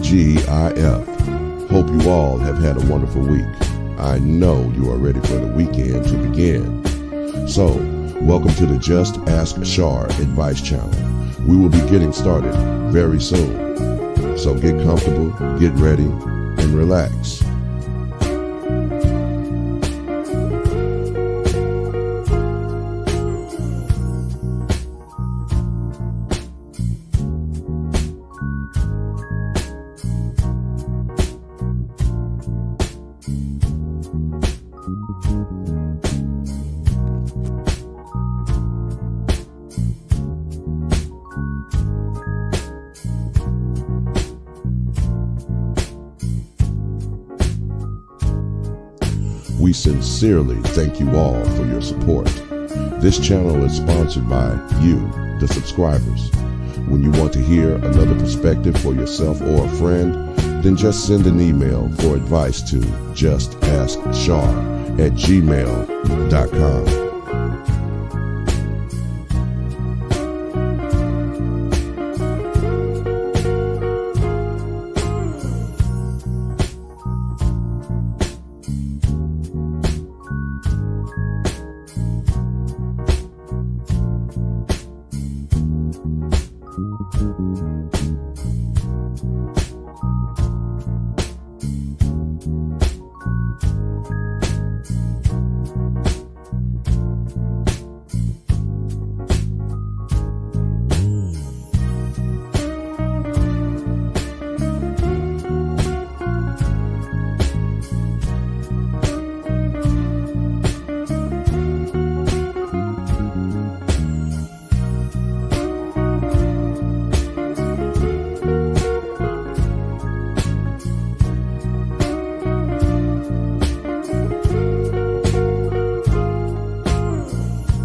TGIF. Hope you all have had a wonderful week. I know you are ready for the weekend to begin. So, welcome to the JustAskChar Advice Channel. We will be getting started very soon. So get comfortable, get ready, and relax. We sincerely thank you all for your support. This channel is sponsored by you, the subscribers. When you want to hear another perspective for yourself or a friend, then just send an email for advice to justaskchar@gmail.com.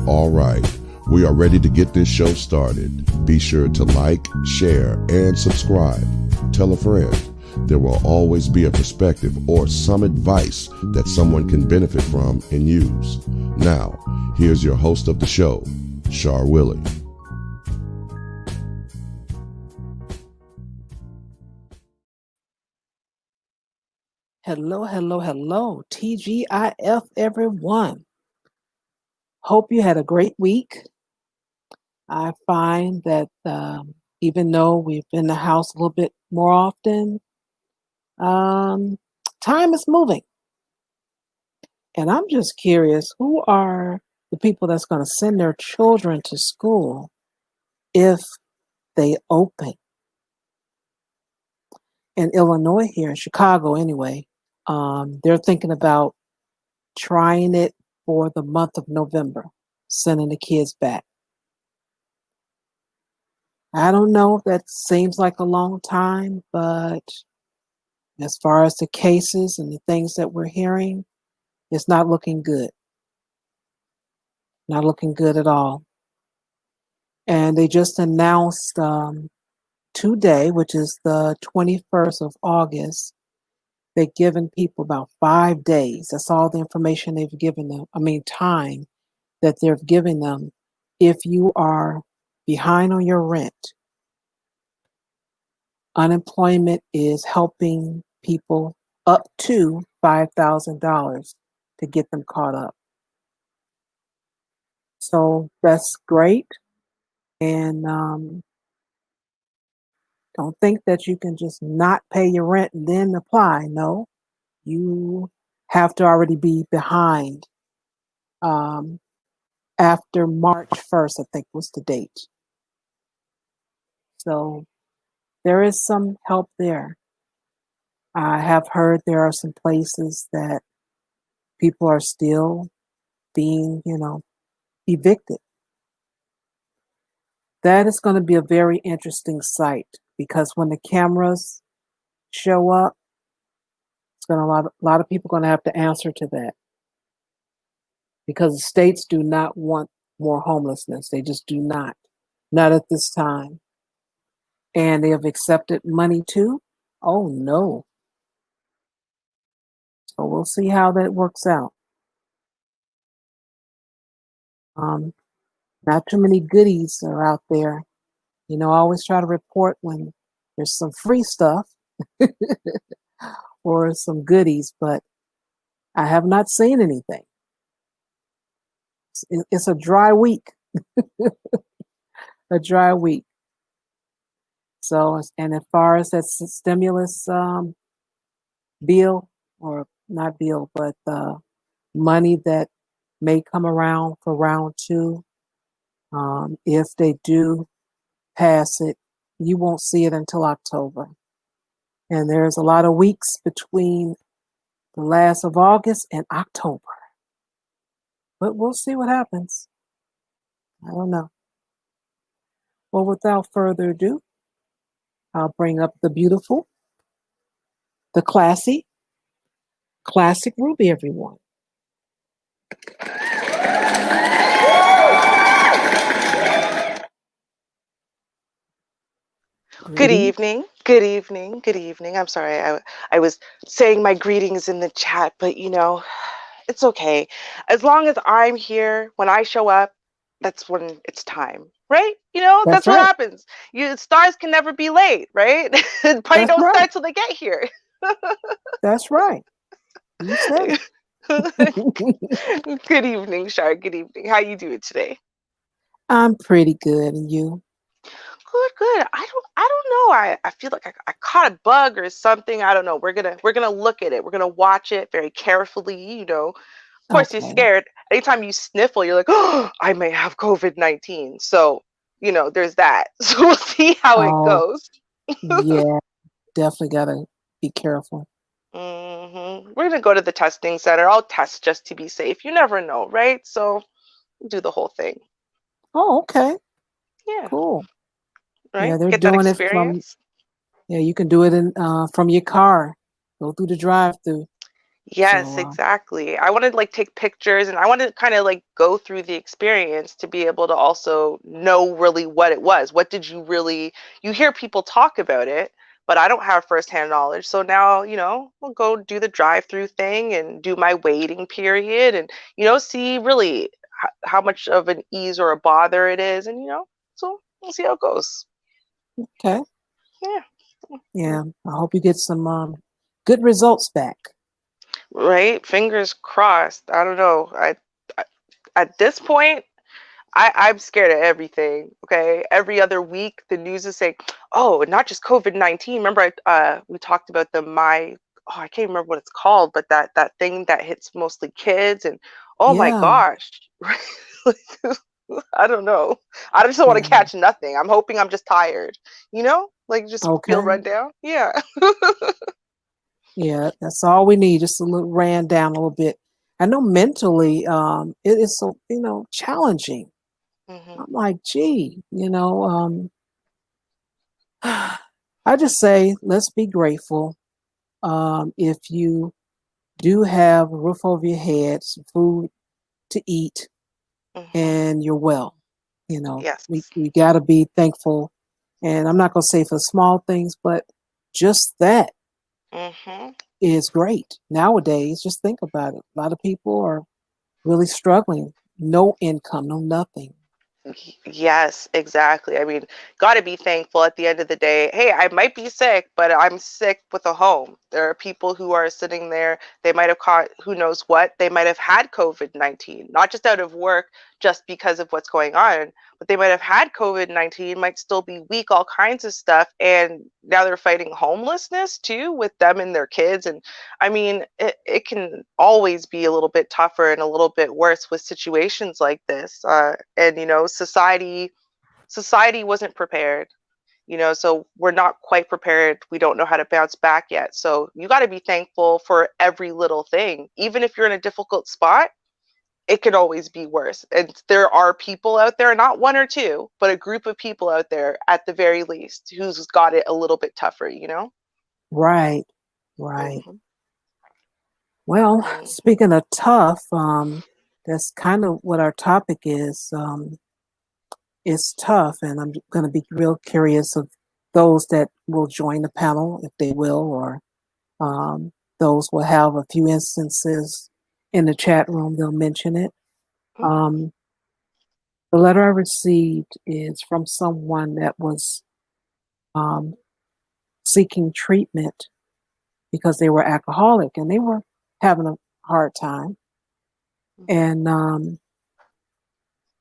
All right, we are ready to get this show started. Be sure to like, share, and subscribe. Tell a friend. There will always be a perspective or some advice that someone can benefit from and use. Now, here's your host of the show, Char Willie. Hello, TGIF everyone. Hope you had a great week. I find that even though we've been in the house a little bit more often, time is moving. And I'm just curious, who are the people that's going to send their children to school if they open? In Illinois, here in Chicago anyway, they're thinking about trying it for the month of November, sending the kids back. I don't know if that seems like a long time, but as far as the cases and the things that we're hearing, it's not looking good. Not looking good at all. And they just announced today, which is the 21st of August, they've given people about 5 days. That's all the information they've given them. Time that they're giving them. If you are behind on your rent, unemployment is helping people up to $5,000 to get them caught up. So that's great. And don't think that you can just not pay your rent and then apply. No, you have to already be behind after March 1st, I think was the date. So there is some help there. I have heard there are some places that people are still being, evicted. That is going to be a very interesting sight because when the cameras show up, it's going to a lot of people going to have to answer to that because the states do not want more homelessness. They just do not at this time. And they have accepted money too. Oh no. So we'll see how that works out. Not too many goodies are out there. I always try to report when there's some free stuff, or some goodies, but I have not seen anything. It's a dry week, a dry week. So, and as far as that stimulus bill, or not bill, but money that may come around for round two, if they do pass it, you won't see it until October. And there's a lot of weeks between the last of August and October. But we'll see what happens. I don't know. Well, without further ado, I'll bring up the beautiful, the classic Ruby, everyone. Good Ruby, evening. Good evening. Good evening. I'm sorry. I was saying my greetings in the chat, but it's okay. As long as I'm here when I show up, that's when it's time, right? that's That's what right. happens. Stars can never be late, right? The party That's don't right. start till they get here. That's right. You said it. Good evening, Shar. Good evening. How you doing today? I'm pretty good. And you? Good, good. I don't know. I feel like I caught a bug or something. I don't know. We're gonna look at it. We're gonna watch it very carefully. Of course you're Okay. scared. Anytime you sniffle, you're like, oh, I may have COVID-19. So, there's that. So we'll see how it Oh, goes. yeah. Definitely got to be careful. We're gonna go to the testing center. I'll test just to be safe. You never know, right? So do the whole thing. Oh, okay. Yeah, Cool. Yeah, right? they're Get that doing it from, experience. yeah, you can do it in from your car. Go through the drive-through. Yes, So, exactly. I want to like take pictures and I want to kind of like go through the experience to be able to also know really what it was. What did you really, you hear people talk about it, but I don't have firsthand knowledge. So now, we'll go do the drive-through thing and do my waiting period and, see really how much of an ease or a bother it is. And, so we'll see how it goes. okay. Yeah. Yeah. I hope you get some good results back. Right. Fingers crossed. I don't know. I at this point, I'm scared of everything. Okay. Every other week, the news is saying, oh, not just COVID-19. Remember, we talked about I can't remember what it's called, but that thing that hits mostly kids. And oh my Yeah. gosh. Like, I don't know. I just don't want Yeah. to catch nothing. I'm hoping I'm just tired, like just feel Okay. run down. Yeah. Yeah. That's all we need. Just a little ran down a little bit. I know mentally, it is so, challenging. hmm I'm like, gee, I just say, let's be grateful. If you do have a roof over your head, some food to eat, hmm and you're well, we, Yes. we got to be thankful. And I'm not going to say for small things, but just that hmm is great. Nowadays, just think about it. A lot of people are really struggling. No income, no nothing. Yes, exactly. I mean, got to be thankful at the end of the day. Hey, I might be sick, but I'm sick with a home. There are people who are sitting there. They might have caught who knows what. They might have had COVID-19, not just out of work, just because of what's going on, but they might have had COVID-19, might still be weak, all kinds of stuff. And now they're fighting homelessness too with them and their kids. And I mean, it can always be a little bit tougher and a little bit worse with situations like this. And society wasn't prepared. So we're not quite prepared. We don't know how to bounce back yet. So you got to be thankful for every little thing. Even if you're in a difficult spot, it could always be worse. And there are people out there, not one or two, but a group of people out there at the very least who's got it a little bit tougher. Right, right. hmm Well, mm speaking of tough, that's kind of what our topic is. It's tough, and I'm going to be real curious of those that will join the panel, if they will, or those will have a few instances in the chat room. They'll mention it. Um, the letter I received is from someone that was um, seeking treatment because they were alcoholic and they were having a hard time. And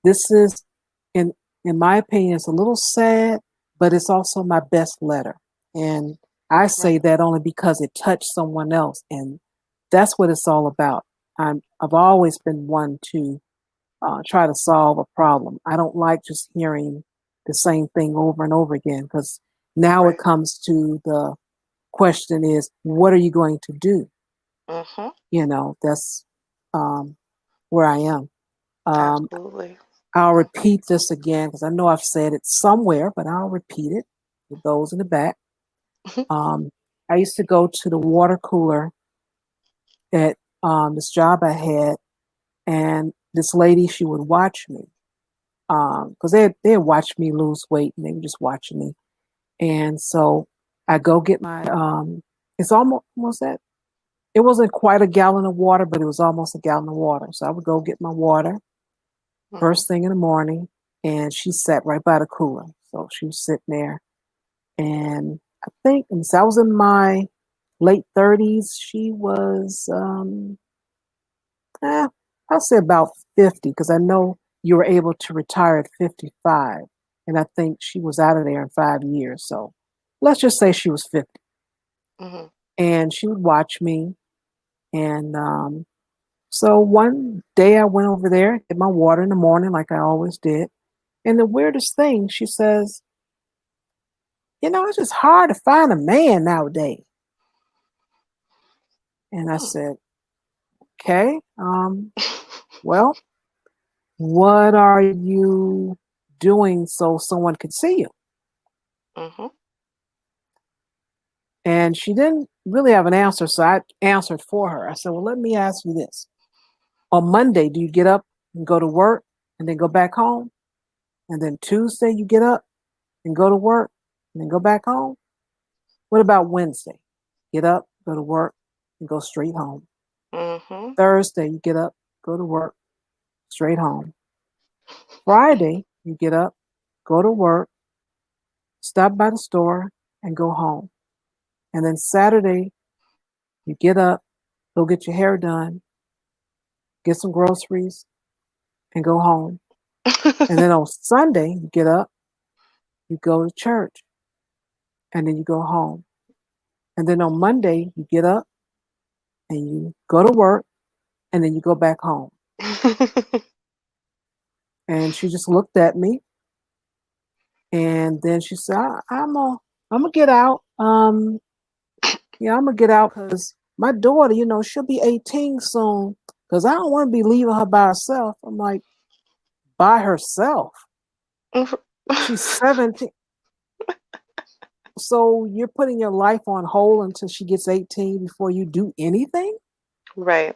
this is, in in my opinion, it's a little sad, but it's also my best letter. And I say Right. that only because it touched someone else, and that's what it's all about. I've always been one to try to solve a problem. I don't like just hearing the same thing over and over again, because now it Right. comes to the question is, what are you going to do? Mm-hmm. That's um, where I am. Um, Absolutely. I'll repeat this again because I know I've said it somewhere, but I'll repeat it for those in the back. Um, I used to go to the water cooler at this job I had, and this lady, she would watch me because they'd watch me lose weight, and they were just watching me. And so I go get my, it's almost that, it wasn't quite a gallon of water, but it was almost a gallon of water. So I would go get my water Mm-hmm. first thing in the morning, and she sat right by the cooler. So she was sitting there, and I think, and so I was in my late 30s. She was, eh, I'll say about 50, because I know you were able to retire at 55. And I think she was out of there in 5 years. So let's just say she was 50. Mm-hmm. And she would watch me. And so one day I went over there, get my water in the morning like I always did. And the weirdest thing, she says, it's just hard to find a man nowadays. And I said, okay, well, what are you doing so someone could see you? Mm-hmm. And she didn't really have an answer, so I answered for her. I said, well, let me ask you this. On Monday, do you get up and go to work and then go back home? And then Tuesday, you get up and go to work and then go back home? What about Wednesday? Get up, go to work, and go straight home. Mm-hmm. Thursday, you get up, go to work, straight home. Friday, you get up, go to work, stop by the store, and go home. And then Saturday, you get up, go get your hair done, get some groceries, and go home. And then on Sunday, you get up, you go to church, and then you go home. And then on Monday, you get up and you go to work, and then you go back home. And she just looked at me, and then she said, I'm gonna get out. Yeah, I'm gonna get out because my daughter, she'll be 18 soon. Because I don't want to be leaving her by herself. I'm like, by herself? She's 17. So you're putting your life on hold until she gets 18 before you do anything? Right.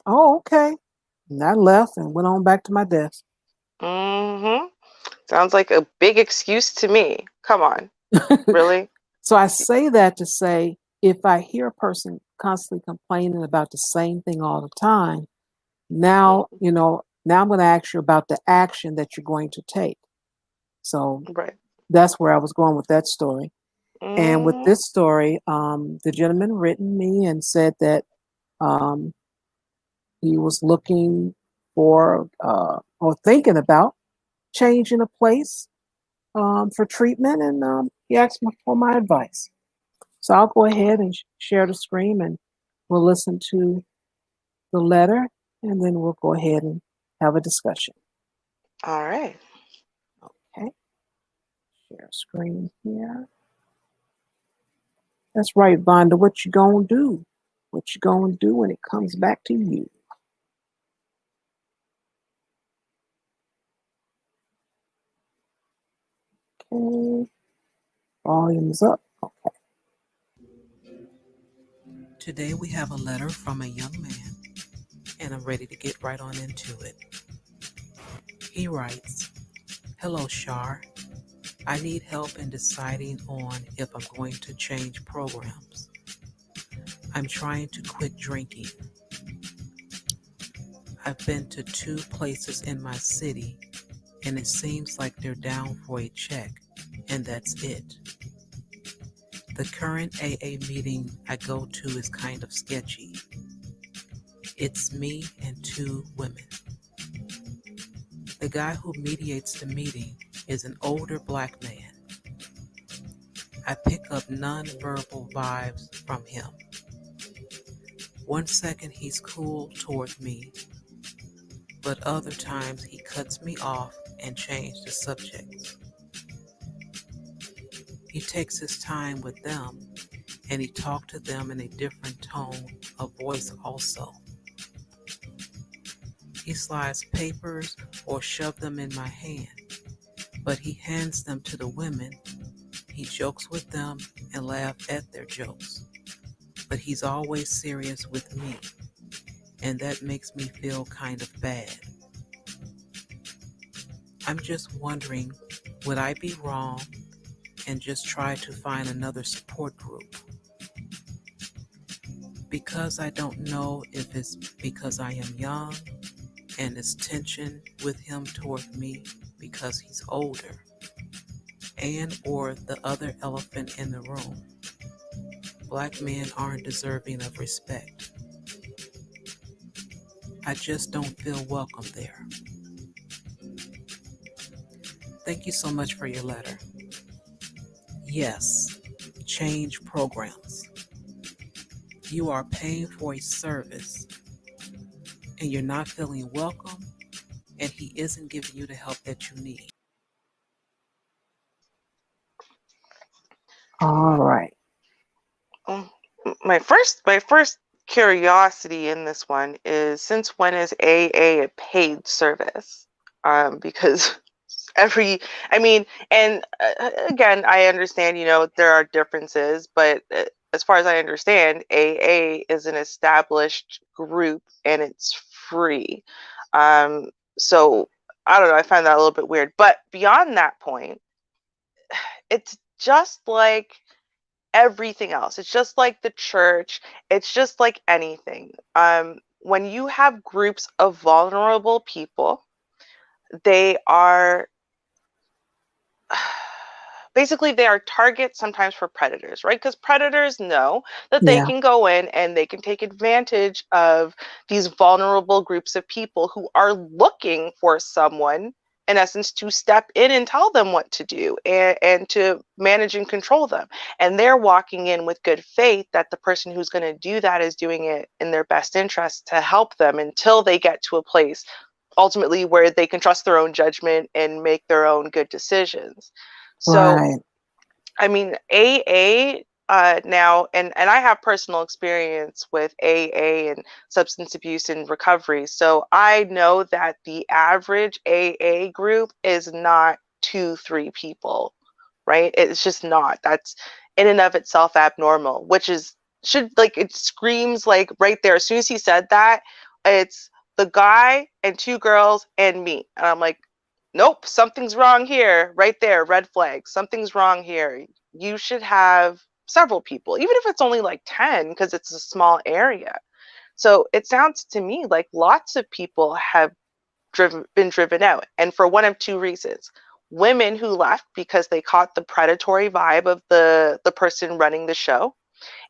Oh, okay. And I left and went on back to my desk. Mm-hmm. Sounds like a big excuse to me. Come on. Really? So I say that to say, if I hear a person constantly complaining about the same thing all the time, now, Mm-hmm. now I'm going to ask you about the action that you're going to take. So Right. that's where I was going with that story. And with Mm-hmm. this story, the gentleman written me and said that um, he was looking for or thinking about changing a place for treatment, and he asked me for my advice. So I'll go ahead and share the screen, and we'll listen to the letter, and then we'll go ahead and have a discussion. All right. Okay, share screen here. That's right, Vonda. What you gonna do? What you gonna do when it comes back to you? Okay, volume's up. Okay. Today we have a letter from a young man, and I'm ready to get right on into it. He writes, "Hello, Shar. I need help in deciding on if I'm going to change programs. I'm trying to quit drinking. I've been to 2 places in my city, and it seems like they're down for a check, and that's it. The current AA meeting I go to is kind of sketchy. It's me and two women. The guy who mediates the meeting is an older black man. I pick up non-verbal vibes from him. One second he's cool toward me, but other times he cuts me off and changes the subject. He takes his time with them, and he talks to them in a different tone of voice also. He slides papers or shoves them in my hand, but he hands them to the women. He jokes with them and laughs at their jokes, but he's always serious with me, and that makes me feel kind of bad. I'm just wondering, would I be wrong and just try to find another support group? Because I don't know if it's because I am young and it's tension with him toward me because he's older, and or the other elephant in the room. Black men aren't deserving of respect. I just don't feel welcome there. Thank you so much for your letter. Yes, change programs. You are paying for a service and you're not feeling welcome, and he isn't giving you the help that you need. All right. My first curiosity in this one is, since when is AA a paid service? Because and again, I understand, there are differences, but as far as I understand, AA is an established group and it's free. So I don't know, I find that a little bit weird. But beyond that point, it's just like everything else. It's just like the church. It's just like anything. When you have groups of vulnerable people, they are basically, they are targets sometimes for predators, right? Because predators know that they Yeah. can go in and they can take advantage of these vulnerable groups of people who are looking for someone, in essence, to step in and tell them what to do and to manage and control them. And they're walking in with good faith that the person who's going to do that is doing it in their best interest to help them until they get to a place ultimately where they can trust their own judgment and make their own good decisions. So, Right. I mean, AA now, and I have personal experience with AA and substance abuse and recovery. So I know that the average AA group is not 2, 3 people, right? It's just not. That's in and of itself abnormal, which is, it screams like right there. As soon as he said that, it's the guy and 2 girls and me. And I'm like, nope, something's wrong here. Right there, red flag. Something's wrong here. You should have several people, even if it's only like 10, because it's a small area. So it sounds to me like lots of people have been driven out, and for one of 2 reasons. Women who left because they caught the predatory vibe of the person running the show,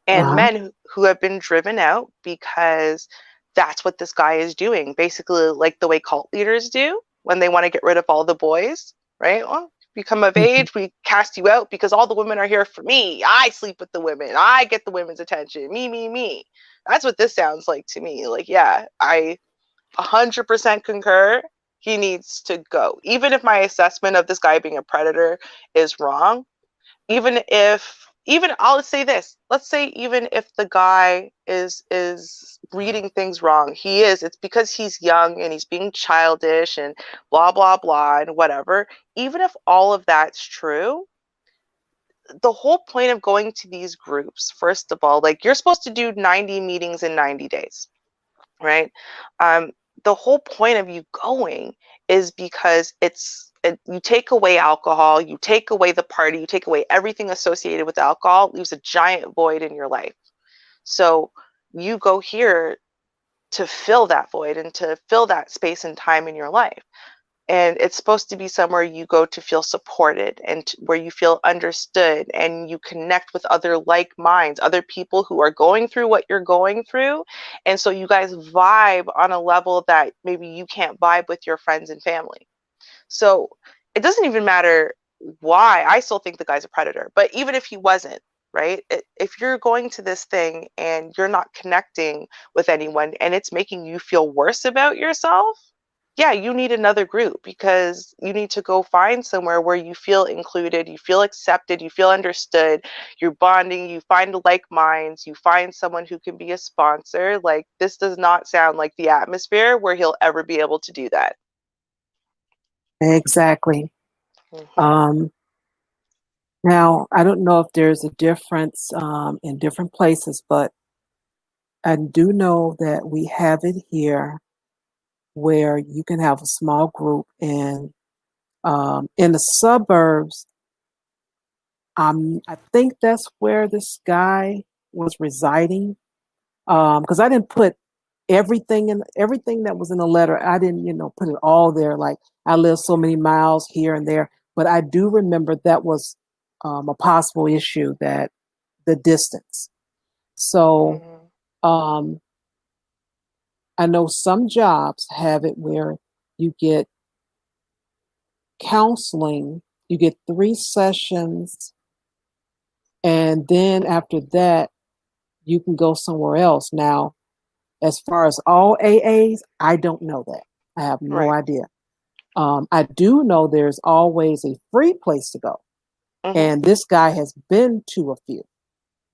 and Uh-huh. men who have been driven out because that's what this guy is doing, basically like the way cult leaders do when they want to get rid of all the boys, right? Well, you come of Mhm. age, we cast you out because all the women are here for me. I sleep with the women. I get the women's attention. Me, me, me. That's what this sounds like to me. Like, yeah, I 100% concur. He needs to go. Even if my assessment of this guy being a predator is wrong, even I'll say this, let's say even if the guy is reading things wrong, it's because he's young and he's being childish and blah blah blah and whatever. Even if all of that's true, the whole point of going to these groups, first of all, like, you're supposed to do 90 meetings in 90 days, right? um, the whole point of you going is because you take away alcohol, you take away the party, you take away everything associated with alcohol, it leaves a giant void in your life. So you go here to fill that void and to fill that space and time in your life. And it's supposed to be somewhere you go to feel supported and where you feel understood and you connect with other like minds, other people who are going through what you're going through. And so you guys vibe on a level that maybe you can't vibe with your friends and family. So it doesn't even matter why. I still think the guy's a predator, but even if he wasn't, right? If you're going to this thing and you're not connecting with anyone and it's making you feel worse about yourself, yeah, you need another group, because you need to go find somewhere where you feel included, you feel accepted, you feel understood, you're bonding, you find like minds, you find someone who can be a sponsor. Like, this does not sound like the atmosphere where he'll ever be able to do that. Exactly. Mhm. Now, I don't know if there's a difference in different places, but I do know that we have it here where you can have a small group, and in the suburbs, I think that's where this guy was residing. Because I didn't put everything that was in the letter. I didn't, put it all there. Like, I live so many miles here and there, but I do remember that was a possible issue, that the distance. So Mhm. um, I know some jobs have it where you get counseling, you get 3 sessions, and then after that, you can go somewhere else. Now, as far as all AAs, I don't know that. I have no Right. idea. I do know there's always a free place to go. Mhm. And this guy has been to a few.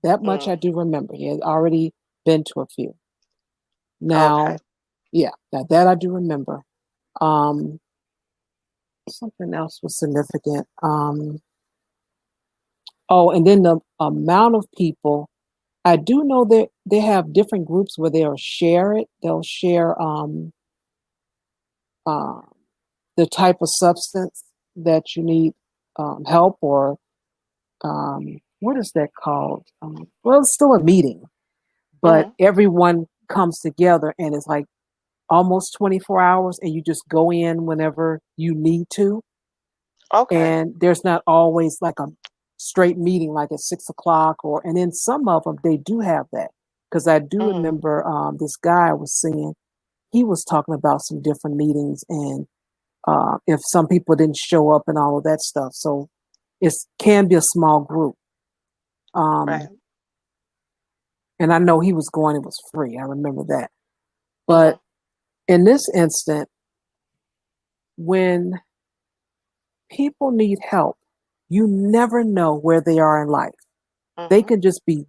That much Mm. I do remember. He has already been to a few. Okay. Now, yeah, that I do remember. Um, Something else was significant. Oh, and then the amount of people. I do know that they have different groups where they'll share it. They'll share uh, the type of substance that you need help, or what is that called? Well, it's still a meeting, but Mhm. everyone comes together and it's like almost 24 hours, and you just go in whenever you need to. Okay. And there's not always like a straight meeting like at 6 o'clock, and then some of them, they do have that. Because I do Mhm. remember this guy I was seeing, he was talking about some different meetings, and if some people didn't show up and all of that stuff. So it can be a small group. Right. Um, and I know he was going, it was free. I remember that. But Mhm. in this instant, when people need help, you never know where they are in life. They Mhm. could just be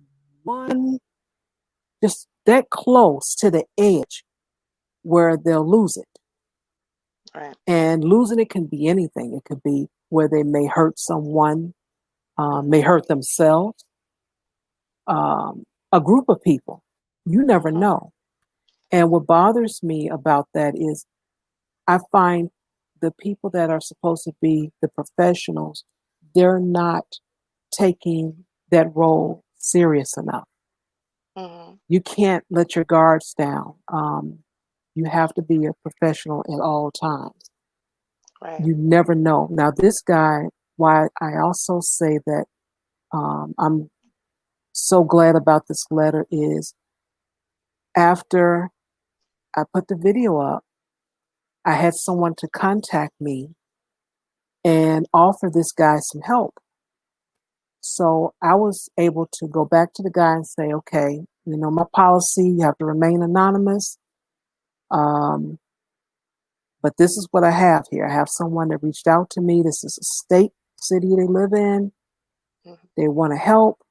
just that close to the edge where they'll lose it. Right. And losing it can be anything. It could be where they may hurt someone, may Mhm. hurt themselves, a group of people. You never Mhm. know. And what bothers me about that is I find the people that are supposed to be the professionals, they're not taking that role serious enough. Mhm. You can't let your guards down. You have to be a professional at all times. Right. You never know. Now, this guy, why I also say that I'm so glad about this letter is after I put the video up, I had someone to contact me and offer this guy some help. So I was able to go back to the guy and say, okay, my policy, you have to remain anonymous. Um, but this is what I have here. I have someone that reached out to me. This is a city they live in. Mhm. They want to help.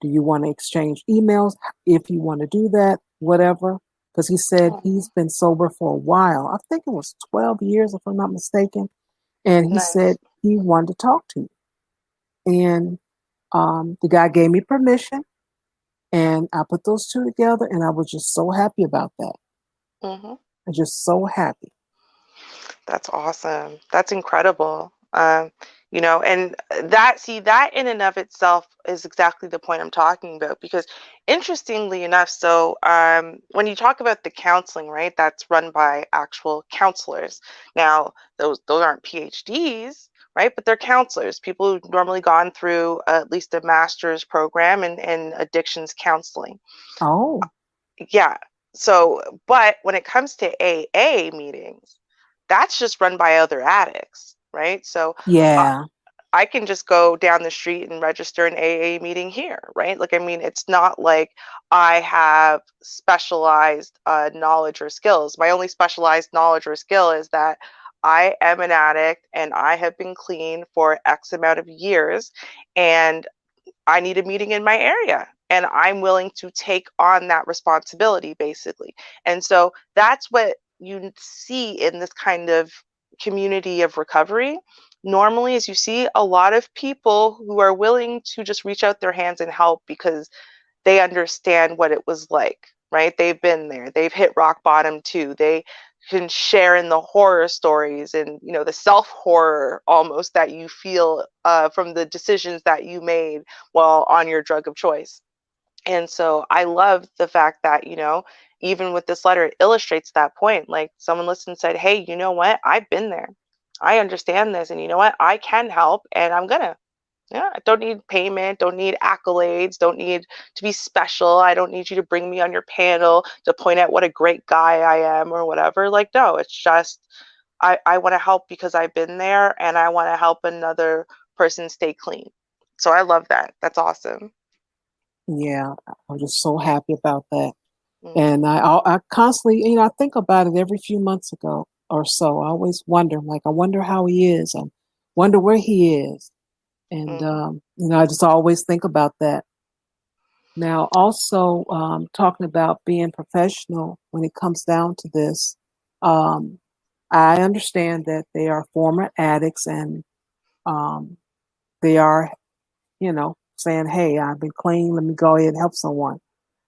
Do you want to exchange emails? If you want to do that, whatever. Because he said he's Mhm. been sober for a while. I think it was 12 years, if I'm not mistaken. And he said Nice. he wanted to talk to me. And the guy gave me permission. And I put those two together, and I was just so happy about that. Mhm. I'm just so happy. That's awesome. That's incredible. And that in and of itself is exactly the point I'm talking about, because interestingly enough, so when you talk about the counseling, right, that's run by actual counselors. Now, those aren't PhDs, right, but they're counselors, people who've normally gone through at least a master's program in addictions counseling. Oh, Yeah. So, but when it comes to AA meetings, that's just run by other addicts, right? So, uh, yeah. I can just go down the street and register an AA meeting here, right? Like, I mean, it's not like I have specialized knowledge or skills. My only specialized knowledge or skill is that I am an addict and I have been clean for X amount of years, and I need a meeting in my area. And I'm willing to take on that responsibility, basically. And so that's what you see in this kind of community of recovery. Normally, is you see a lot of people who are willing to just reach out their hands and help because they understand what it was like, right? They've been there. They've hit rock bottom too. They can share in the horror stories and, the self horror almost that you feel from the decisions that you made while on your drug of choice. And so I love the fact that, even with this letter, it illustrates that point. Like, someone listened and said, hey, you know what? I've been there. I understand this. And you know what? I can help, and I'm going to. Yeah, I don't need payment, don't need accolades, don't need to be special. I don't need you to bring me on your panel to point out what a great guy I am or whatever. Like, no, it's just I want to help because I've been there, and I want to help another person stay clean. So I love that. That's awesome. Yeah, I'm just so happy about that. And Hmm. I constantly, I think about it every few months ago or so. I always wonder, like, I wonder how he is. I wonder where he is. And, Hmm. I just always think about that. Now, also talking about being professional when it comes down to this, um, I understand that they are former addicts and um, they are, saying, hey, I've been clean. Let me go ahead and help someone.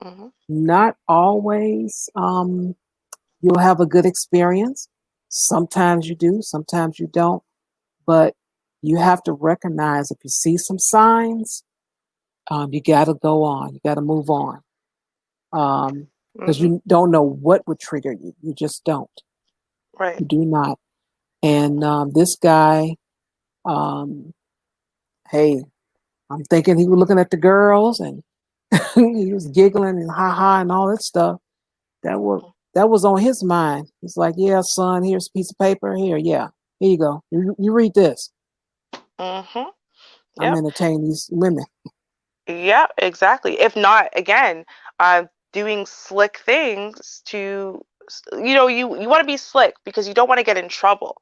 Hmm. Not always you'll have a good experience. Sometimes you do, sometimes you don't. But you have to recognize if you see some signs, you got to go on. You got to move on because Hmm. you don't know what would trigger you. You just don't. Right. You do not. And this guy, um, hey, I'm thinking he was looking at the girls and he was giggling and ha ha and all that stuff. That was on his mind. He's like, yeah, son, here's a piece of paper. Here you go. You read this. Hmm. I'm Yep. entertaining these women. Yeah, exactly. If not, again, doing slick things you want to be slick because you don't want to get in trouble.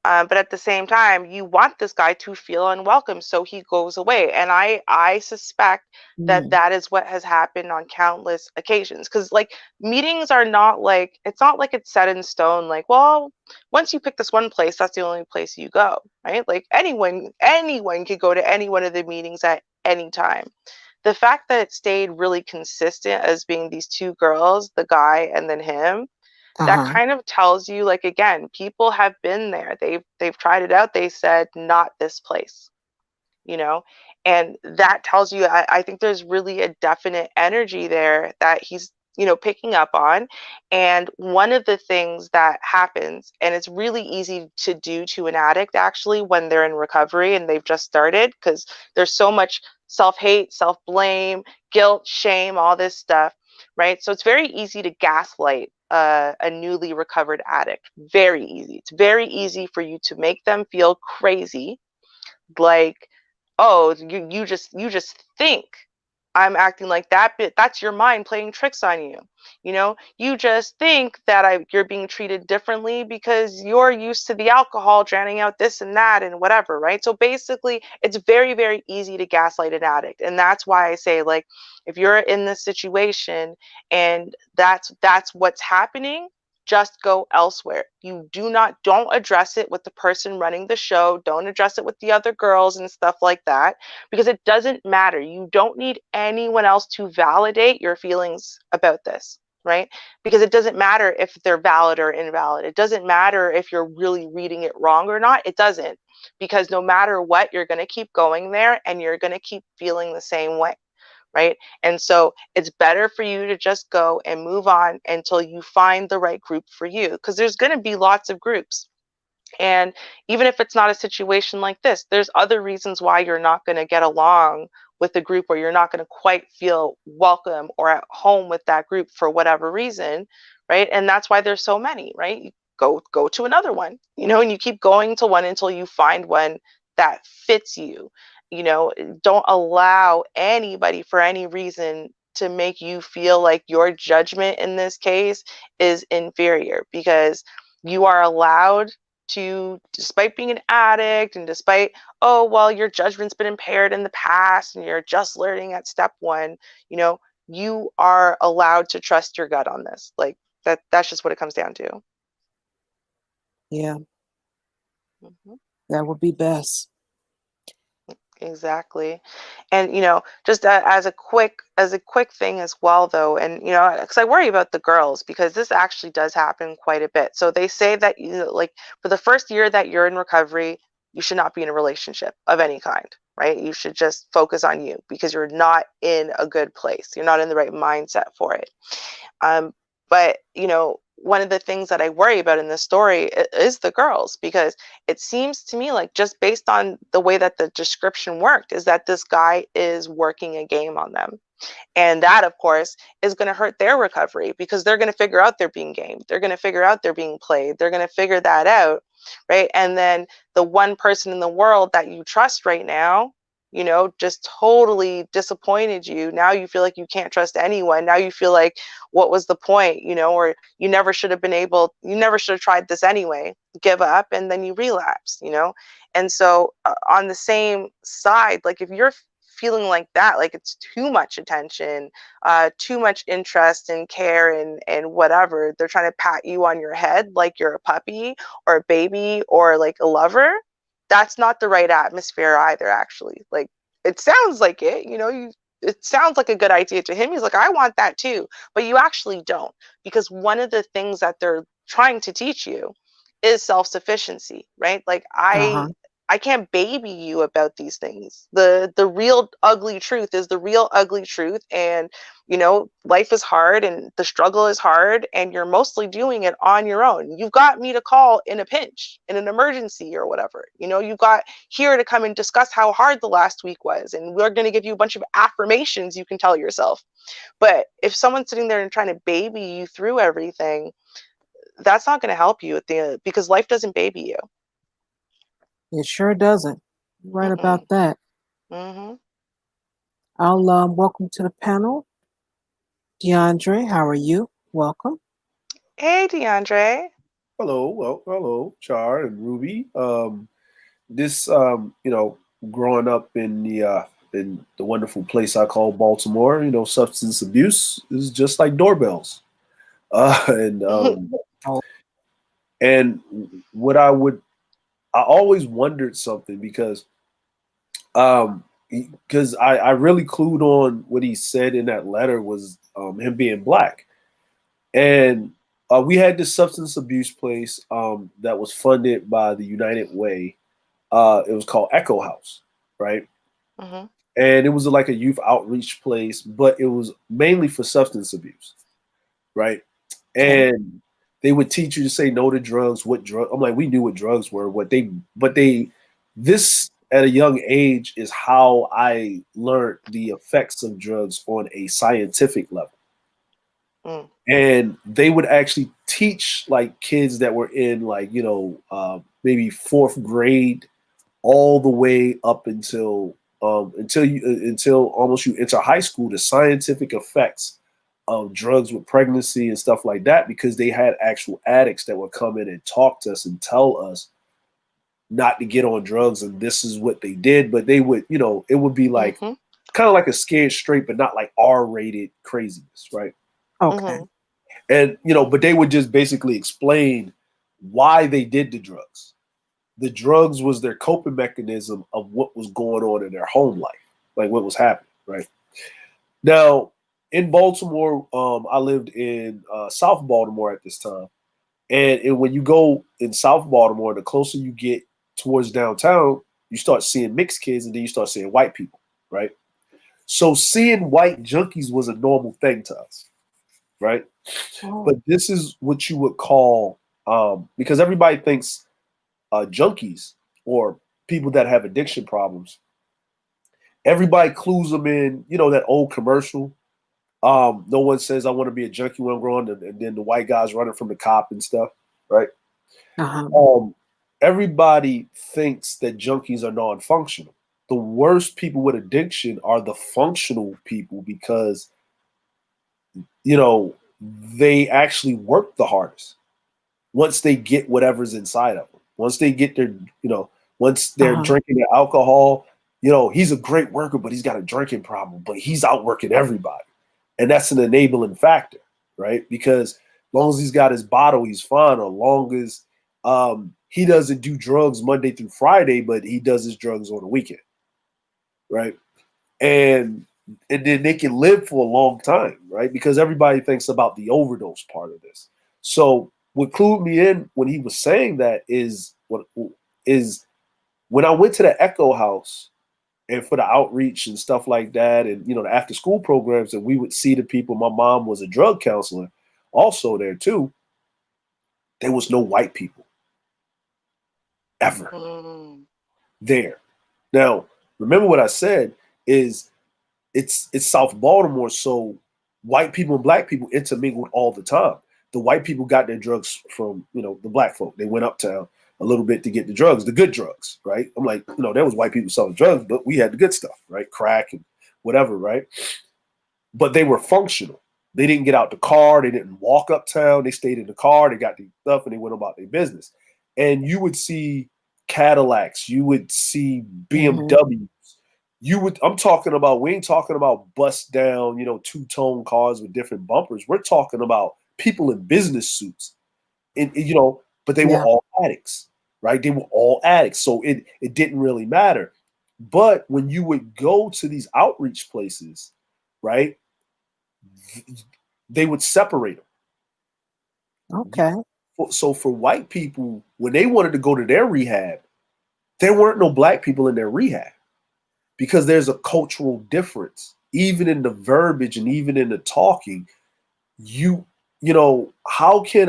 But at the same time, you want this guy to feel unwelcome, so he goes away. And I suspect that Mm. that is what has happened on countless occasions. Because like meetings are not like it's not like it's set in stone. Like, well, once you pick this one place, that's the only place you go, right? Like anyone could go to any one of the meetings at any time. The fact that it stayed really consistent as being these two girls, the guy and then him, that Uh-huh. kind of tells you, like, again, people have been there, they've tried it out, they said not this place, you know and that tells you, I think there's really a definite energy there that he's picking up on. And one of the things that happens, and it's really easy to do to an addict actually when they're in recovery and they've just started, because there's so much self-hate, self-blame, guilt, shame, all this stuff, right? So it's very easy to gaslight a newly recovered addict. Very easy. It's very easy for you to make them feel crazy, like, oh, you just think I'm acting like that, but that's your mind playing tricks on you. You just think that you're being treated differently because you're used to the alcohol drowning out this and that and whatever, right? So basically, it's very, very easy to gaslight an addict. And that's why I say, like, if you're in this situation and that's what's happening, just go elsewhere. Don't address it with the person running the show. Don't address it with the other girls and stuff like that, because it doesn't matter. You don't need anyone else to validate your feelings about this. right? Because it doesn't matter if they're valid or invalid. It doesn't matter if you're really reading it wrong or not. It doesn't, because no matter what, you're going to keep going there and you're going to keep feeling the same way, right? And so it's better for you to just go and move on until you find the right group for you, because there's going to be lots of groups. And even if it's not a situation like this, there's other reasons why you're not going to get along with the group, or you're not going to quite feel welcome or at home with that group for whatever reason, right? And that's why there's so many, right? You go to another one, and you keep going to one until you find one that fits you. Don't allow anybody for any reason to make you feel like your judgment in this case is inferior, because you are allowed to, despite being an addict and despite, oh, well, your judgment's been impaired in the past and you're just learning at step one, you are allowed to trust your gut on this. Like that's just what it comes down to. Yeah, Mhm. that would be best. Exactly. And just as a quick thing as well though, and because I worry about the girls, because this actually does happen quite a bit. So they say that like for the first year that you're in recovery, you should not be in a relationship of any kind, right? You should just focus on you, because you're not in a good place. You're not in the right mindset for it. But one of the things that I worry about in this story is the girls, because it seems to me like, just based on the way that the description worked, is that this guy is working a game on them. And that, of course, is going to hurt their recovery, because they're going to figure out they're being gamed. They're going to figure out they're being played. They're going to figure that out, right? And then the one person in the world that you trust right now, just totally disappointed you. Now you feel like you can't trust anyone. Now you feel like, what was the point, or you never should have tried this anyway. Give up, and then you relapse, And so on the same side, like if you're feeling like that, like it's too much attention, too much interest and care and whatever, they're trying to pat you on your head like you're a puppy or a baby or like a lover, that's not the right atmosphere either, actually. Like, it sounds like it sounds like a good idea to him. He's like, I want that too, but you actually don't, because one of the things that they're trying to teach you is self-sufficiency, right? Like, I can't baby you about these things. The real ugly truth is the real ugly truth. And, life is hard and the struggle is hard, and you're mostly doing it on your own. You've got me to call in a pinch, in an emergency or whatever. You've got here to come and discuss how hard the last week was. And we're going to give you a bunch of affirmations you can tell yourself. But if someone's sitting there and trying to baby you through everything, that's not going to help you because life doesn't baby you. It sure doesn't. You're right about that. Mm-hmm. I'll welcome to the panel, DeAndre. How are you? Welcome. Hey, DeAndre. Hello, well, hello, Char and Ruby. This, growing up in the wonderful place I call Baltimore, substance abuse is just like doorbells. And Oh. and what I always wondered something, because I really clued on what he said in that letter was him being black. And we had this substance abuse place that was funded by the United Way. It was called Echo House, right? Mm-hmm. And it was like a youth outreach place, but it was mainly for substance abuse, right? And they would teach you to say no to drugs. What drug? I'm like, we knew what drugs were. This at a young age is how I learned the effects of drugs on a scientific level. Mm. And they would actually teach like kids that were in like, maybe fourth grade all the way up until almost you enter high school, the scientific effects of drugs with pregnancy and stuff like that, because they had actual addicts that would come in and talk to us and tell us not to get on drugs, and this is what they did. But they would, it would be like kind of like a Scared Straight, but not like R-rated craziness, right? Okay. And but they would just basically explain why they did the drugs. The drugs was their coping mechanism of what was going on in their home life, like what was happening, right? Now, in Baltimore, I lived in South Baltimore at this time. And when you go in South Baltimore, the closer you get towards downtown, you start seeing mixed kids, and then you start seeing white people, right? So seeing white junkies was a normal thing to us, right? But Oh. this is what you would call, because everybody thinks junkies or people that have addiction problems, everybody clues them in, that old commercial. No one says I want to be a junkie when I'm growing, and then the white guys running from the cop and stuff, right? Uh-huh. Everybody thinks that junkies are non-functional. The worst people with addiction are the functional people because they actually work the hardest once they get whatever's inside of them. Once they get once they're Uh-huh. drinking their alcohol, he's a great worker, but he's got a drinking problem, but he's outworking everybody. And that's an enabling factor, right? Because as long as he's got his bottle, he's fine. Or long as he doesn't do drugs Monday through Friday, but he does his drugs on the weekend, right? And then they can live for a long time, right? Because everybody thinks about the overdose part of this. So what clued me in when he was saying that is when I went to the Echo House and for the outreach and stuff like that, and the after school programs, and we would see the people. My mom was a drug counselor, also there too. There was no white people ever Mm. there. Now, remember what I said is it's South Baltimore, so white people and black people intermingled all the time. The white people got their drugs from the black folk. They went uptown a little bit to get the drugs, the good drugs, right? I'm like, there was white people selling drugs, but we had the good stuff, right? Crack and whatever, right? But they were functional. They didn't get out the car. They didn't walk uptown. They stayed in the car. They got their stuff and they went about their business. And you would see Cadillacs. You would see Mm-hmm. BMWs. I'm talking about, we ain't talking about bust down, two-tone cars with different bumpers. We're talking about people in business suits. And but they were Yeah. all addicts, right? They were all addicts. So it didn't really matter. But when you would go to these outreach places, right, they would separate them. Okay. So for white people, when they wanted to go to their rehab, there weren't no black people in their rehab because there's a cultural difference, even in the verbiage and even in the talking. How can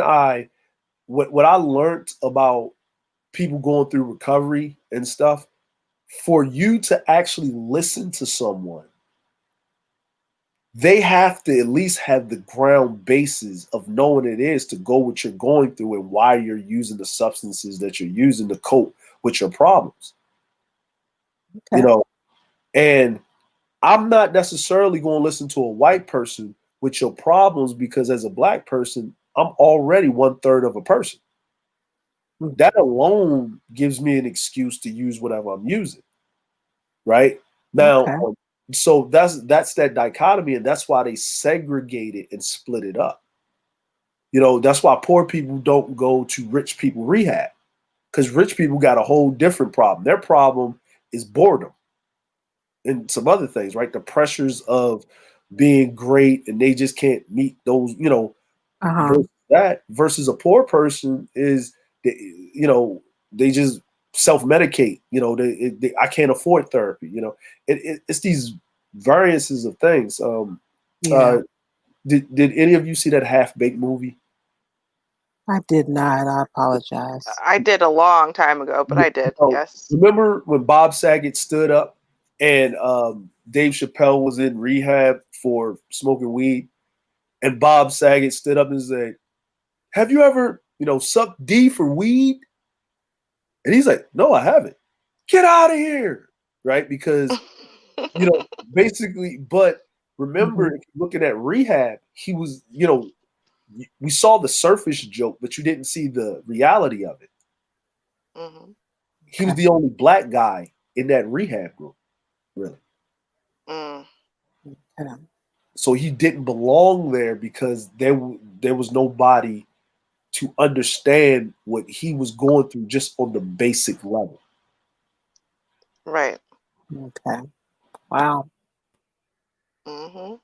what I learned about people going through recovery and stuff, for you to actually listen to someone, they have to at least have the ground basis of knowing it is to go what you're going through and why you're using the substances that you're using to cope with your problems. Okay. And I'm not necessarily going to listen to a white person with your problems because as a black person, I'm already 1/3 of a person. Mm. That alone gives me an excuse to use whatever I'm using. Right now, Okay. so that's that dichotomy, and that's why they segregate it and split it up. That's why poor people don't go to rich people rehab, because rich people got a whole different problem. Their problem is boredom and some other things, right? The pressures of being great, and they just can't meet those. Uh-huh. Versus versus a poor person is, they just self-medicate. I can't afford therapy. It's these variances of things. Yeah. Did any of you see that Half-Baked movie? I did not. I apologize. I did a long time ago, but I did. Yes. Remember when Bob Saget stood up and Dave Chappelle was in rehab for smoking weed, and Bob Saget stood up and said, "Have you ever, sucked D for weed?" And he's like, "No, I haven't." Get out of here, right? Because basically. But remember, Mm-hmm. if you're looking at rehab, he was, we saw the surface joke, but you didn't see the reality of it. Hmm. He was Okay. the only black guy in that rehab group, really. Mm. Okay. So he didn't belong there because there was nobody to understand what he was going through just on the basic level. Right. Okay. Wow. Hmm.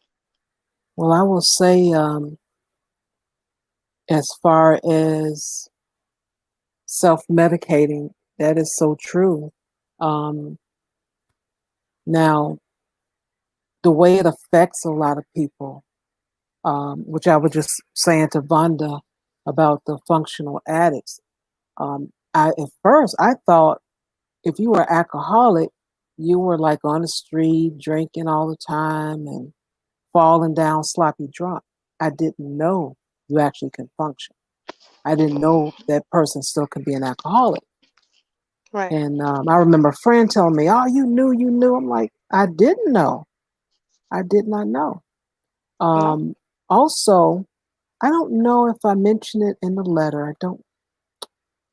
Well, I will say, as far as self-medicating, that is so true. Um, Now, the way it affects a lot of people, which I was just saying to Vonda about the functional addicts. At first I thought if you were alcoholic, you were like on the street drinking all the time and falling down sloppy drunk. I didn't know you actually can function. I didn't know that person still could be an alcoholic. Right. And I remember a friend telling me, "Oh, you knew, you knew." I'm like, I didn't know. I did not know. No. Um, Also, I don't know if I mentioned it in the letter. I don't,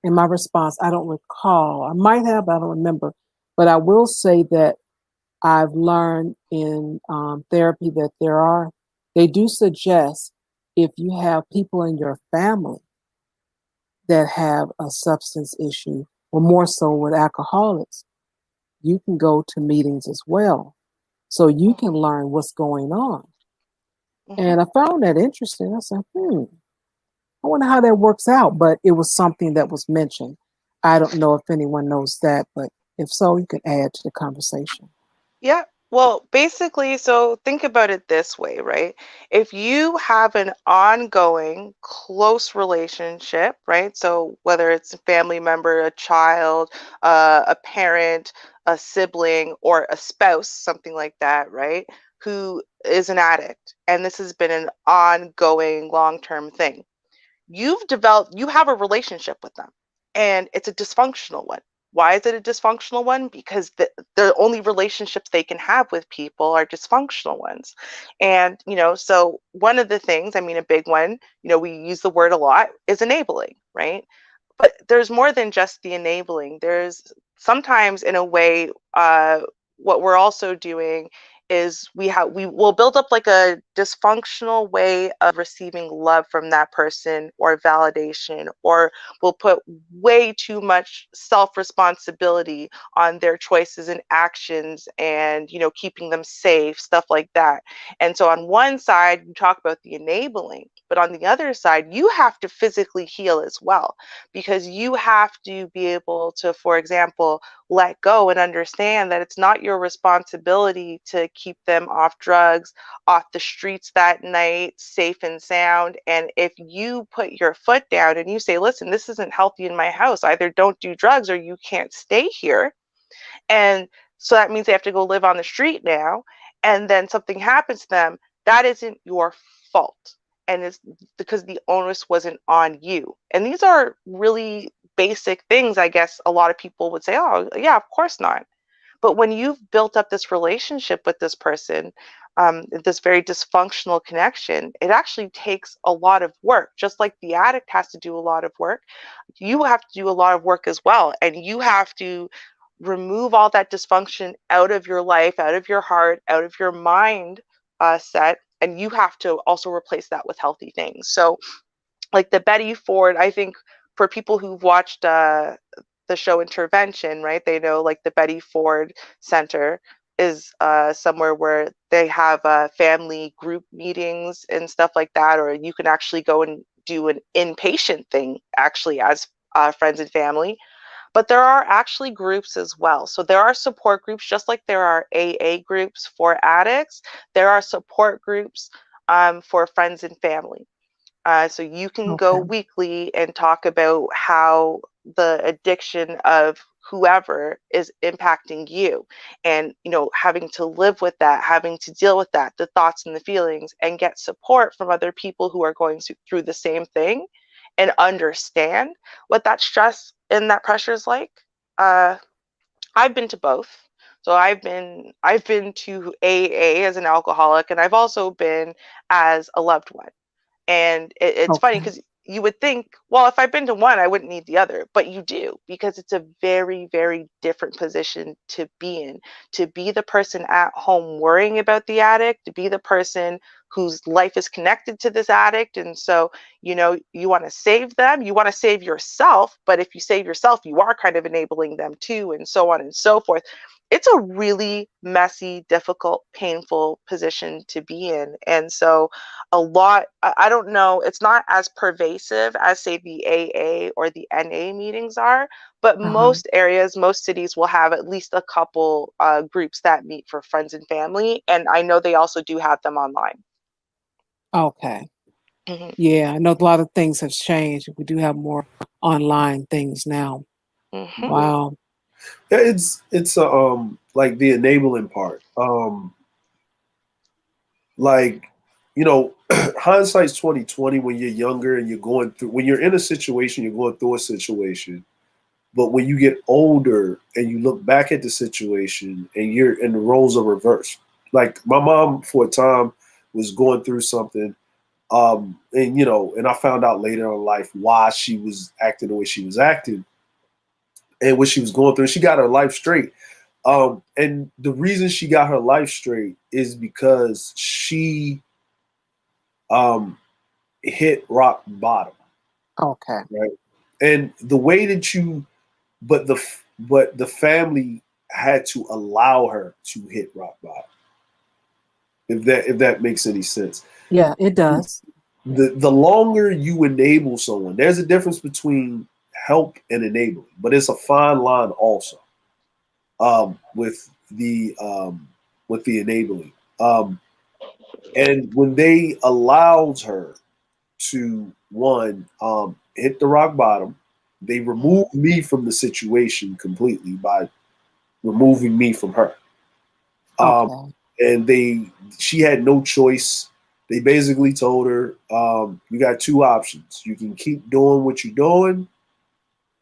in my response, I don't recall. I might have, I don't remember. But I will say that I've learned in therapy that they do suggest if you have people in your family that have a substance issue, or more so with alcoholics, you can go to meetings as well. So you can Hmm. learn what's going on. Hmm. And I found that interesting. I said, I wonder how that works out. But it was something that was mentioned. I don't know if anyone knows that, but if so, you can add to the conversation. Yeah. Well, basically, so think about it this way, right? If you have an ongoing close relationship, right? So whether it's a family member, a child, a parent, a sibling, or a spouse, something like that, right? Who is an addict, and this has been an ongoing long-term thing, you have a relationship with them, and it's a dysfunctional one. Why is it a dysfunctional one? Because the only relationships they can have with people are dysfunctional ones. And so one of the things, I mean, a big one, we use the word a lot, is enabling, right? But there's more than just the enabling. There's sometimes, in a way, what we're also doing is we will build up like a dysfunctional way of receiving love from that person, or validation, or we'll put way too much self responsibility on their choices and actions, and keeping them safe, stuff like that. And so on one side you talk about the enabling, but on the other side you have to physically heal as well, because you have to be able to, for example, let go and understand that it's not your responsibility to keep them off drugs, off the streets that night, safe and sound. And if you put your foot down and you say, listen, this isn't healthy in my house, either don't do drugs or you can't stay here. And so that means they have to go live on the street now. And then something happens to them, that isn't your fault. And it's because the onus wasn't on you. And these are really basic things, I guess a lot of people would say, oh, yeah, of course not. But when you've built up this relationship with this person, this very dysfunctional connection, it actually takes a lot of work. Just like the addict has to do a lot of work, you have to do a lot of work as well. And you have to remove all that dysfunction out of your life, out of your heart, out of your mind set. And you have to also replace that with healthy things. So, like the Betty Ford, I think for people who've watched the show Intervention, right, they know like the Betty Ford Center is somewhere where they have family group meetings and stuff like that, or you can actually go and do an inpatient thing actually as friends and family. But there are actually groups as well. So there are support groups, just like there are AA groups for addicts. There are support groups for friends and family. So you can go Okay. weekly and talk about how the addiction of whoever is impacting you, and having to live with that, having to deal with that, the thoughts and the feelings, and get support from other people who are going through the same thing, and understand what that stress and that pressure is like. uh, I've been to both. So I've been to AA as an alcoholic, and I've also been as a loved one. And it's funny Okay. because you would think, well, if I've been to one, I wouldn't need the other. But you do, because it's a very, very different position to be in. To be the person at home worrying about the addict, to be the person whose life is connected to this addict. And so, you want to save them, you want to save yourself. But if you save yourself, you are kind of enabling them too, and so on and so forth. it's a really messy, difficult, painful position to be in. And so a lot, I don't know, it's not as pervasive as, say, the AA or the NA meetings are, but most areas, most cities will have at least a couple groups that meet for friends and family. And I know they also do have them online. Okay. Mhm. Yeah, I know a lot of things have changed. We do have more online things now. Mhm. Wow. Yeah, it's like the enabling part. Like, you know, hindsight's 2020 when you're younger and when you're in a situation, you're going through a situation. But when you get older and you look back at the situation and the roles are reversed. Like my mom for a time was going through something, and and I found out later in life why she was acting the way she was acting and what she was going through. She got her life straight. And the reason she got her life straight is because she hit rock bottom, Okay. right? And the way that but the family had to allow her to hit rock bottom. If that makes any sense. Yeah, it does. The longer you enable someone, there's a difference between help and enabling, but it's a fine line also. With the enabling. And when they allowed her to hit the rock bottom, they removed me from the situation completely by removing me from her. Okay. And she had no choice. They basically told her, you got two options. You can keep doing what you're doing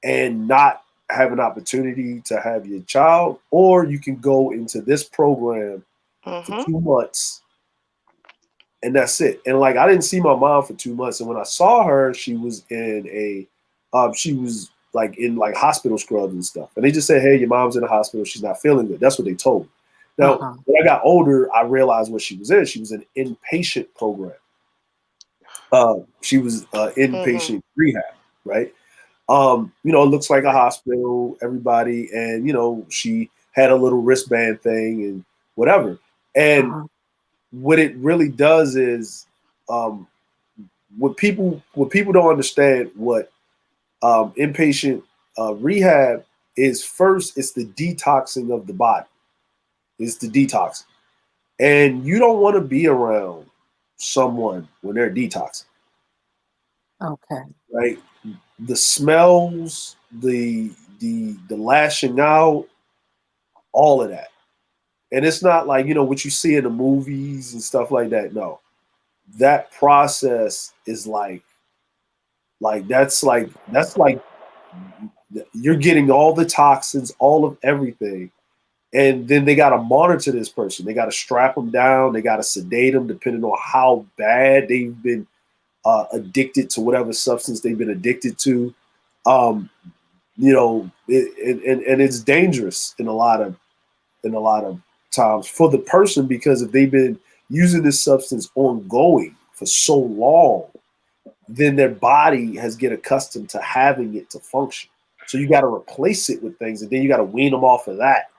and not have an opportunity to have your child, or you can go into this program for Mhm. 2 months and that's it. And like I didn't see my mom for 2 months, and when I saw her, she was she was like in like hospital scrubs and stuff. And they just said, "Hey, your mom's in the hospital. She's not feeling good." That's what they told me. Now, Uh-huh. when I got older, I realized what she was in. She was in inpatient program. She was Mhm. inpatient rehab, right? It looks like a hospital, everybody, and she had a little wristband thing and whatever. And Uh-huh. what it really does is um, what people don't understand what inpatient rehab is. First, it's the detoxing of the body. It's the detoxing, and you don't want to be around someone when they're detoxing, Okay. right? The smells, the lashing out, all of that. And it's not like what you see in the movies and stuff like that. No, that process is that's like you're getting all the toxins, all of everything, and then they got to monitor this person. They got to strap them down. They got to sedate them, depending on how bad they've been addicted to whatever substance they've been addicted to. Um, and it's dangerous in a lot of times for the person, because if they've been using this substance ongoing for so long, then their body has get accustomed to having it to function. So you got to replace it with things, and then you got to wean them off of that,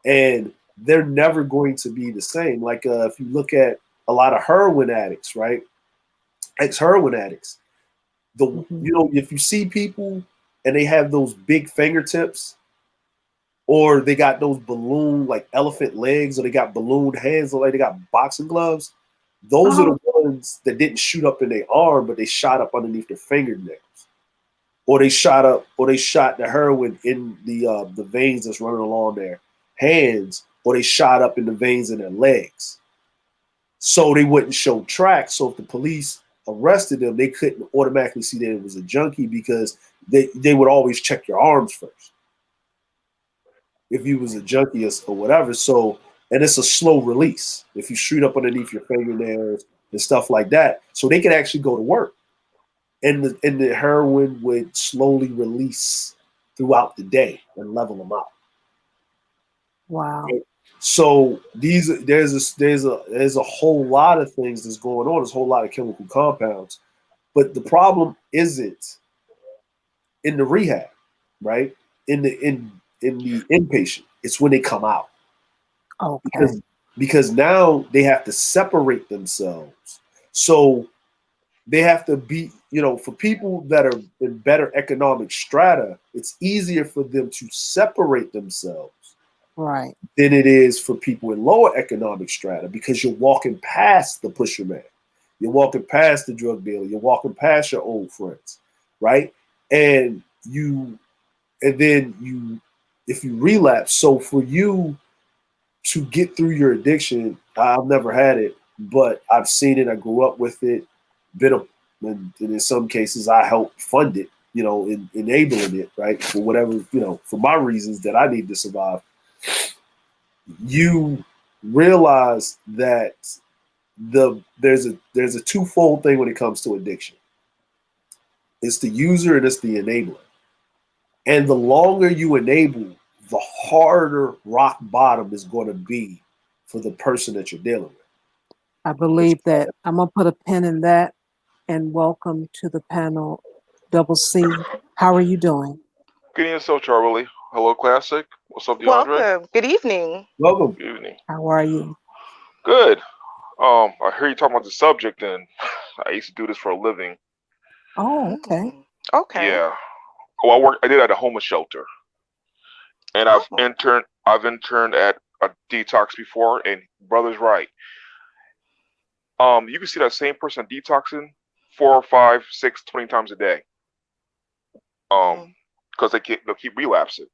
and they're never going to be the same. Like if you look at a lot of heroin addicts, right? Ex-heroin addicts. Mm-hmm. If you see people and they have those big fingertips, or they got those balloon like elephant legs, or they got ballooned hands, or like they got boxing gloves. Those are Uh-huh. the ones that didn't shoot up in their arm, but they shot up underneath their fingernails, or they shot the heroin in the veins that's running along their hands, or they shot up in the veins in their legs, so they wouldn't show tracks. So if the police arrested them, they couldn't automatically see that it was a junkie, because they would always check your arms first if you was a junkie or whatever. So, and it's a slow release if you shoot up underneath your fingernails and stuff like that. So they could actually go to work, and the heroin would slowly release throughout the day and level them out. Wow. So there's a whole lot of things that's going on. There's a whole lot of chemical compounds, but the problem isn't in the rehab, right? In the inpatient, it's when they come out. Okay. Because now they have to separate themselves. So they have to be, for people that are in better economic strata, it's easier for them to separate themselves Right. than it is for people in lower economic strata, because you're walking past the pusher man. You're walking past the drug dealer. You're walking past your old friends, right? And then if you relapse, so for you to get through your addiction, I've never had it, but I've seen it. I grew up with it, and in some cases I helped fund it, enabling it, right? For whatever, for my reasons that I need to survive. You realize that there's a twofold thing when it comes to addiction. It's the user and it's the enabler. And the longer you enable, the harder rock bottom is going to be for the person that you're dealing with. I believe that. I'm going to put a pin in that, and welcome to the panel, Double C. How are you doing? Good evening, so Charlie. Hello, Classic. What's up, DeAndre? Welcome. Good evening. Welcome. Good evening. How are you? Good. I heard you talking about the subject, and I used to do this for a living. Oh, okay. Okay. Yeah. Well, I did at a homeless shelter, and I've Oh. interned at a detox before. And brother's right. You can see that same person detoxing 4, 5, 6, 20 times a day. Because they'll keep relapsing,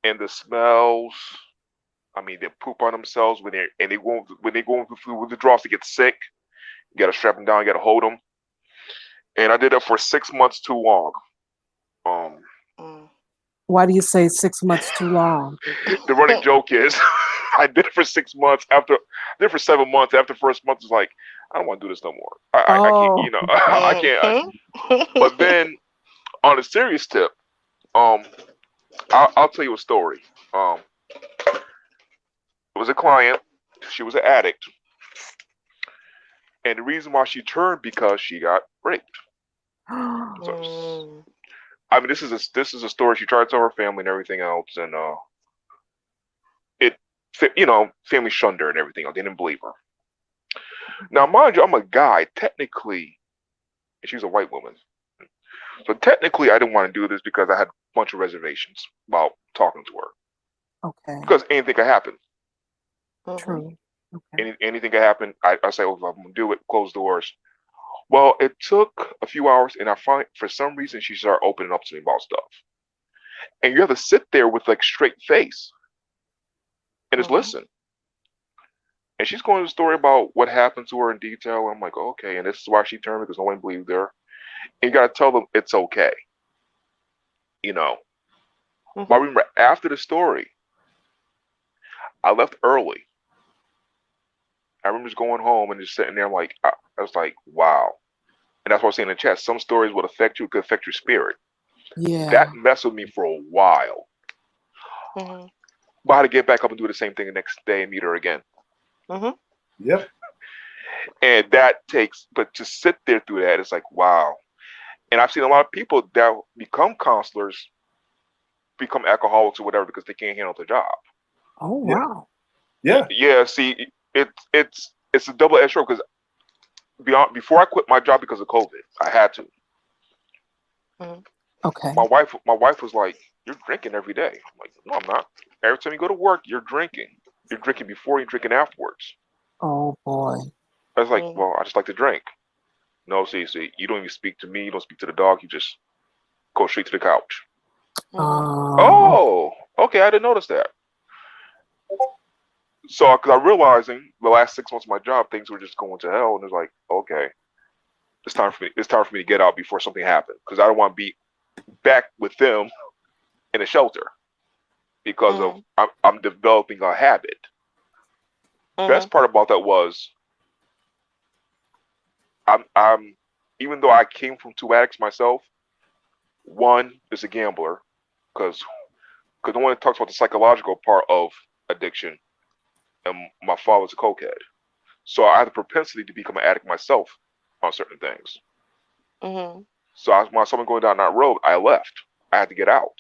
and the smells. I mean, they poop on themselves when they go through withdrawals to get sick. You gotta strap them down. You gotta hold them. And I did that for 6 months too long. Why do you say 6 months too long? The running joke is, I did it for 6 months. I did it for 7 months. After the first month, it's like, I don't want to do this no more. I can't. I can't. But then, on a serious tip, I'll tell you a story. It was a client. She was an addict. And the reason why she turned, because she got raped. So, I mean, this is a story. She tried to tell her family and everything else, and family shunned her and everything else. They didn't believe her. Now, mind you, I'm a guy technically, and she's a white woman. So technically, I didn't want to do this because I had a bunch of reservations about talking to her. Okay. Because anything could happen. True. Okay. Anything could happen. I say, oh, if I'm gonna do it, close doors. Well, it took a few hours, and I find for some reason she started opening up to me about stuff. And you have to sit there with like straight face and just listen. And she's going to the story about what happened to her in detail. And I'm like, okay, and this is why she turned, because no one believed her. And you got to tell them it's okay. But I remember after the story, I left early. I remember just going home and just sitting there. I'm like, I was like, wow. And that's what I was saying in the chat. Some stories would affect you, it could affect your spirit. Yeah. That messed with me for a while. But I had to get back up and do the same thing the next day and meet her again. Yep. And that takes, but to sit there through that, it's like, wow. And I've seen a lot of people that become counselors, become alcoholics or whatever because they can't handle their job. Oh, wow. Yeah. Yeah. See, it's a double-edged sword, because before I quit my job because of COVID, I had to. Okay. My wife was like, "You're drinking every day." I'm like, "No, I'm not. Every time you go to work, you're drinking. You're drinking before, you're drinking afterwards." Oh, boy. I was like, "Well, I just like to drink." No, see, you don't even speak to me. You don't speak to the dog. You just go straight to the couch. Oh, okay. I didn't notice that. So, because I'm realizing the last 6 months of my job, things were just going to hell, and it's like, okay, it's time for me to get out before something happens, because I don't want to be back with them in a shelter, because of I'm developing a habit. Best part about that was, I'm even though I came from 2 addicts myself, one is a gambler, because no one talks about the psychological part of addiction, and my father's a cokehead, so I had the propensity to become an addict myself on certain things. So when I saw someone going down that road, I left. I had to get out,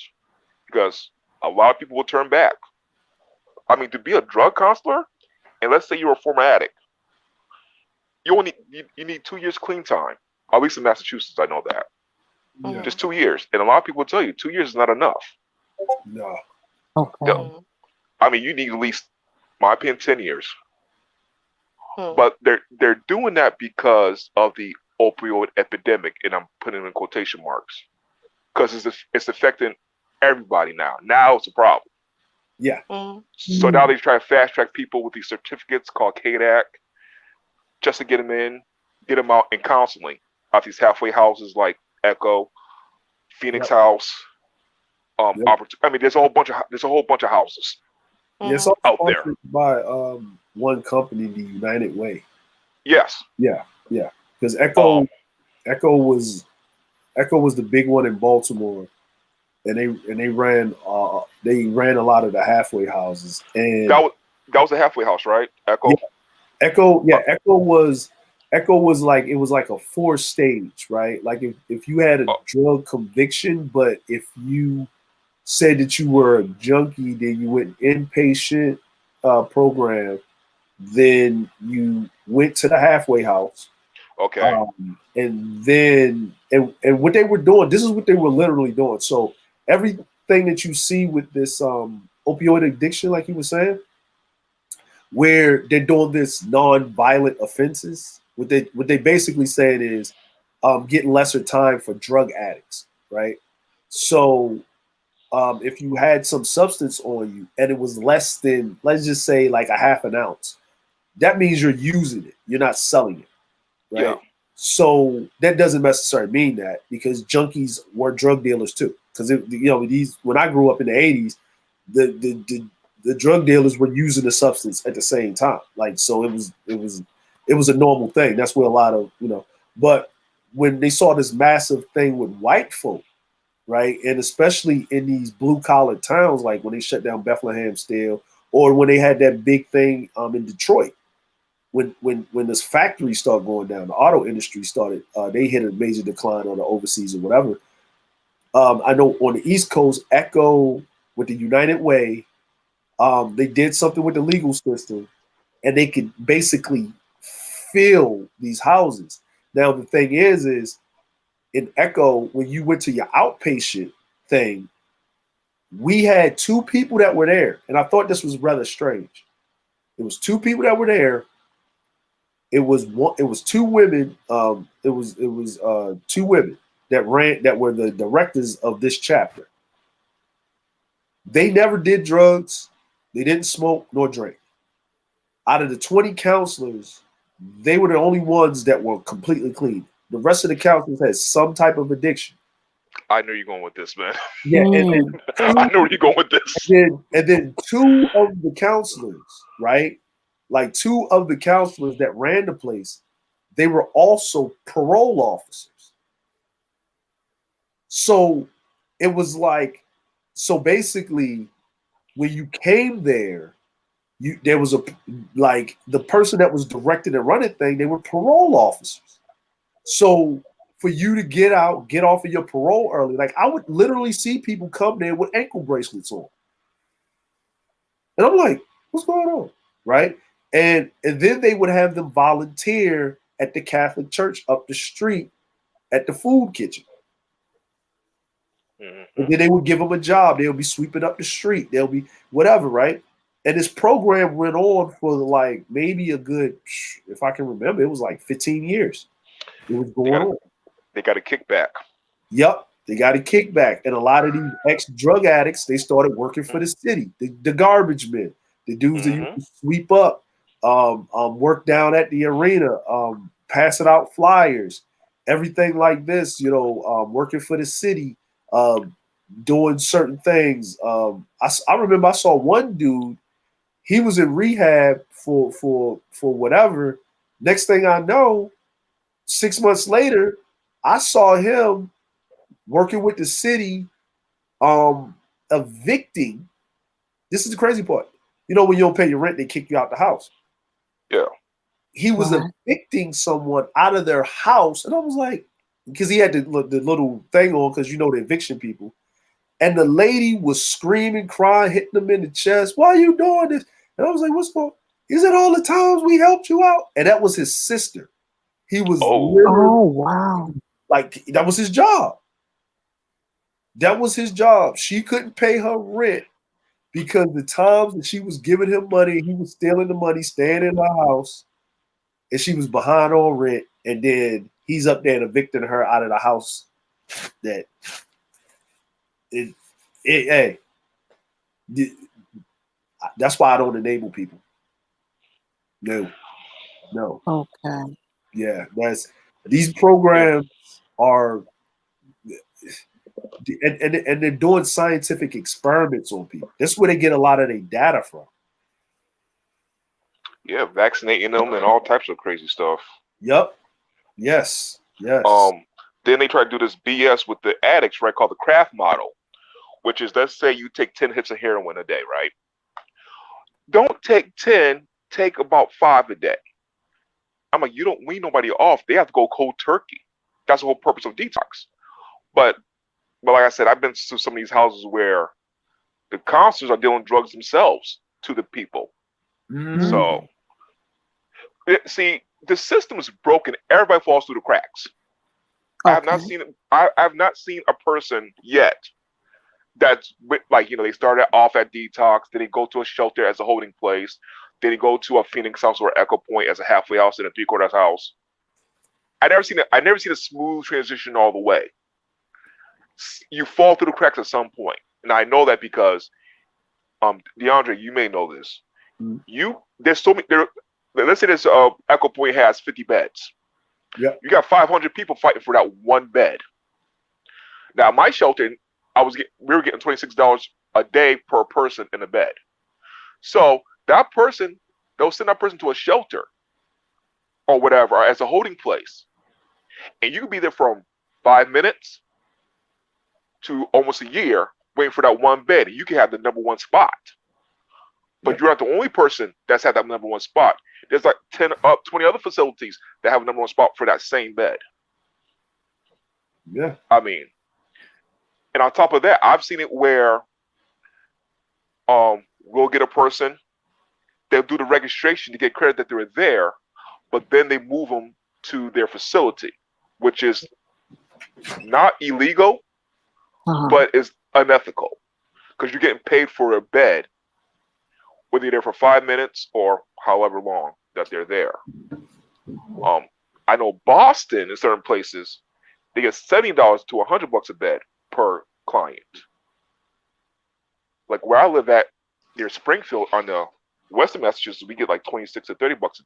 because a lot of people will turn back. I mean, to be a drug counselor, and let's say you're a former addict, you only you need 2 years clean time. At least in Massachusetts, I know that. Yeah. Just 2 years, and a lot of people tell you 2 years is not enough. No. Okay. I mean, you need at least, my opinion, 10 years. Hmm. But they're doing that because of the opioid epidemic, and I'm putting in quotation marks, because it's affecting everybody now. Now it's a problem. Yeah. So now they try to fast track people with these certificates called KDAC, just to get them in, get them out in counseling at these halfway houses like Echo, Phoenix Yep. House. Yep. I mean, there's a whole bunch of houses Yeah, it's all out there. sponsored by one company, the United Way. Yes. Yeah, yeah. Because Echo was the big one in Baltimore, and they ran a lot of the halfway houses. And That was a halfway house, right? Echo. Yeah. Echo was like, it was like a 4-stage, right? Like if you had a drug conviction, but if you said that you were a junkie, then you went inpatient program, then you went to the halfway house. Okay. And then and what they were doing, this is what they were literally doing. So everything that you see with this opioid addiction, like you were saying, where they're doing this non-violent offenses, what they basically saying is getting lesser time for drug addicts, right? So if you had some substance on you and it was less than, let's just say, like a half an ounce, that means you're using it. You're not selling it, right? Yeah. So that doesn't necessarily mean that, because junkies were drug dealers too. Because when I grew up in the '80s, the drug dealers were using the substance at the same time. Like, so it was a normal thing. That's where a lot of But when they saw this massive thing with white folk, right, and especially in these blue collar towns, like when they shut down Bethlehem Steel, or when they had that big thing in Detroit, when this factory started going down, the auto industry started, they hit a major decline on the overseas or whatever. I know on the East Coast, Echo with the United Way, they did something with the legal system, and they could basically fill these houses. Now the thing is in Echo, when you went to your outpatient thing, we had 2 people that were there, and I thought this was rather strange. It was 2 people that were there. It was 2 women. It was 2 women that were the directors of this chapter. They never did drugs. They didn't smoke nor drink. Out of the 20 counselors, they were the only ones that were completely clean. The rest of the counselors had some type of addiction. I know you're going with this, man. Yeah, I know where you're going with this. And then 2 of the counselors, right? Like 2 of the counselors that ran the place, they were also parole officers. So it was like, so basically, when you came there, there was like the person that was directing and running thing, they were parole officers. So for you to get off of your parole early, like I would literally see people come there with ankle bracelets on. And I'm like, what's going on? Right? And then they would have them volunteer at the Catholic church up the street at the food kitchen. And then they would give them a job. They'll be sweeping up the street. They'll be whatever, right? And this program went on for like maybe a good, if I can remember, it was like 15 years. It was going on. They got a kickback. Yep, they got a kickback. And a lot of these ex-drug addicts, they started working for the city, the garbage men, the dudes that used to sweep up, work down at the arena, passing out flyers, everything like this, working for the city, doing certain things. I remember I saw one dude, he was in rehab for whatever. Next thing I know, 6 months later, I saw him working with the city, evicting. This is the crazy part. When you don't pay your rent, they kick you out the house. Yeah. He was evicting someone out of their house. And I was like, because he had the little thing on, because the eviction people. And the lady was screaming, crying, hitting him in the chest. Why are you doing this? And I was like, what's going on? Is it all the times we helped you out? And that was his sister. He was literally Oh, wow. like, that was his job. That was his job. She couldn't pay her rent because the times that she was giving him money, he was stealing the money, staying in her house, and she was behind on rent. And then he's up there and evicting her out of the house. That's why I don't enable people. No. Okay. Yeah, these programs are, and they're doing scientific experiments on people. That's where they get a lot of their data from. Yeah, vaccinating them and all types of crazy stuff. Yep. Yes. Then they try to do this BS with the addicts, right? Called the Kraft model, which is, let's say you take 10 hits of heroin a day, right? Don't take 10, take about 5 a day. I'm like, you don't wean nobody off. They have to go cold turkey. That's the whole purpose of detox. But like I said, I've been to some of these houses where the counselors are dealing drugs themselves to the people. Mm-hmm. So, see, the system is broken. Everybody falls through the cracks. Okay. I have not seen a person yet that's like, they started off at detox, then they go to a shelter as a holding place, then they go to a Phoenix house or Echo Point as a halfway house and a 3/4 house. I never seen a smooth transition all the way. You fall through the cracks at some point, and I know that because, DeAndre, you may know this. There's so many. Let's say this Echo Point has 50 beds. Yeah. You got 500 people fighting for that one bed. Now, my shelter, we were getting $26 a day per person in a bed. So that person, they'll send that person to a shelter or whatever, or as a holding place, and you can be there from 5 minutes to almost a year waiting for that one bed, and you can have the number one spot. But you're not the only person that's had that number one spot. There's like 20 other facilities that have a number one spot for that same bed. Yeah. I mean, and on top of that, I've seen it where we'll get a person, they'll do the registration to get credit that they're there, but then they move them to their facility, which is not illegal, but is unethical because you're getting paid for a bed, whether you're there for 5 minutes or however long that they're there. I know Boston, in certain places, they get $70 to $100 a bed per client. Like where I live at near Springfield on the Western Massachusetts, we get like $26 to $30 a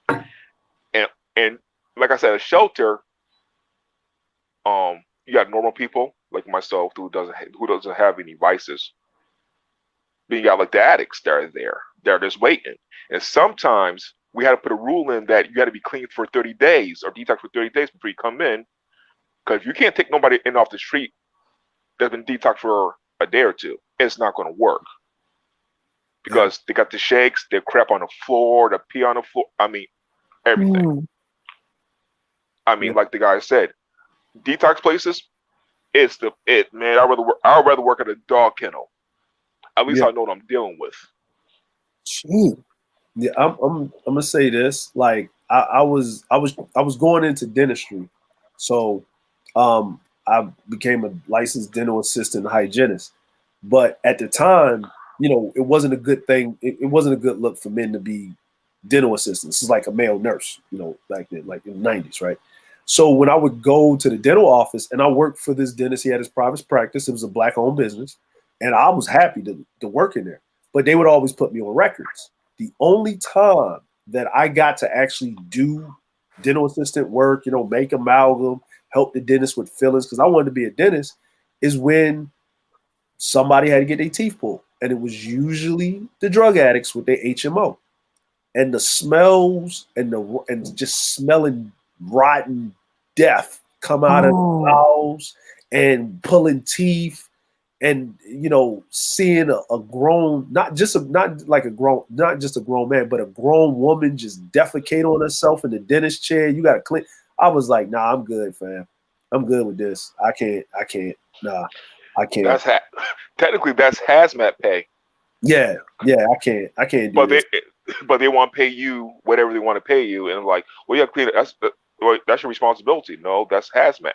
bed. And like I said, a shelter, you got normal people like myself who doesn't have any vices. But you got like the addicts that are there. They're just waiting. And sometimes we had to put a rule in that you got to be clean for 30 days or detox for 30 days before you come in. Because you can't take nobody in off the street that's been detoxed for a day or two. It's not going to work. Because they got the shakes, they crap on the floor, they pee on the floor. I mean, everything. I mean, like the guy said, detox places, it's man. I'd rather work at a dog kennel. At least I know what I'm dealing with. Yeah, I'm gonna say this. Like I was going into dentistry, so I became a licensed dental assistant hygienist. But at the time, it wasn't a good thing. It wasn't a good look for men to be dental assistants. It's like a male nurse, back then, like in the 90s, right? So when I would go to the dental office and I worked for this dentist, he had his private practice. It was a Black-owned business. And I was happy to work in there. But they would always put me on records. The only time that I got to actually do dental assistant work, make amalgam, help the dentist with fillings, because I wanted to be a dentist, is when somebody had to get their teeth pulled. And it was usually the drug addicts with their HMO. And the smells and just smelling rotten death come out of the mouths and pulling teeth. And seeing a grown, not just a grown man, but a grown woman just defecate on herself in the dentist chair. You got to clean. I was like, nah, I'm good, fam. I'm good with this. I can't. Nah. I can't. That's technically that's hazmat pay. Yeah, I can't do But this. they want to pay you whatever they want to pay you, and I'm like, well, yeah, clean it. That's your responsibility. No, that's hazmat.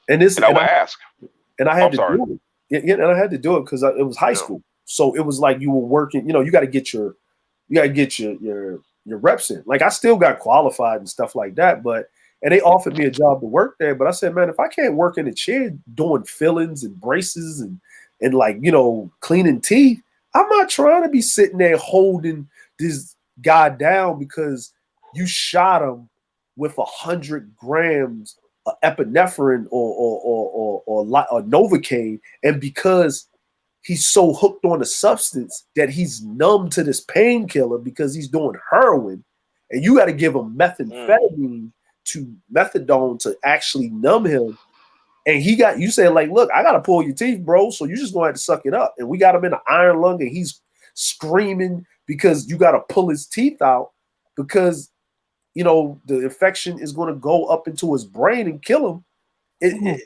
And this, And I would ask. and I had I'm to sorry. do it. Yeah, and I had to do it because it was high Yeah. school. So it was like you were working. You know, you got to get your reps in. Like I still got qualified and stuff like that, but and they offered me a job to work there. But I said, man, if I can't work in a chair doing fillings and braces and like cleaning teeth, I'm not trying to be sitting there holding this guy down because you shot him with 100 grams of epinephrine or Novocaine, and because he's so hooked on the substance that he's numb to this painkiller because he's doing heroin, and you got to give him methamphetamine to methadone to actually numb him. And you say like, look, I got to pull your teeth, bro. So you just going to have to suck it up. And we got him in an iron lung and he's screaming because you got to pull his teeth out because, the infection is going to go up into his brain and kill him. It's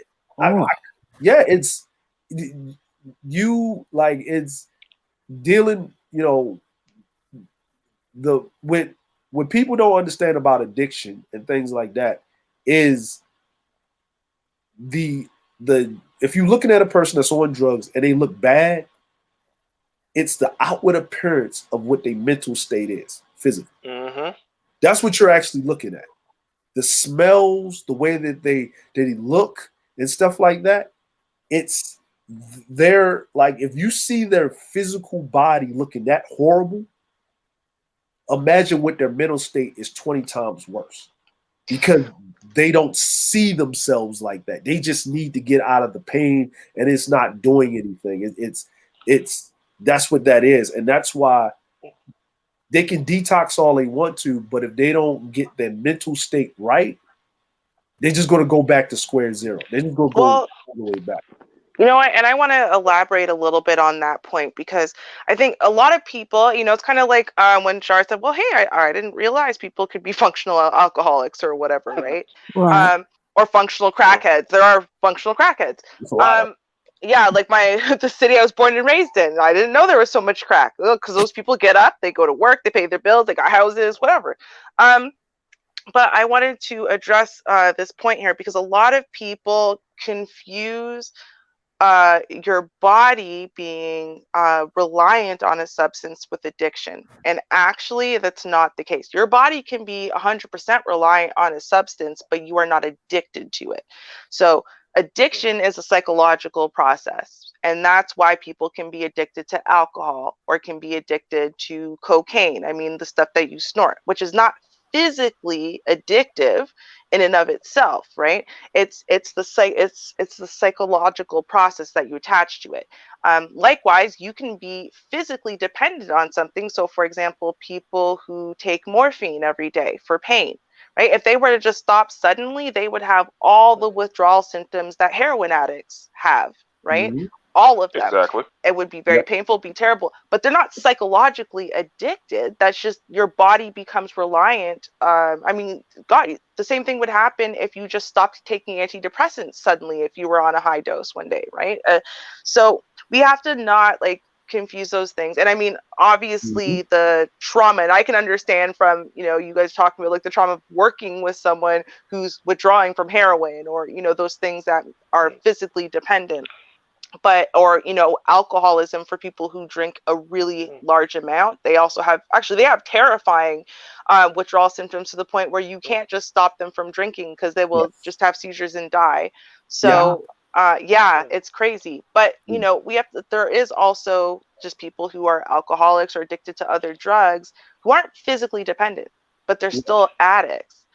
dealing, what people don't understand about addiction and things like that is the if you're looking at a person that's on drugs and they look bad, it's the outward appearance of what their mental state is physically. Mm-hmm. That's what you're actually looking at. The smells, the way that they look and stuff like that. It's they're like, if you see their physical body looking that horrible, imagine what their mental state is 20 times worse because they don't see themselves like that. They just need to get out of the pain and it's not doing anything. It's that's what that is. And that's why they can detox all they want to, but if they don't get their mental state right, they're just going to go back to square zero. They're just going to go all the way back. You know what? And I want to elaborate a little bit on that point because I think a lot of people, it's kind of like when Char said, well, hey, I didn't realize people could be functional alcoholics or whatever, right? Right. Or functional crackheads. There are functional crackheads. Yeah, like the city I was born and raised in. I didn't know there was so much crack because those people get up, they go to work, they pay their bills, they got houses, whatever. But I wanted to address this point here because a lot of people confuse your body being reliant on a substance with addiction. And actually, that's not the case. Your body can be 100% reliant on a substance, but you are not addicted to it. So addiction is a psychological process. And that's why people can be addicted to alcohol or can be addicted to cocaine. I mean, the stuff that you snort, which is not physically addictive in and of itself, right? It's the psychological process that you attach to it. Likewise, you can be physically dependent on something. So, for example, people who take morphine every day for pain, right? If they were to just stop suddenly, they would have all the withdrawal symptoms that heroin addicts have, right? Mm-hmm. All of them. Exactly. It would be very painful, be terrible, but they're not psychologically addicted. That's just your body becomes reliant. I mean, God, the same thing would happen if you just stopped taking antidepressants suddenly if you were on a high dose one day, right? So we have to not confuse those things. And I mean, obviously the trauma, and I can understand from, you guys talking about the trauma of working with someone who's withdrawing from heroin or, those things that are physically dependent. But alcoholism for people who drink a really large amount. They also have terrifying withdrawal symptoms to the point where you can't just stop them from drinking because they will just have seizures and die. So it's crazy. But there is also just people who are alcoholics or addicted to other drugs who aren't physically dependent, but they're still addicts.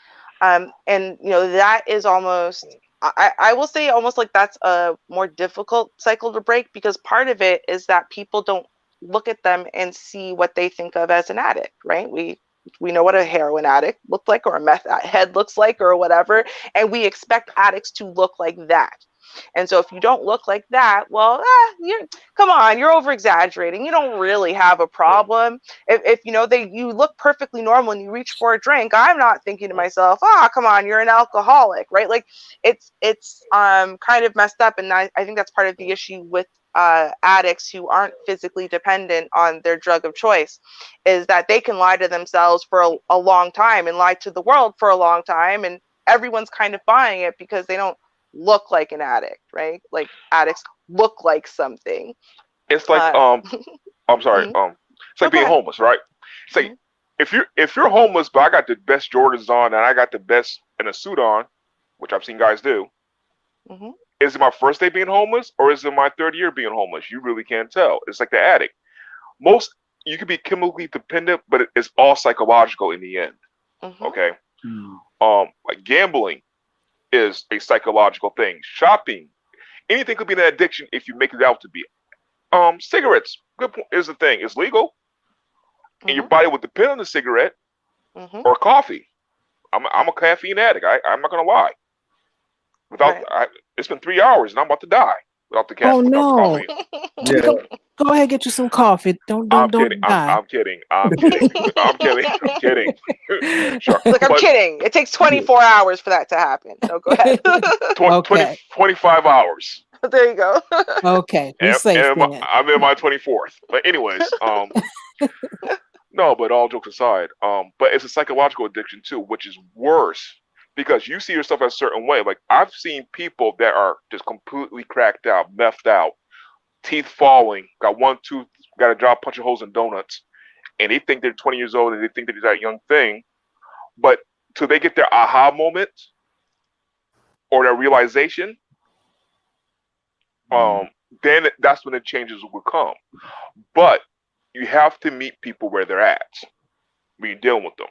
And that is almost, I will say almost like that's a more difficult cycle to break because part of it is that people don't look at them and see what they think of as an addict, right? We know what a heroin addict looks like or a meth head looks like or whatever, and we expect addicts to look like that. And so if you don't look like that, well, come on, you're over exaggerating. You don't really have a problem. If you know you look perfectly normal and you reach for a drink, I'm not thinking to myself, come on, you're an alcoholic, right? Like it's kind of messed up. And I think that's part of the issue with addicts who aren't physically dependent on their drug of choice, is that they can lie to themselves for a long time and lie to the world for a long time, and everyone's kind of buying it because they don't look like an addict, right? Like addicts look like something. It's like I'm sorry, it's like being homeless, right? It's like if you're homeless, but I got the best Jordans on and I got the best in a suit on, which I've seen guys do. Is it my first day being homeless or is it my third year being homeless? You really can't tell. It's like the addict. You could be chemically dependent, but it's all psychological in the end. Okay. Like gambling is a psychological thing. Shopping, anything could be an addiction if you make it out to be. Cigarettes, good point, is the thing. It's legal, and your body would depend on the cigarette or coffee. I'm a caffeine addict. I'm not gonna lie. It's been 3 hours and I'm about to die without the caffeine. Oh no! Yeah. Go ahead, get you some coffee. Don't kidding. die. I'm kidding. I'm kidding. I'm kidding. Sure. Look, I'm kidding. It takes 24 hours for that to happen. So go ahead. 25 hours. There you go. Okay. Be safe then. I'm in my 24th. But anyways, no, but all jokes aside, but it's a psychological addiction too, which is worse because you see yourself a certain way. Like I've seen people that are just completely cracked out, methed out, teeth falling, got one tooth, got a job punching holes in donuts, and they think they're 20 years old and they think they're that young thing. But till they get their aha moment or their realization, then that's when the changes will come. But you have to meet people where they're at when you're dealing with them.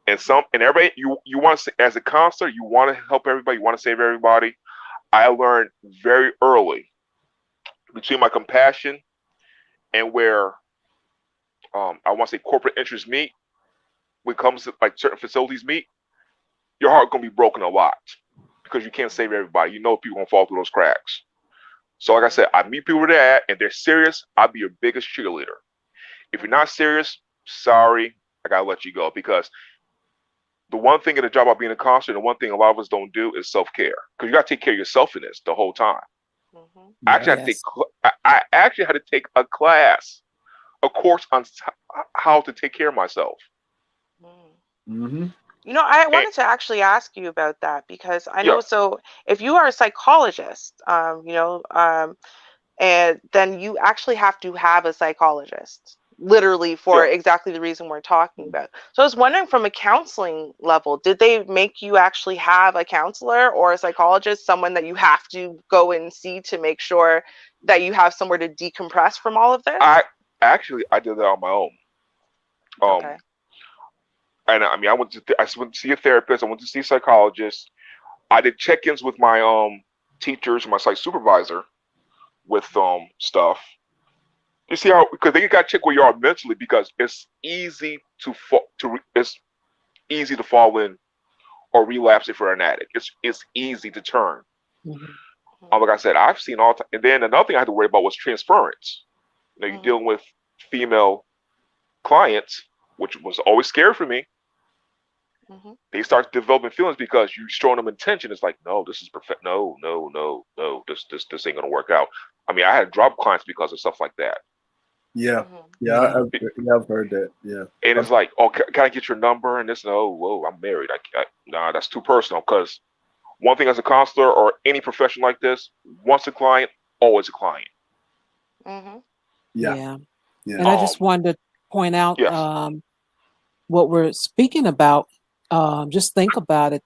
And everybody, you want to, as a counselor, you want to help everybody, you want to save everybody. I learned very early between my compassion and where I want to say corporate interests meet, when it comes to like certain facilities meet, your heart gonna be broken a lot because you can't save everybody. You know people gonna fall through those cracks. So like I said, I meet people where they're at and they're serious, I'll be your biggest cheerleader. If you're not serious, sorry, I gotta let you go, because the one thing in the job about being a counselor, and the one thing a lot of us don't do is self-care, because you gotta take care of yourself in this the whole time. I actually had to take a class, a course on how to take care of myself. You know, I wanted to actually ask you about that because I know, so if you are a psychologist, and then you actually have to have a psychologist, literally for exactly the reason we're talking about. So I was wondering, from a counseling level, did they make you actually have a counselor or a psychologist, someone that you have to go and see to make sure that you have somewhere to decompress from all of this? I did that on my own. Okay. And I mean, I went to see a therapist. I went to see a psychologist. I did check-ins with my teachers, my site supervisor, with stuff. You see how, because they got to check where you are mentally, because it's easy to fall in or relapse if you're an addict. It's easy to turn. Like I said, I've seen all time. And then another thing I had to worry about was transference. You know, you're dealing with female clients, which was always scary for me. They start developing feelings because you're showing them intention. It's like, no, this is perfect. No, this ain't gonna work out. I mean, I had to drop clients because of stuff like that. I've heard that. Yeah, and it's like, oh, can I get your number? And this, no, whoa, I'm married. Nah, that's too personal. Because one thing as a counselor or any profession like this, once a client, always a client. And I just wanted to point out what we're speaking about. Just think about it.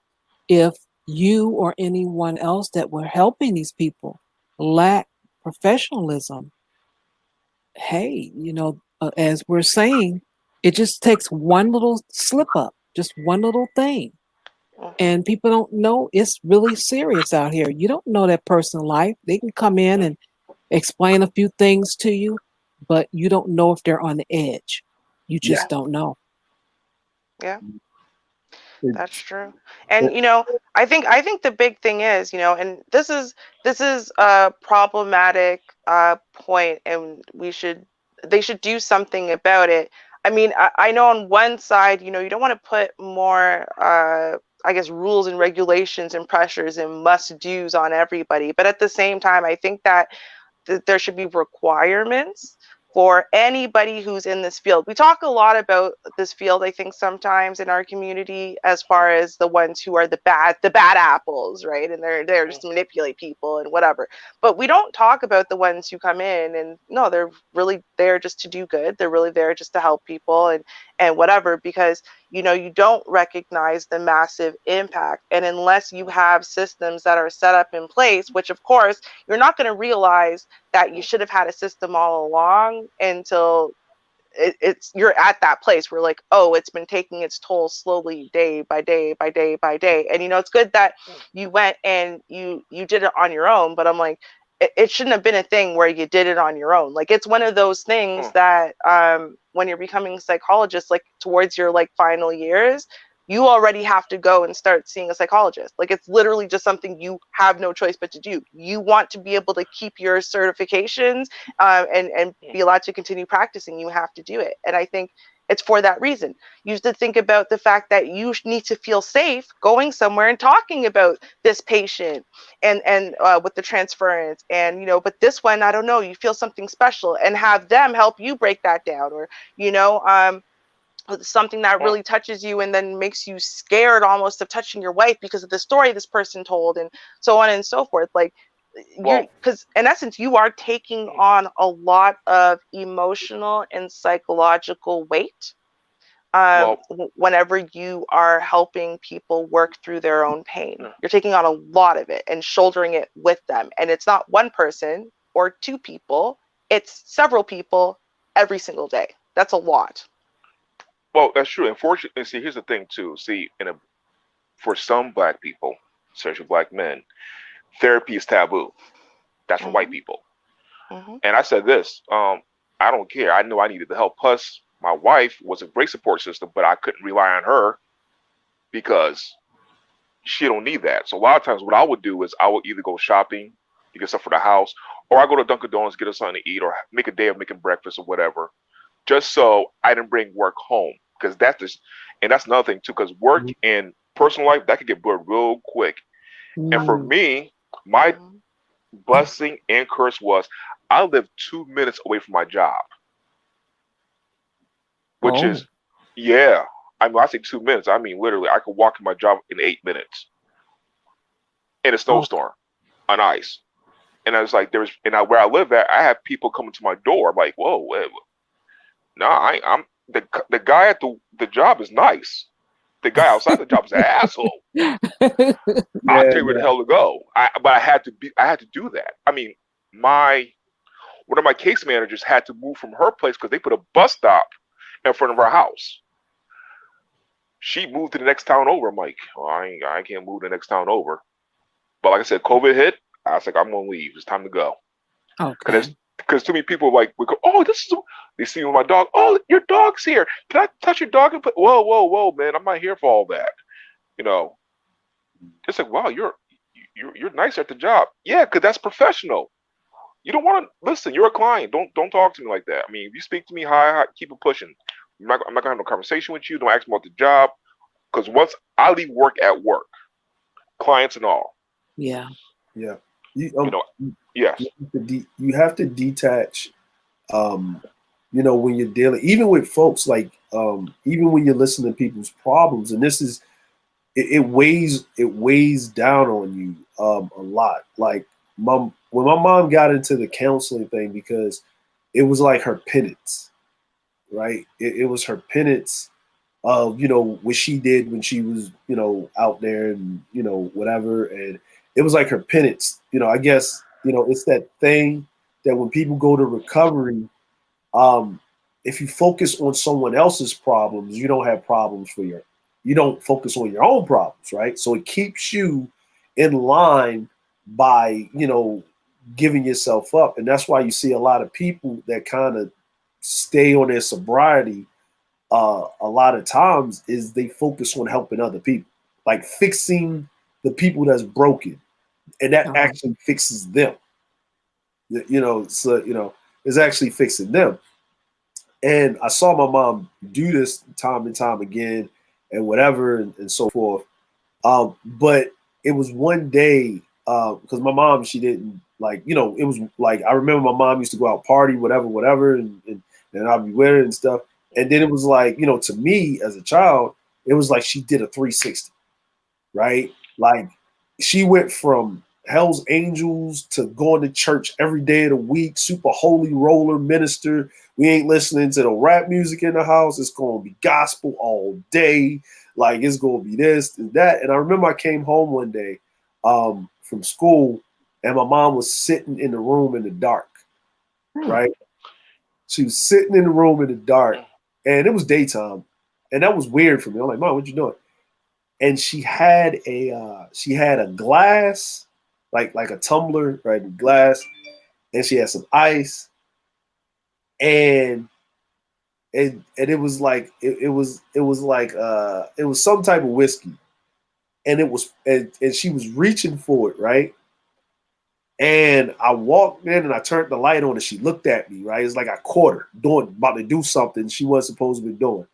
If you or anyone else that were helping these people lack professionalism, hey, as we're saying, it just takes one little slip up, just one little thing. And people don't know it's really serious out here. You don't know that person's life. They can come in and explain a few things to you, but you don't know if they're on the edge. You just don't know. Yeah. That's true. And I think the big thing is, and this is a problematic point, and they should do something about it. I mean, I know on one side, you don't want to put more I guess rules and regulations and pressures and must do's on everybody, but at the same time, I think that there should be requirements for anybody who's in this field. We talk a lot about this field, I think, sometimes in our community, as far as the ones who are the bad apples, right? And they're just to manipulate people and whatever. But we don't talk about the ones who come in and no, they're really there just to do good. They're really there just to help people and whatever, because you don't recognize the massive impact. And unless you have systems that are set up in place, which of course you're not going to realize that you should have had a system all along until you're at that place where like, oh, it's been taking its toll slowly, day by day by day by day. And it's good that you went and you did it on your own, but I'm like, it shouldn't have been a thing where you did it on your own. Like, it's one of those things that when you're becoming a psychologist, like towards your like final years, you already have to go and start seeing a psychologist. Like, it's literally just something you have no choice but to do. You want to be able to keep your certifications and be allowed to continue practicing. You have to do it. And I think it's for that reason. You have to think about the fact that you need to feel safe going somewhere and talking about this patient and with the transference. And, but this one, I don't know, you feel something special, and have them help you break that down. Or, something that really touches you and then makes you scared almost of touching your wife because of the story this person told, and so on and so forth. Like, because in essence, you are taking on a lot of emotional and psychological weight whenever you are helping people work through their own pain. You're taking on a lot of it and shouldering it with them. And it's not one person or two people, it's several people every single day. That's a lot. Well, that's true. Unfortunately, see, here's the thing too. See, for some Black people, especially Black men, therapy is taboo. That's for white people. And I said this, I don't care. I knew I needed the help. Plus, my wife was a great support system, but I couldn't rely on her because she don't need that. So a lot of times what I would do is I would either go shopping to get stuff for the house, or I go to Dunkin' Donuts, get us something to eat, or make a day of making breakfast or whatever, just so I didn't bring work home. Because that's another thing too, because work and personal life, that could get blurred real quick. And for me, my blessing and curse was I lived 2 minutes away from my job. Which is, I mean, I say 2 minutes. I mean, literally, I could walk to my job in 8 minutes in a snowstorm on ice. And I was like, where I live at, I have people coming to my door. I'm like, whoa, I'm the guy at the job is nice. The guy outside the job is an asshole. I'll tell you where the hell to go. But I had to do that. I mean, one of my case managers had to move from her place because they put a bus stop in front of our house. She moved to the next town over. I'm like, I can't move to the next town over. But like I said, COVID hit. I was like, I'm gonna leave. It's time to go. Okay. Because too many people we go, they see me with my dog. Oh, your dog's here. Can I touch your dog and put? Whoa, man! I'm not here for all that. It's like, wow, you're nice at the job. Yeah, because that's professional. You don't want to listen. You're a client. Don't talk to me like that. I mean, if you speak to me, hi, keep it pushing. I'm not gonna have no conversation with you. Don't ask me about the job, because once I leave work at work, clients and all. Yeah. Yes. You have to detach. When you're dealing, even with folks, like even when you're listening to people's problems, and this is it weighs down on you a lot. Like when my mom got into the counseling thing, because it was like her penance, right? It was her penance of what she did when she was out there and whatever, and it was like her penance. I guess it's that thing that when people go to recovery, if you focus on someone else's problems, you don't have problems you don't focus on your own problems, right? So it keeps you in line by, giving yourself up. And that's why you see a lot of people that kind of stay on their sobriety a lot of times is they focus on helping other people, like fixing the people that's broken, and that actually fixes them. So it's actually fixing them. And I saw my mom do this time and time again, and whatever, and so forth. But it was one day because my mom, she didn't it was like I remember my mom used to go out party, whatever, and I'd be with her and stuff. And then it was like, to me as a child, it was like she did a 360, right? Like she went from Hell's Angels to going to church every day of the week, super holy roller minister. We ain't listening to the rap music in the house. It's going to be gospel all day. Like it's going to be this and that. And I remember I came home one day from school and my mom was sitting in the room in the dark, right? She was sitting in the room in the dark and it was daytime. And that was weird for me. I'm like, Mom, what you doing? And she had a glass, like a tumbler, right? A glass, and she had some ice, and it was like it was some type of whiskey, and it was and she was reaching for it, right? And I walked in and I turned the light on and she looked at me, right? It's like I caught her about to do something she wasn't supposed to be doing.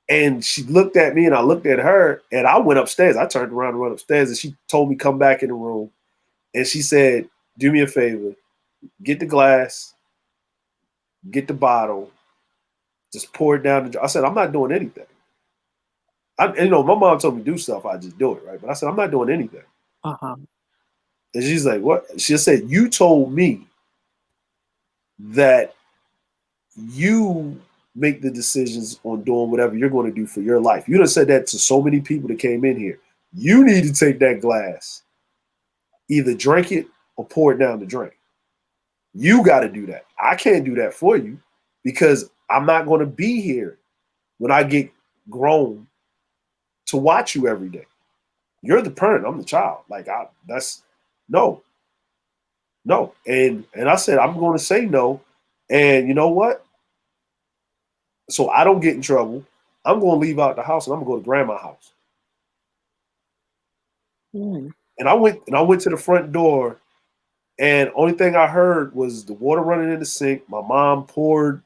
And she looked at me and I looked at her and I went upstairs. I turned around and went upstairs and she told me come back in the room. And she said, do me a favor, get the glass, get the bottle, just pour it down. I said, I'm not doing anything. My mom told me to do stuff. I just do it, right? But I said, I'm not doing anything. And she's like, what? She said, you told me that you make the decisions on doing whatever you're going to do for your life. You done said that to so many people that came in here. You need to take that glass, either drink it or pour it down the drain. You got to do that. I can't do that for you because I'm not going to be here when I get grown to watch you every day. You're the parent. I'm the child. No. And I said, I'm going to say no. And you know what? So I don't get in trouble. I'm going to leave out the house and I'm going to go to grandma's house. And I went to the front door, and only thing I heard was the water running in the sink. My mom poured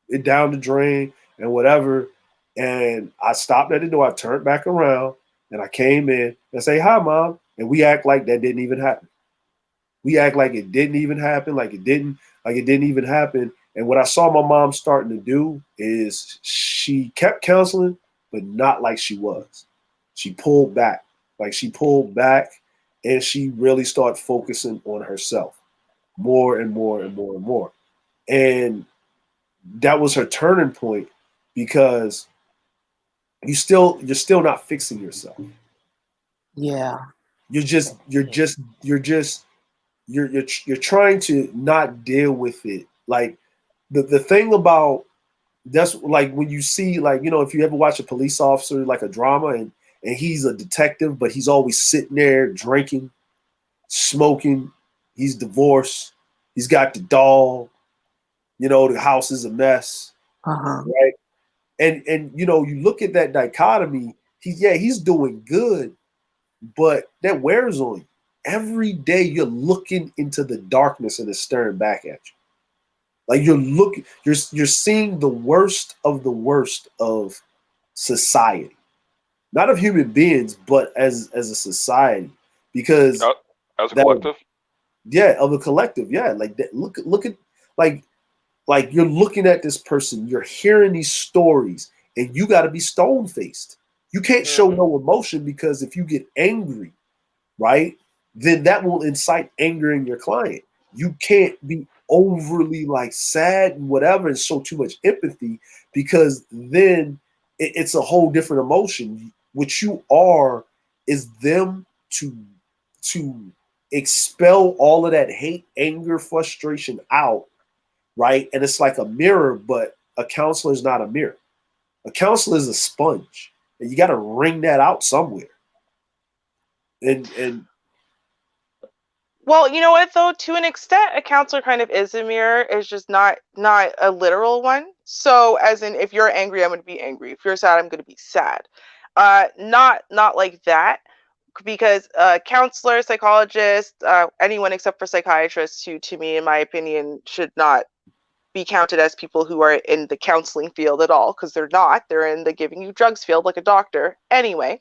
it down the drain and whatever. And I stopped at the door. I turned back around and I came in and say, hi, Mom. And we act like that didn't even happen. We act like it didn't even happen, like it didn't even happen. And what I saw my mom starting to do is she kept counseling, but not like she was. She pulled back. And she really started focusing on herself more and more and more and more. And that was her turning point because you're still not fixing yourself. Yeah. You're trying to not deal with it. Like the thing about that's like when you see if you ever watch a police officer, like a drama, and he's a detective, but he's always sitting there drinking, smoking, he's divorced, he's got the dog, the house is a mess. Right. And you look at that dichotomy, he's doing good, but that wears on you. Every day you're looking into the darkness and it's staring back at you. Like you're seeing the worst of society, not of human beings, but as a society, because as a collective, of a collective, like that. Look at like you're looking at this person, you're hearing these stories, and you got to be stone faced. You can't show no emotion because if you get angry, right, then that will incite anger in your client. You can't be overly sad and whatever and show too much empathy because then it's a whole different emotion. What you are is them to expel all of that hate, anger, frustration out, right? And it's like a mirror, but a counselor is not a mirror. A counselor is a sponge, and you got to wring that out somewhere. And Well, you know what though? To an extent, a counselor kind of is a mirror. It's just not a literal one. So, as in, if you're angry, I'm going to be angry. If you're sad, I'm going to be sad. Not like that, because counselor, psychologist, anyone except for psychiatrists, who, to me, in my opinion, should not be counted as people who are in the counseling field at all, because they're not. They're in the giving you drugs field, like a doctor. Anyway,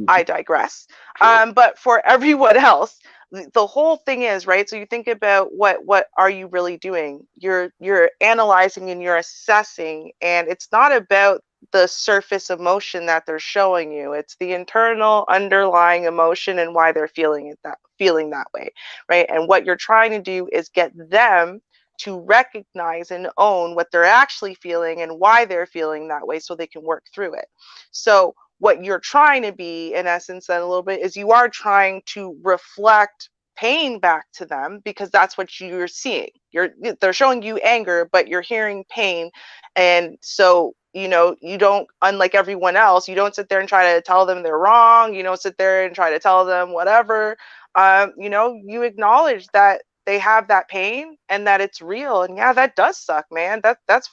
I digress. Sure. But for everyone else, the whole thing is, right? So you think about what are you really doing? You're analyzing and you're assessing, and it's not about the surface emotion that they're showing you. It's the internal underlying emotion and why they're feeling that way, right? And what you're trying to do is get them to recognize and own what they're actually feeling and why they're feeling that way so they can work through it. So what you're trying to be, in essence, then a little bit, is you are trying to reflect pain back to them, because that's what you're seeing. They're showing you anger, but you're hearing pain. And so, you don't, unlike everyone else, you don't sit there and try to tell them they're wrong. You don't sit there and try to tell them whatever. You acknowledge that they have that pain and that it's real. And yeah, that does suck, man. That's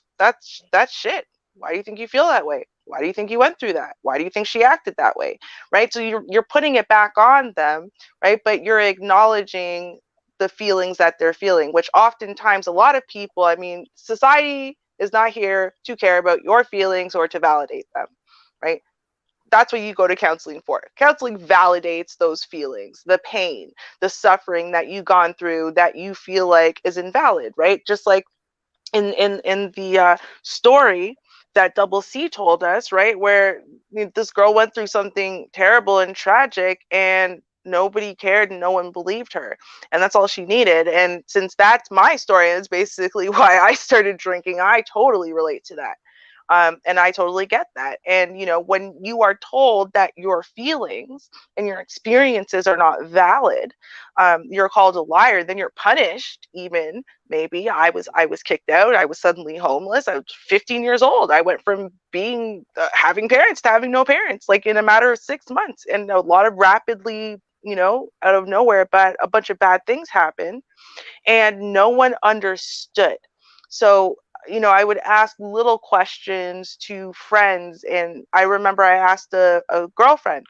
shit. Why do you think you feel that way? Why do you think you went through that? Why do you think she acted that way? Right? So you're putting it back on them, right? But you're acknowledging the feelings that they're feeling, which oftentimes a lot of people, I mean, society is not here to care about your feelings or to validate them, right? That's what you go to counseling for. Counseling validates those feelings, the pain, the suffering that you've gone through that you feel like is invalid, right? Just like in the story that Double C told us, right, where this girl went through something terrible and tragic, and nobody cared and no one believed her, and that's all she needed. And since that's my story, and it's basically why I started drinking, I totally relate to that. And I totally get that. And, when you are told that your feelings and your experiences are not valid, you're called a liar, then you're punished. Even maybe I was kicked out. I was suddenly homeless. I was 15 years old. I went from being having parents to having no parents, like in a matter of 6 months, and a lot of rapidly, out of nowhere, but a bunch of bad things happened, and no one understood. So, I would ask little questions to friends. And I remember I asked a girlfriend,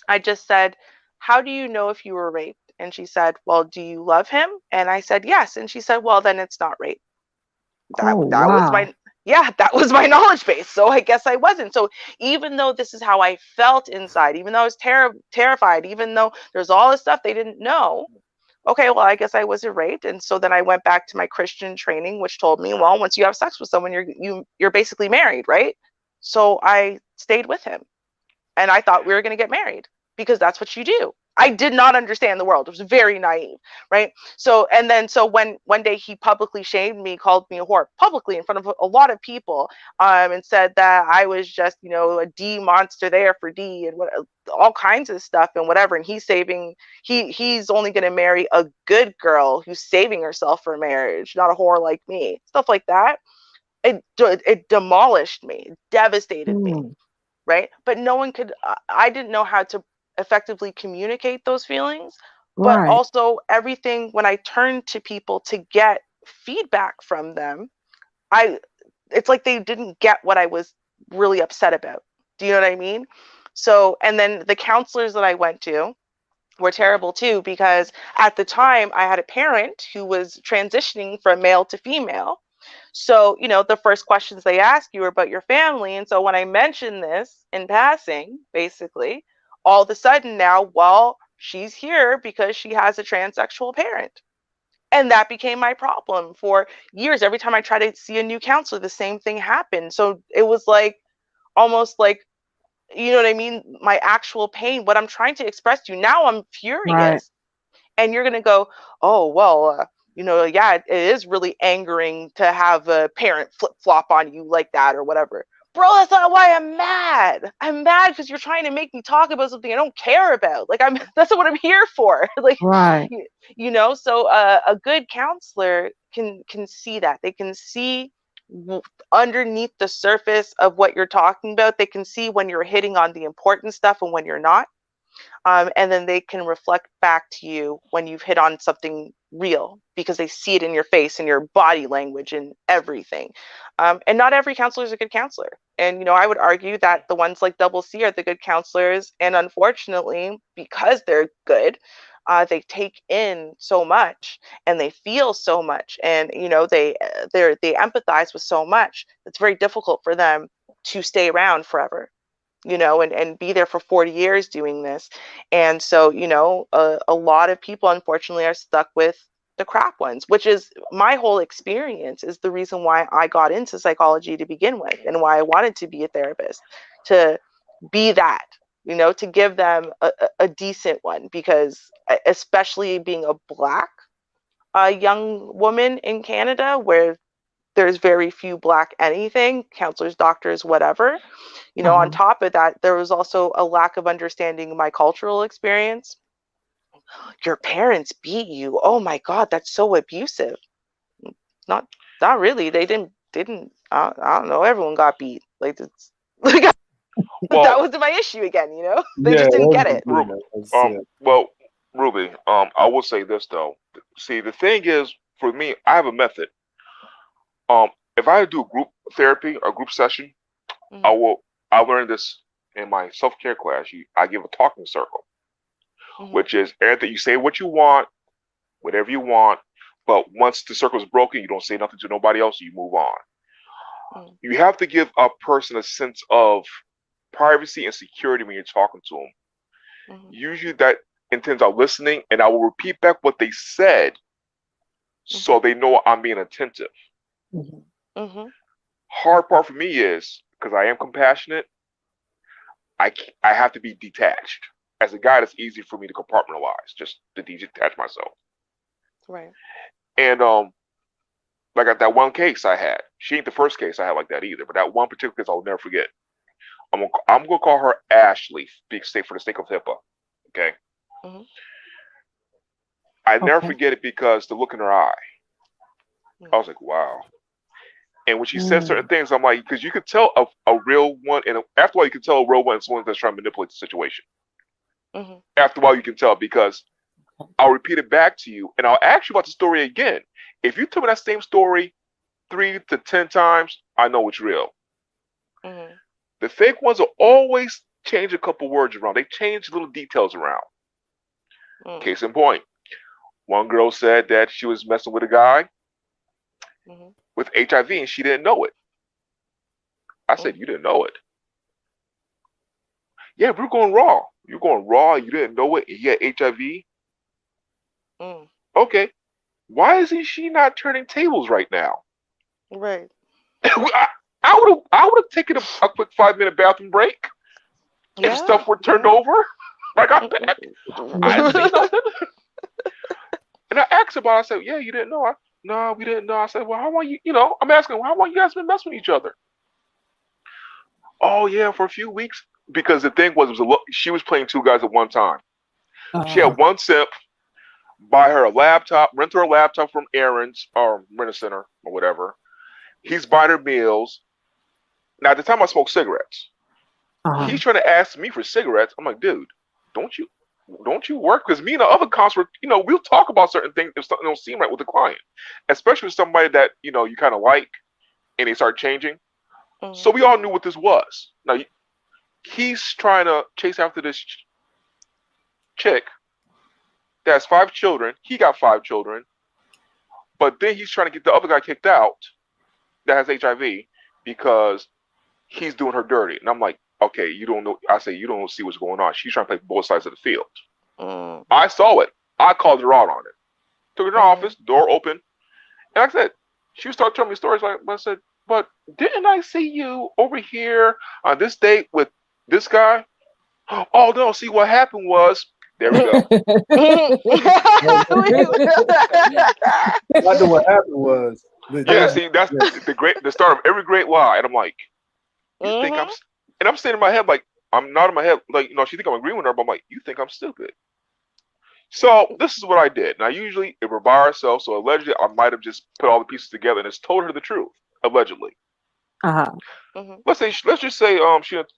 I just said, how do you know if you were raped? And she said, well, do you love him? And I said, yes. And she said, well, then it's not rape. That, Oh, that was wow. yeah, that was my knowledge base. So I guess I wasn't. So even though this is how I felt inside, even though I was terrified, even though there's all this stuff they didn't know, okay, well, I guess I was raped. And so then I went back to my Christian training, which told me, well, once you have sex with someone, you're basically married, right? So I stayed with him, and I thought we were going to get married because that's what you do. I did not understand the world. It was very naive, right? So, and then so when one day he publicly shamed me, called me a whore publicly in front of a lot of people, and said that I was just, a D monster there for D, and what, all kinds of stuff and whatever. And he's only going to marry a good girl who's saving herself for marriage, not a whore like me. Stuff like that. It demolished me, devastated me, Mm, right? But no one could, I didn't know how to effectively communicate those feelings. But right. also, everything, when I turned to people to get feedback from them, I, it's like they didn't get what I was really upset about. Do you know what I mean? So, and then the counselors that I went to were terrible too, because at the time I had a parent who was transitioning from male to female. So, the first questions they ask you are about your family. And so when I mentioned this in passing, basically, all of a sudden now, well, she's here because she has a transsexual parent. And that became my problem for years. Every time I tried to see a new counselor, the same thing happened. So it was like almost like, you know what I mean? My actual pain, what I'm trying to express to you. Now I'm Right. furious, and you're going to go, oh, well, yeah, it is really angering to have a parent flip flop on you like that or whatever. Bro, that's not why I'm mad. I'm mad because you're trying to make me talk about something I don't care about. Like, that's what I'm here for. Like, Right. so a good counselor can see that. They can see underneath the surface of what you're talking about. They can see when you're hitting on the important stuff and when you're not. And then they can reflect back to you when you've hit on something real, because they see it in your face and your body language and everything. And not every counselor is a good counselor. And, I would argue that the ones like Double C are the good counselors. And unfortunately, because they're good, they take in so much and they feel so much, and they empathize with so much. It's very difficult for them to stay around forever, and be there for 40 years doing this. And so, a lot of people unfortunately are stuck with the crap ones, which is my whole experience, is the reason why I got into psychology to begin with, and why I wanted to be a therapist, to be that, to give them a decent one, because especially being a Black young woman in Canada, where there's very few Black anything, counselors, doctors, whatever. On top of that, there was also a lack of understanding my cultural experience. Your parents beat you. Oh my God, that's so abusive. Not really. They didn't. I don't know. Everyone got beat. Like it's like Well, that was my issue again. They just didn't get it. Well, Ruby, I will say this though. See, the thing is, for me, I have a method. If I do group therapy or group session, I learned this in my self-care class. I give a talking circle, which is everything you say what you want, whatever you want, but once the circle is broken, you don't say nothing to nobody else, you move on. You have to give a person a sense of privacy and security when you're talking to them. Usually that intends on listening, and I will repeat back what they said so they know I'm being attentive. Hard part for me is, because I am compassionate, I have to be detached. As a guy, it's easy for me to compartmentalize, just to detach myself. Right. And like at that one case I had, she ain't the first case I had like that either, but that one particular case I'll never forget. I'm gonna call her Ashley, for the sake of HIPAA. Okay. I never forget it because the look in her eye. I was like, wow. And when she said certain things, I'm like, because you could tell a real one, and after a while, you can tell a real one is someone that's trying to manipulate the situation. After a while, you can tell, because I'll repeat it back to you, and I'll ask you about the story again. If you tell me that same story 3 to 10 times, I know it's real. The fake ones will always change a couple words around. They change little details around. Case in point, one girl said that she was messing with a guy with HIV and she didn't know it. I said, you didn't know it? Yeah, we're going raw. You're going raw, you didn't know it, and you had HIV? Okay. Why isn't she not turning tables right now? Right. I would have taken a quick 5-minute bathroom break if stuff were turned over. Like I didn't see nothing. And I asked about it. I said, yeah, you didn't know. No, we didn't know. I said, well, how long I'm asking, how long you guys been messing with each other? Oh, yeah, for a few weeks. Because the thing was she was playing 2 guys at one time. She had one simp buy her a laptop, rent her a laptop from Aaron's or Rent-A-Center or whatever. He's buying her meals. Now, at the time, I smoked cigarettes. He's trying to ask me for cigarettes. I'm like, dude, don't you work? Because me and the other cops were, we'll talk about certain things if something don't seem right with the client, especially with somebody that, you kind of like, and they start changing. So we all knew what this was. Now, he's trying to chase after this chick that has 5 children. He got 5 children. But then he's trying to get the other guy kicked out that has HIV because he's doing her dirty. And I'm like, okay, you don't know. I say, you don't see what's going on. She's trying to play both sides of the field. I saw it. I called her out on it. Took her to the office, door open. And like I said, she started telling me stories. Like I said, but didn't I see you over here on this date with this guy? Oh, no. See, what happened was, there we go. I know what happened was. Yeah, see, that's the start of every great lie. And I'm like, you think I'm... And I'm sitting in my head like, I'm not in my head like, she think I'm agreeing with her, but I'm like, you think I'm stupid. So this is what I did. Now, usually, if we're by ourselves, so allegedly, I might have just put all the pieces together and just told her the truth, allegedly. Let's just say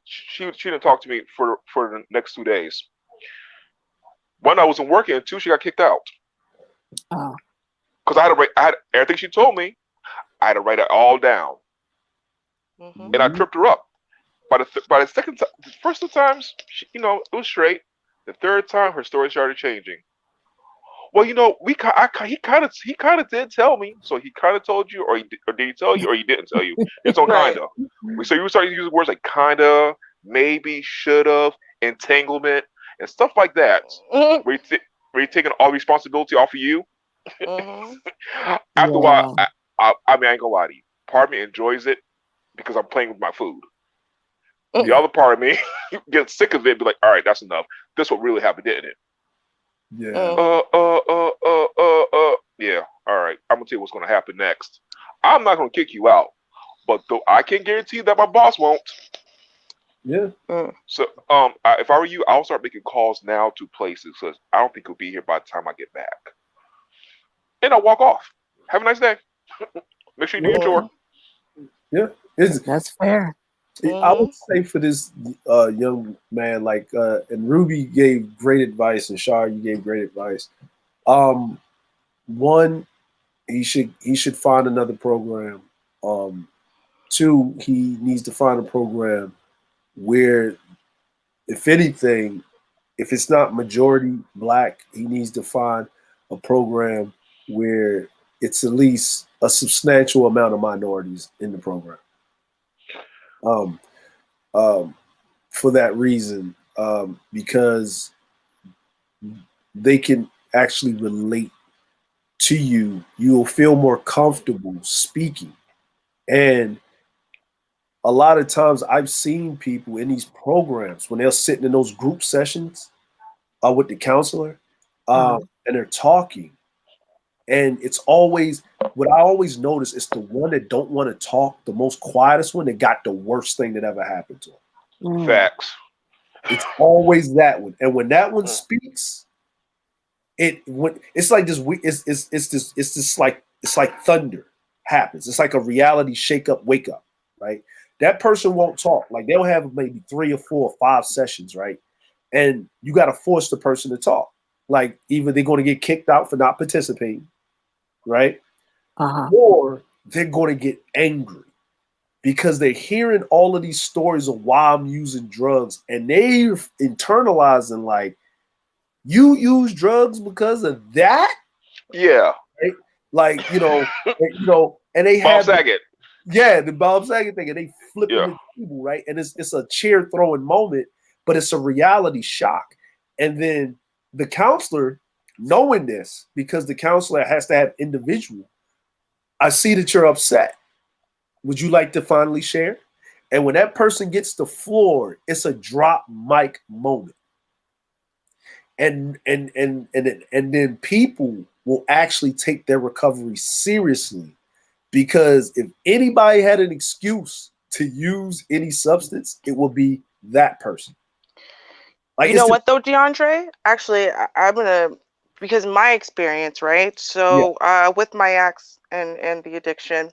she didn't talk to me for the next 2 days. One, I wasn't working, and two, she got kicked out Oh, because I had everything she told me. I had to write it all down, Mm-hmm. and I tripped her up. By the second time, the first two times, it was straight. The third time, her story started changing. Well, he kind of did tell me. So he kind of told you, or did he tell you, or he didn't tell you? It's all Right. kind of. So you started using words like kinda, maybe, should have, entanglement, and stuff like that. Mm-hmm. Where you taking all responsibility off of you. Mm-hmm. After a while, yeah. I mean, I ain't gonna lie to you. Part of me enjoys it because I'm playing with my food. The Yeah. other part of me gets sick of it and be like, all right, that's enough. This what really happened, didn't it? Yeah. Yeah. All right. I'm gonna tell you what's gonna happen next. I'm not gonna kick you out, but though I can guarantee that my boss won't. Yeah. Mm. So, if I were you, I'll start making calls now to places because I don't think he'll be here by the time I get back. And I'll walk off. Have a nice day. Make sure you do your chore. Yeah. It's, That's fair. I would Mm-hmm. say for this young man, like, and Ruby gave great advice, and Shar, you gave great advice. One, he should find another program. Two, he needs to find a program where, if anything, if it's not majority black, he needs to find a program where it's at least a substantial amount of minorities in the program. Um, um, for that reason, because they can actually relate to you. You'll feel more comfortable speaking. And a lot of times I've seen people in these programs when they're sitting in those group sessions with the counselor Uh, and they're talking. And it's always what I always notice is the one that don't want to talk, the most quietest one that got the worst thing that ever happened to them. mm, Facts. It's always that one. And when that one Mm. speaks, it's like this. It's like thunder happens. It's like a reality shake up, wake up, right? That person won't talk. Like they'll have maybe 3 or 4 or 5 sessions, right? And you got to force the person to talk. Like either they're going to get kicked out for not participating, right? uh-huh. Or they're going to get angry because they're hearing all of these stories of why I'm using drugs, and they're internalizing like, you use drugs because of that, Yeah. right? Like and they Bob have Saget. the Bob Saget thing, and they flipping Yeah. the table, right? And it's a chair throwing moment, but it's a reality shock. And then the counselor, knowing this, because the counselor has to have individual. I see that you're upset. Would you like to finally share? And when that person gets the floor, it's a drop mic moment. And then people will actually take their recovery seriously, because if anybody had an excuse to use any substance, it will be that person. Like You it's know just, what though, DeAndre? Actually, I'm gonna, because my experience, right? yeah, So, with my ex and the addiction,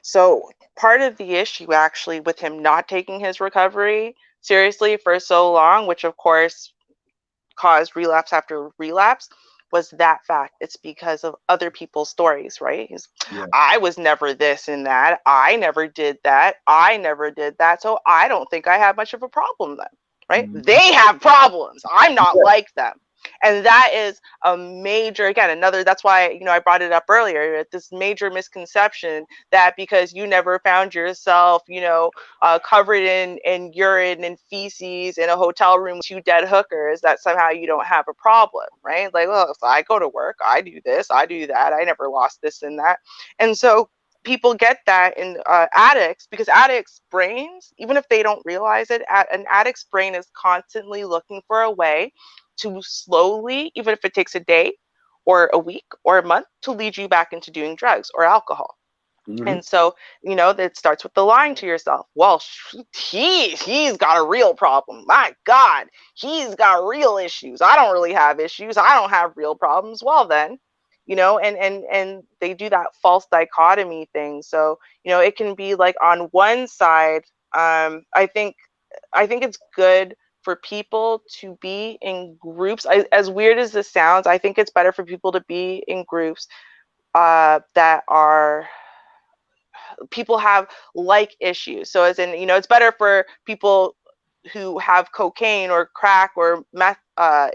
so part of the issue actually with him not taking his recovery seriously for so long, which of course caused relapse after relapse, was that fact. It's because of other people's stories, right? yeah, I was never this and that. I never did that. I never did that. So I don't think I have much of a problem then, right? mhm, They have problems. I'm not yeah, like them. And that is a major, again, another, that's why, I brought it up earlier, this major misconception that because you never found yourself, covered in urine and feces in a hotel room with 2 dead hookers, that somehow you don't have a problem, right? Like, well, if I go to work, I do this, I do that, I never lost this and that. And so people get that in addicts, because addicts' brains, even if they don't realize it, an addict's brain is constantly looking for a way to slowly, even if it takes a day or a week or a month, to lead you back into doing drugs or alcohol. mhm, And so, that starts with the lying to yourself. Well, he's got a real problem. My God, he's got real issues. I don't really have issues. I don't have real problems. Well, then, and they do that false dichotomy thing. So, it can be like on one side, I think it's good for people to be in groups. As weird as this sounds, I think it's better for people to be in groups that are people have like issues. So as in, it's better for people who have cocaine or crack or meth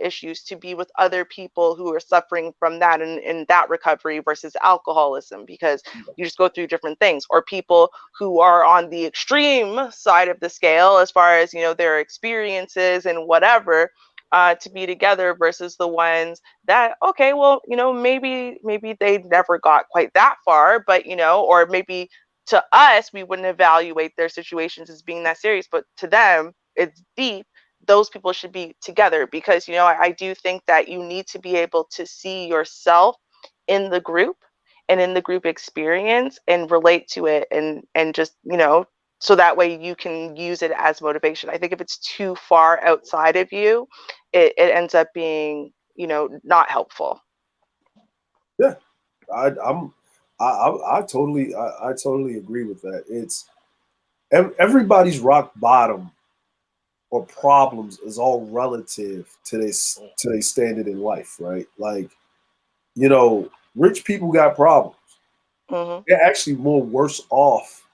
issues to be with other people who are suffering from that and in that recovery versus alcoholism, because you just go through different things. Or people who are on the extreme side of the scale as far as their experiences and whatever, to be together versus the ones that, okay, well, maybe they never got quite that far, but or maybe to us we wouldn't evaluate their situations as being that serious, but to them it's deep. Those people should be together, because I do think that you need to be able to see yourself in the group and in the group experience and relate to it, and just so that way you can use it as motivation. I think if it's too far outside of you, it ends up being not helpful. Yeah, I totally agree with that. It's everybody's rock bottom or problems is all relative to their standard in life, right? Like, rich people got problems. Mm-hmm. They're actually more worse off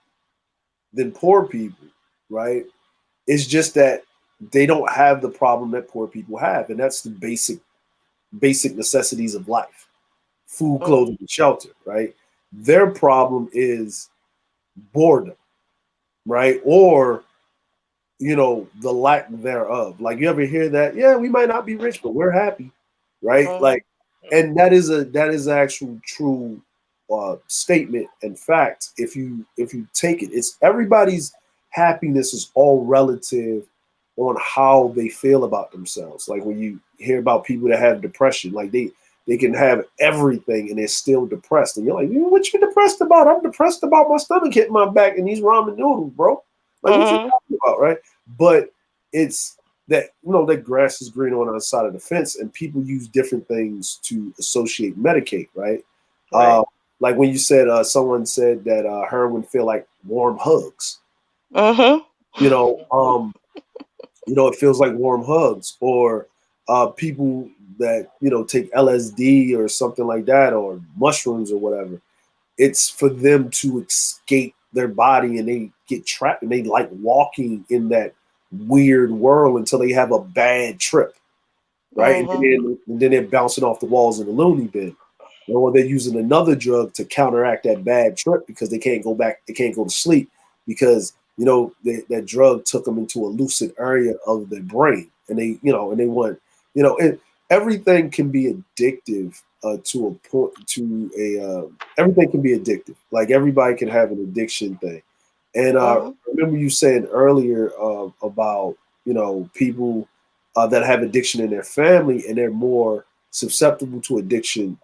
than poor people, right? It's just that they don't have the problem that poor people have, and that's the basic necessities of life: food, clothing, and shelter, right? Their problem is boredom, right? Or the lack thereof. Like, you ever hear that? Yeah, we might not be rich, but we're happy, right? Mm-hmm. Like, and that is actual true statement and fact. If you take it, it's everybody's happiness is all relative on how they feel about themselves. Like, when you hear about people that have depression, like they can have everything and they're still depressed, and you're like, what you depressed about? I'm depressed about my stomach hitting my back and these ramen noodles, bro. Like, what you talking about, right? But it's that that grass is greener on the other side of the fence, and people use different things to associate medicate, right? Right. Like when you said someone said that heroin feel like warm hugs. Mm-hmm. It feels like warm hugs. Or people that take LSD or something like that, or mushrooms or whatever. It's for them to escape their body, and they get trapped, and they like walking in that weird world until they have a bad trip, right? Mm-hmm. And then they're bouncing off the walls in a loony bin, or they're using another drug to counteract that bad trip because they can't go back, they can't go to sleep because that drug took them into a lucid area of their brain, and they want and everything can be addictive to a point, everything can be addictive. Like, everybody can have an addiction thing. And remember you saying earlier about people that have addiction in their family, and they're more susceptible to addiction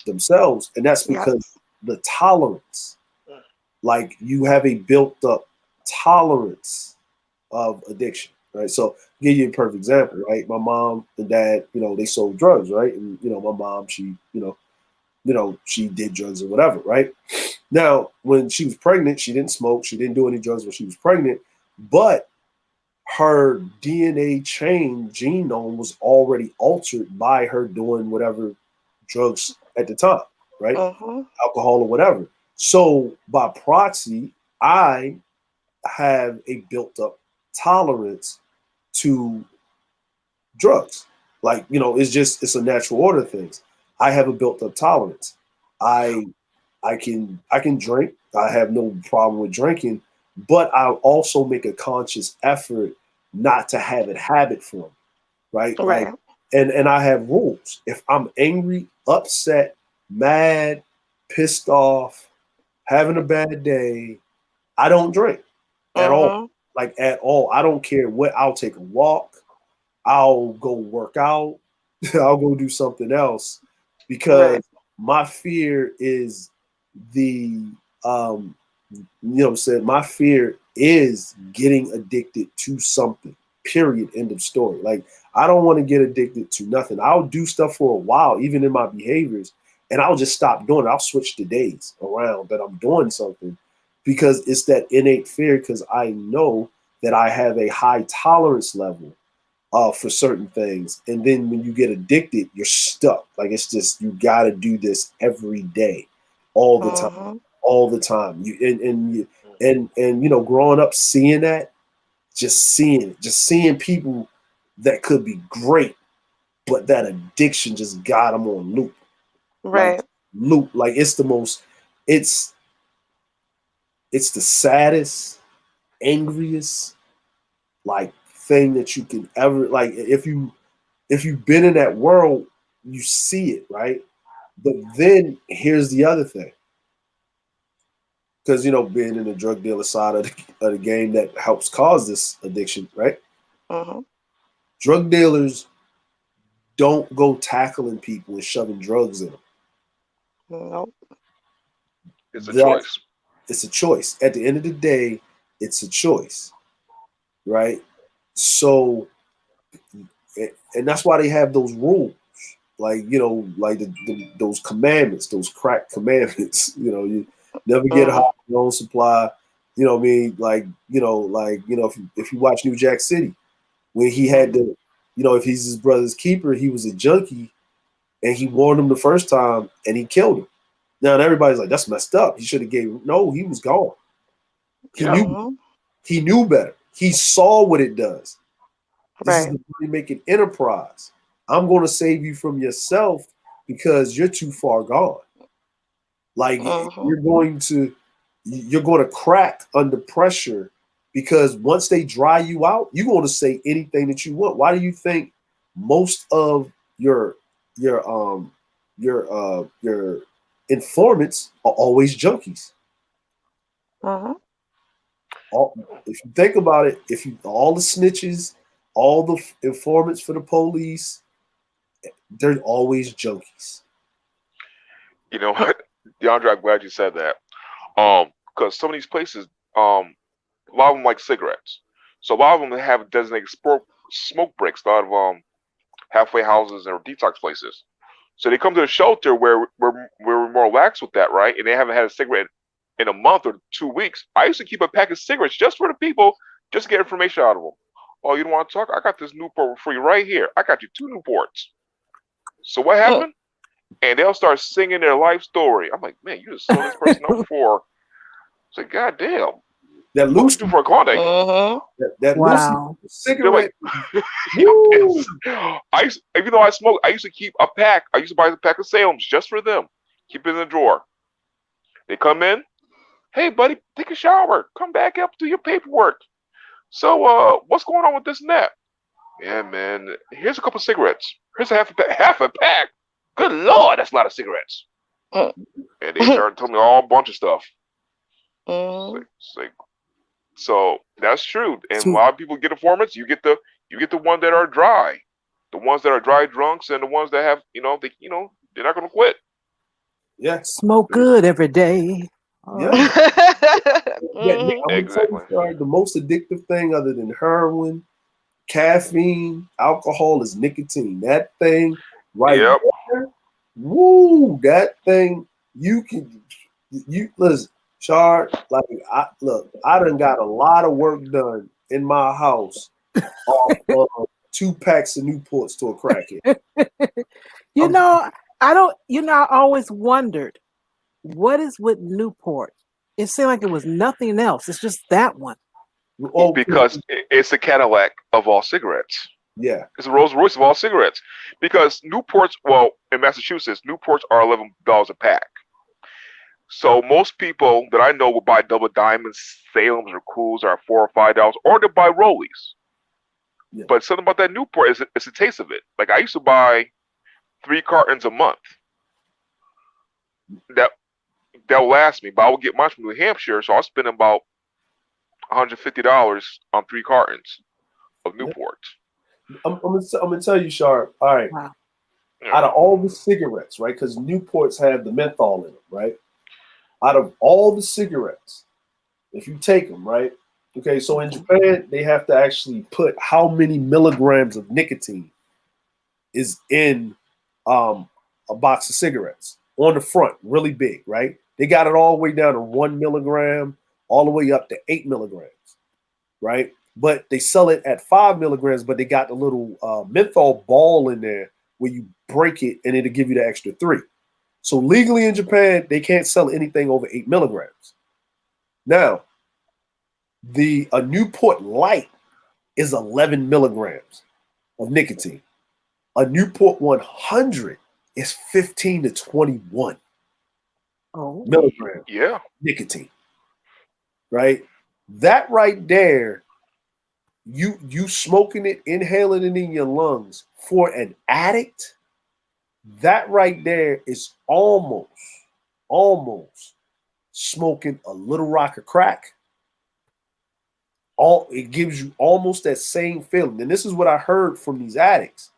themselves, and that's because the tolerance, like, you have a built up tolerance of addiction, right? So, give you a perfect example, right? My mom and dad, they sold drugs, right? And my mom, she she did drugs or whatever, right? Now, when she was pregnant, she didn't smoke, she didn't do any drugs when she was pregnant, but her DNA genome was already altered by her doing whatever drugs at the time, right? Mm-hmm. Alcohol or whatever. So, by proxy, I have a built up tolerance to drugs. Like, it's a natural order of things. I have a built up tolerance. I can drink. I have no problem with drinking, but I'll also make a conscious effort not to have it habit form, right? Right. Like, and I have rules. If I'm angry, upset, mad, pissed off, having a bad day, I don't drink at all. Mm-hmm. Like, at all. I don't care what. I'll take a walk. I'll go work out. I'll go do something else, because my fear is the my fear is getting addicted to something. Period. End of story. Like, I don't want to get addicted to nothing. I'll do stuff for a while, even in my behaviors, and I'll just stop doing it. I'll switch the days around that I'm doing something, because it's that innate fear, because I know that I have a high tolerance level for certain things. And then when you get addicted, you're stuck. Like, it's just, you got to do this every day, all the time, all the time. And you know, growing up, seeing that, just seeing people that could be great, but that addiction just got them on loop. Right. Like it's the most, it's the saddest, angriest, like, thing that you can ever, like, if you've been in that world, you see it, right? But then here's the other thing, because, you know, being in the drug dealer side of the game that helps cause this addiction, right? Drug dealers don't go tackling people and shoving drugs in them. Nope. It's a choice. It's a choice. At the end of the day, it's a choice, right? So, and that's why they have those rules, like, you know, like those commandments, those crack commandments. You know, you never get high on your own supply. You know what I mean? Like, you know, if you watch New Jack City, when he had to, you know, if he's his brother's keeper, he was a junkie, and he warned him the first time, and he killed him. Now, and everybody's like, that's messed up. He should have gave. No, he was gone. He knew better. He saw what it does. This is the money-making enterprise. I'm going to save you from yourself because you're too far gone. Like, you're going to crack under pressure, because once they dry you out, you're going to say anything that you want. Why do you think most of your informants are always junkies? If you think about it, all the snitches, all the informants for the police, they're always junkies. You know what, DeAndre, I'm glad you said that. Because some of these places, a lot of them like cigarettes. So a lot of them have designated smoke breaks, a lot of halfway houses or detox places. So they come to the shelter where we're more lax with that, right? And they haven't had a cigarette in a month or 2 weeks. I used to keep a pack of cigarettes just for the people, just to get information out of them. Oh, you don't want to talk? I got this Newport for free right here. I got you 2 Newports. So what happened? And they'll start singing their life story. I'm like, man, you just sold this person up for. It's like, God damn. That loose for a Klondike. That Wow. loose cigarette. Even though I smoke, I used to keep a pack. I used to buy a pack of Salems just for them. Keep it in the drawer. They come in. Hey, buddy, take a shower. Come back up, do your paperwork. So, what's going on with this and that? Yeah, man. Here's a couple cigarettes. Here's half a pack. Good Lord, that's a lot of cigarettes. And they started telling me all a bunch of stuff. So that's true. And a lot of people get informants. You get the ones that are dry, the ones that are dry drunks, and the ones that have, they're not going to quit. Yeah, smoke good every day. Exactly. The most addictive thing other than heroin, caffeine, alcohol is nicotine. That thing there, woo, that thing, you listen, Char, like, I done got a lot of work done in my house off of 2 packs of Newports to a crackhead. I always wondered, what is with Newport? It seemed like it was nothing else. It's just that one. Because it's the Cadillac of all cigarettes. Yeah. It's a Rolls Royce of all cigarettes. Because Newports, well, in Massachusetts, Newports are $11 a pack. So most people that I know will buy double diamonds, Salems, or Cools are $4 or $5, or they'll buy Rollies. Yeah. But something about that Newport is it's a taste of it. Like, I used to buy 3 cartons a month. That'll last me, but I will get mine from New Hampshire, so I'll spend about $150 on 3 cartons of Newport. I'm gonna tell you, Sharp. All right, wow. Out of all the cigarettes, right? Because Newports have the menthol in them, right? Out of all the cigarettes, if you take them, right? Okay, so in Japan, they have to actually put how many milligrams of nicotine is in a box of cigarettes on the front, really big, right? They got it all the way down to 1 milligram, all the way up to 8 milligrams, right? but they sell it at 5 milligrams, but they got the little menthol ball in there where you break it and it'll give you the extra 3. So legally in Japan, they can't sell anything over 8 milligrams. Now, a Newport Light is 11 milligrams of nicotine. A Newport 100 is 15 to 21 milligrams nicotine. Right? That right there, you smoking it, inhaling it in your lungs for an addict, that right there is almost smoking a little rock of crack. It gives you almost that same feeling. And this is what I heard from these addicts.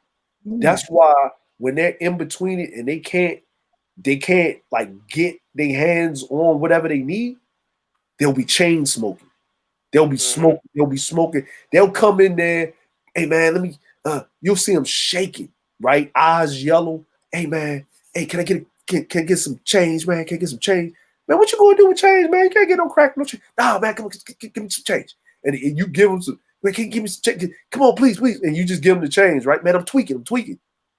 That's why when they're in between it and they can't like get their hands on whatever they need, they'll be chain smoking. They'll be smoking. They'll come in there. Hey man, let me. You'll see them shaking, right? Eyes yellow. Hey man, hey, can I get some change, man? Can I get some change, man? What you gonna do with change, man? You can't get no crack, no change. Nah, man, come on, give me some change. And you give them some. Man, can you give me some change? Come on, please. And you just give them the change, right? Man, I'm tweaking,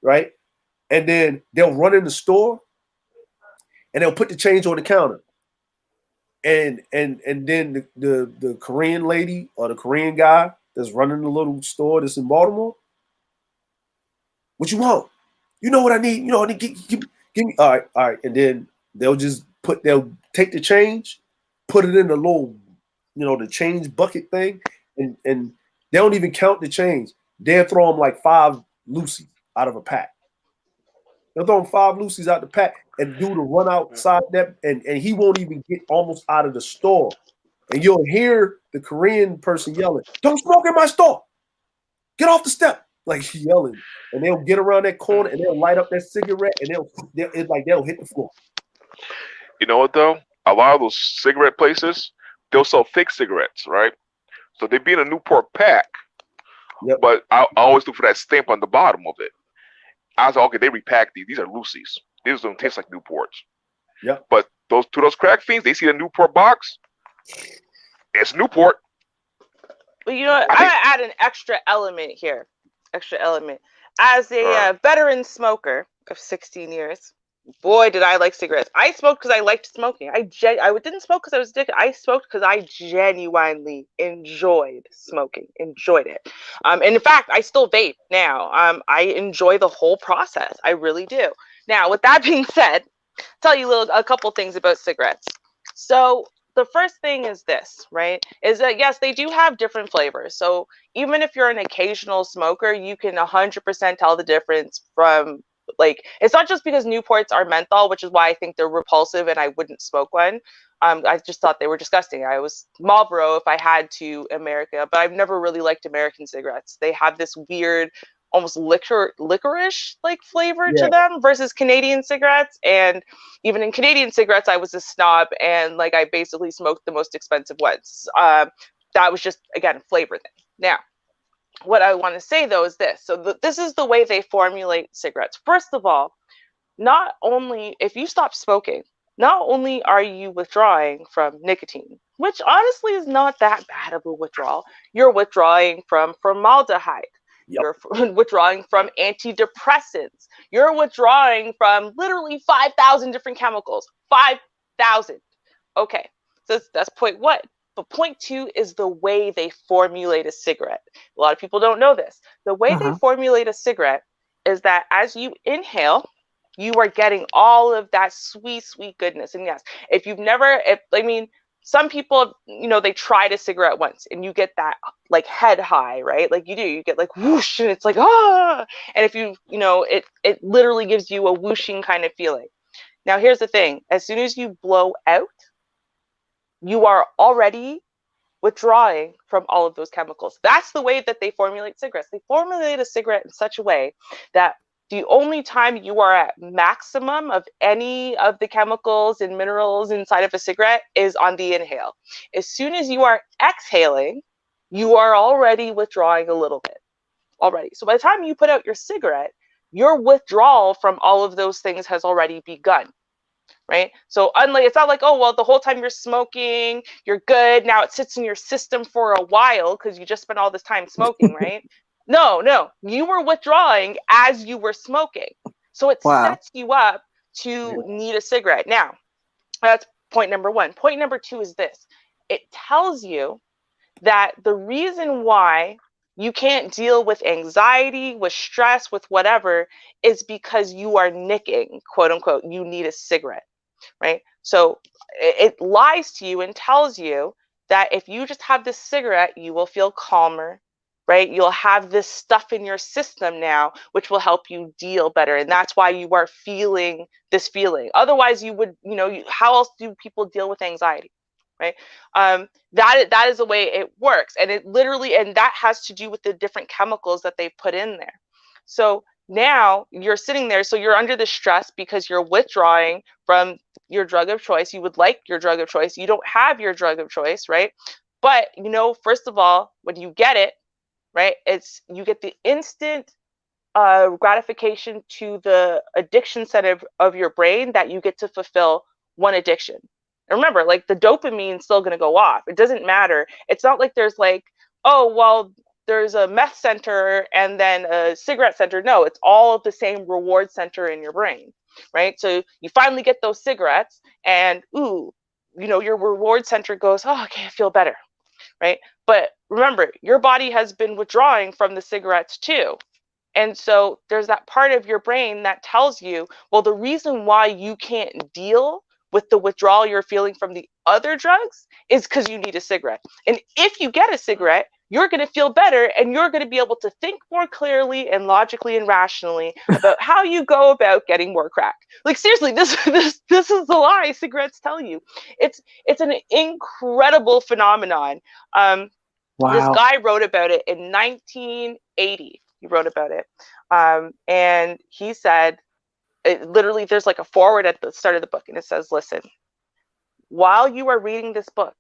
right? And then they'll run in the store, and they'll put the change on the counter. And then the Korean lady or the Korean guy that's running the little store that's in Baltimore, what you want? You know what I need? You know, I need give me. All right. And then they'll take the change, put it in the little, the change bucket thing, and they don't even count the change. They'll throw them like 5 Lucy's out of a pack. They'll throw them 5 Lucy's out the pack and do the run outside that, and he won't even get almost out of the store. And you'll hear the Korean person yelling, "Don't smoke in my store! Get off the step!" Like yelling. And they'll get around that corner and they'll light up that cigarette and they'll hit the floor. You know what though? A lot of those cigarette places, they'll sell fake cigarettes, right? So they be in a Newport pack, but I always look for that stamp on the bottom of it. I was like, okay, they repack these. These are Lucy's. These don't taste like Newports. Yeah. But those crack fiends, they see the Newport box. It's Newport. Well, you know what? I'm gonna add an extra element here. As a veteran smoker of 16 years, boy, did I like cigarettes. I smoked because I liked smoking. I didn't smoke because I was addicted. I smoked because I genuinely enjoyed smoking. Enjoyed it. And in fact, I still vape now. I enjoy the whole process. I really do. Now, with that being said, I'll tell you a couple things about cigarettes. So the first thing is this, right? Is that yes, they do have different flavors. So even if you're an occasional smoker, you can 100% tell the difference from, like, it's not just because Newports are menthol, which is why I think they're repulsive and I wouldn't smoke one. I just thought they were disgusting. I was Marlboro if I had to America, but I've never really liked American cigarettes. They have this weird, almost licorice like flavor to them versus Canadian cigarettes. And even in Canadian cigarettes, I was a snob and like I basically smoked the most expensive ones. That was just, again, flavor thing. Now, what I want to say though is this. So this is the way they formulate cigarettes. First of all, not only if you stop smoking, not only are you withdrawing from nicotine, which honestly is not that bad of a withdrawal, you're withdrawing from formaldehyde. You're withdrawing from antidepressants. You're withdrawing from literally 5,000 different chemicals. 5,000. Okay, so that's point 1. But point 2 is the way they formulate a cigarette. A lot of people don't know this. The way they formulate a cigarette is that as you inhale, you are getting all of that sweet, sweet goodness. And yes, some people, they tried a cigarette once and you get that like head high, right? Like you get like whoosh and it's like, ah. And if it literally gives you a whooshing kind of feeling. Now, here's the thing. As soon as you blow out, you are already withdrawing from all of those chemicals. That's the way that they formulate cigarettes. They formulate a cigarette in such a way that the only time you are at maximum of any of the chemicals and minerals inside of a cigarette is on the inhale. As soon as you are exhaling, you are already withdrawing a little bit already. So by the time you put out your cigarette, your withdrawal from all of those things has already begun. right? So unlike, it's not like, oh, well, the whole time you're smoking, you're good. Now it sits in your system for a while because you just spent all this time smoking, right? No, you were withdrawing as you were smoking. So it Wow. sets you up to need a cigarette. Now, that's point number one. Point number two is this. It tells you that the reason why you can't deal with anxiety, with stress, with whatever, is because you are nicking, quote unquote, you need a cigarette, right? So it lies to you and tells you that if you just have this cigarette, you will feel calmer, right? You'll have this stuff in your system now, which will help you deal better. And that's why you are feeling this feeling. Otherwise, you would, how else do people deal with anxiety? Right. That is the way it works. And it literally, and that has to do with the different chemicals that they put in there. So now you're sitting there. So you're under the stress because you're withdrawing from your drug of choice. You would like your drug of choice. You don't have your drug of choice, right? But, first of all, when you get it, right, you get the instant gratification to the addiction center of your brain that you get to fulfill one addiction. And remember, like, the dopamine's still going to go off. It doesn't matter. It's not like there's like, oh, well, there's a meth center and then a cigarette center. No, it's all the same reward center in your brain, right? So you finally get those cigarettes and, your reward center goes, oh, okay, I feel better, right? But remember, your body has been withdrawing from the cigarettes too. And so there's that part of your brain that tells you, well, the reason why you can't deal with the withdrawal you're feeling from the other drugs is because you need a cigarette. And if you get a cigarette, you're going to feel better and you're going to be able to think more clearly and logically and rationally about how you go about getting more crack. Like, seriously, this is the lie cigarettes tell you. It's an incredible phenomenon. Wow. This guy wrote about it in 1980. He wrote about it. And he said, literally, there's like a foreword at the start of the book, and it says, listen, while you are reading this book,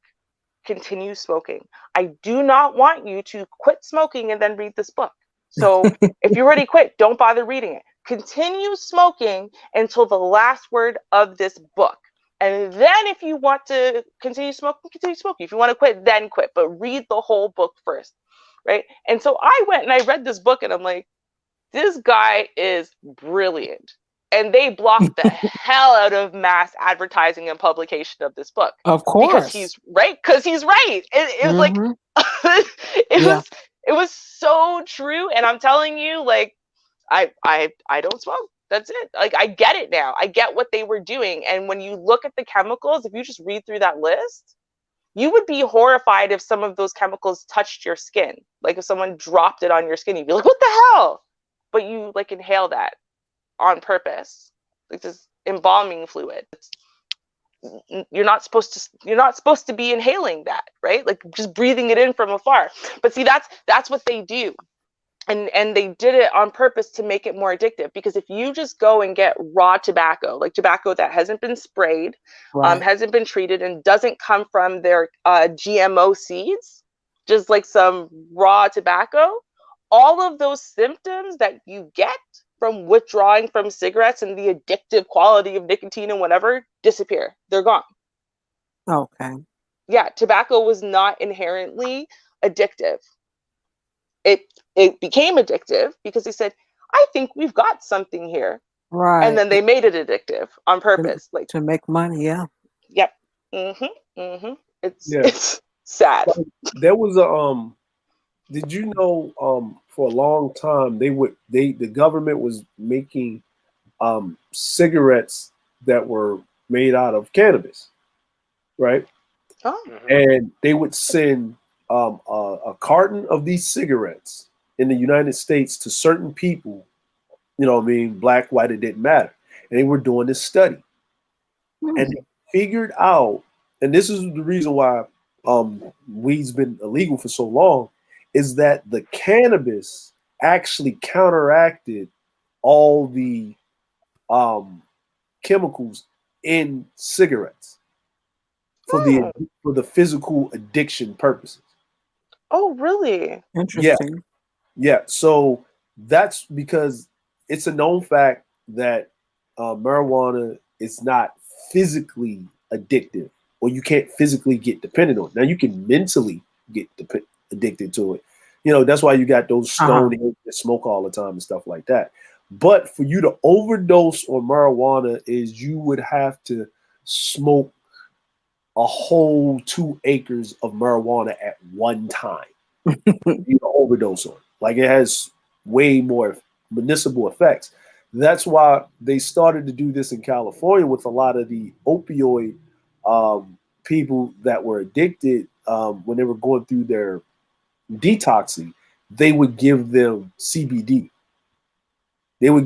continue smoking. I do not want you to quit smoking and then read this book. So if you already quit, don't bother reading it. Continue smoking until the last word of this book. And then if you want to continue smoking, continue smoking. If you want to quit, then quit. But read the whole book first, right? And so I went and I read this book, and I'm like, this guy is brilliant. And they blocked the hell out of mass advertising and publication of this book. Of course. Because he's right. It was like, it was so true. And I'm telling you, like, I don't smoke. That's it. Like, I get it now. I get what they were doing. And when you look at the chemicals, if you just read through that list, you would be horrified if some of those chemicals touched your skin. Like, if someone dropped it on your skin, you'd be like, what the hell? But you, like, inhale that on purpose, like this embalming fluid. You're not supposed to be inhaling that, right? Like, just breathing it in from afar. But see, that's what they do. And they did it on purpose to make it more addictive, because if you just go and get raw tobacco, like tobacco that hasn't been sprayed, hasn't been treated, and doesn't come from their GMO seeds, just like some raw tobacco, all of those symptoms that you get from withdrawing from cigarettes and the addictive quality of nicotine and whatever disappear. They're gone. Okay. Yeah, tobacco was not inherently addictive. It became addictive because they said, I think we've got something here. Right. And then they made it addictive on purpose. Like, to make money, yeah. Yep. It's sad. There was did you know for a long time the government was making cigarettes that were made out of cannabis, right? Oh. And they would send a carton of these cigarettes in the United States to certain people, black, white, it didn't matter. And they were doing this study. And they figured out, and this is the reason why weed's been illegal for so long, is that the cannabis actually counteracted all the chemicals in cigarettes for the physical addiction purposes. Oh, really? Interesting. Yeah. So that's because it's a known fact that marijuana is not physically addictive, or you can't physically get dependent on it. Now you can mentally get addicted to it. That's why you got those stoneheads that smoke all the time and stuff like that. But for you to overdose on marijuana is you would have to smoke a whole 2 acres of marijuana at one time. You overdose on it. Like, it has way more medicinal effects. That's why they started to do this in California with a lot of the opioid people that were addicted when they were going through their detoxing. They would give them CBD. They would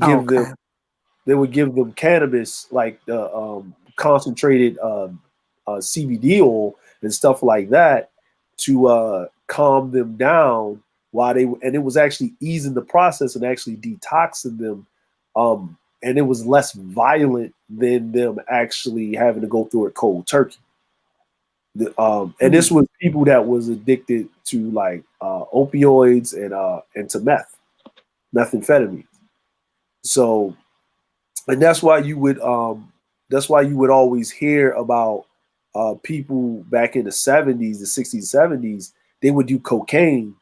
give them cannabis, like concentrated CBD oil and stuff like that, to calm them down and it was actually easing the process and actually detoxing them. And it was less violent than them actually having to go through it cold turkey. And this was people that was addicted to like opioids and to methamphetamine. So, and that's why you would always hear about people back in the 70s, the 60s, 70s, they would do cocaine,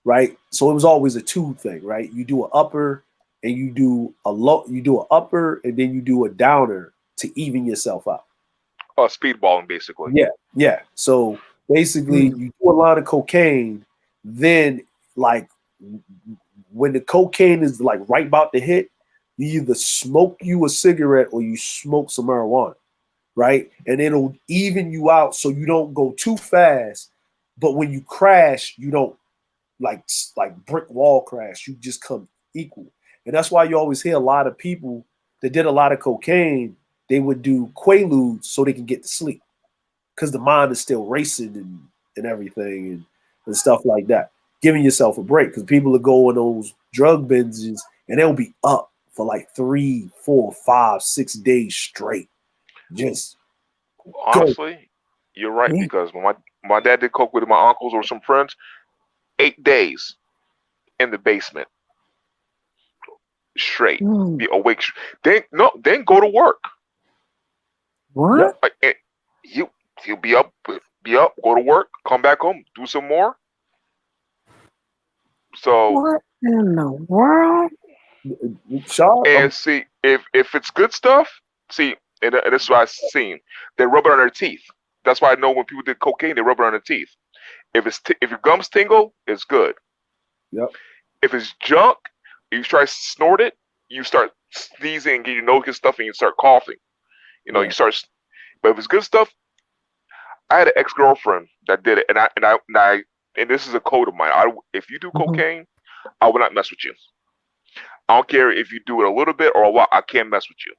right? So it was always a two thing, right? You do an upper and you do an upper and then you do a downer to even yourself out. Speedballing, basically. Yeah. So basically, you do a lot of cocaine, then like when the cocaine is like right about to hit, you either smoke you a cigarette or you smoke some marijuana, right? And it'll even you out so you don't go too fast, but when you crash, you don't like brick wall crash. You just come equal. And that's why you always hear a lot of people that did a lot of cocaine, they would do Quaaludes so they can get to sleep because the mind is still racing and everything and stuff like that. Giving yourself a break, because people are going those drug binges and they'll be up for like 3, 4, 5, 6 days straight. Just honestly, you're right, because when my dad did coke with my uncles or some friends, 8 days in the basement straight, be awake. Then go to work. What? Like, he'll be up, go to work, come back home, do some more. So what in the world? And see, if it's good stuff, see, and this is what I've seen. They rub it on their teeth. That's why I know when people did cocaine, they rub it on their teeth. If your gums tingle, it's good. Yep. If it's junk, you try to snort it, you start sneezing and you know good stuff, and you start coughing. You start. But if it's good stuff, I had an ex-girlfriend that did it, and this is a code of mine. If you do cocaine, I will not mess with you. I don't care if you do it a little bit or a lot. I can't mess with you.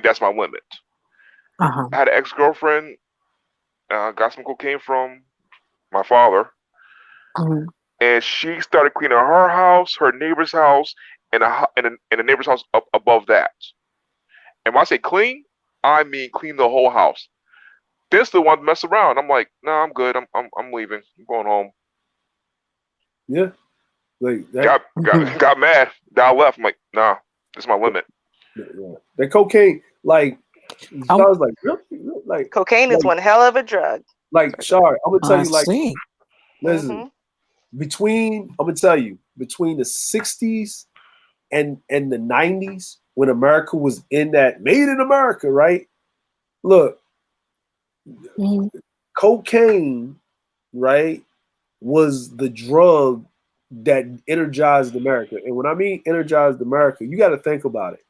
That's my limit. I had an ex-girlfriend. Got some cocaine from my father, and she started cleaning her house, her neighbor's house, and the neighbor's house up above that. And when I say clean, I mean clean the whole house. Then still want to mess around. I'm like, nah, I'm good. I'm leaving. I'm going home. Yeah. Like that. Got mad. Then I left. I'm like, nah, this is my limit. Yeah. The cocaine, like, I was like, really? Like, cocaine is one hell of a drug. Like, Shar, I'm gonna tell you, like, see. listen, between the 60s and the 90s, when America was in that made in America, right? Look, cocaine, right, was the drug that energized America. And when I mean energized America, you got to think about it.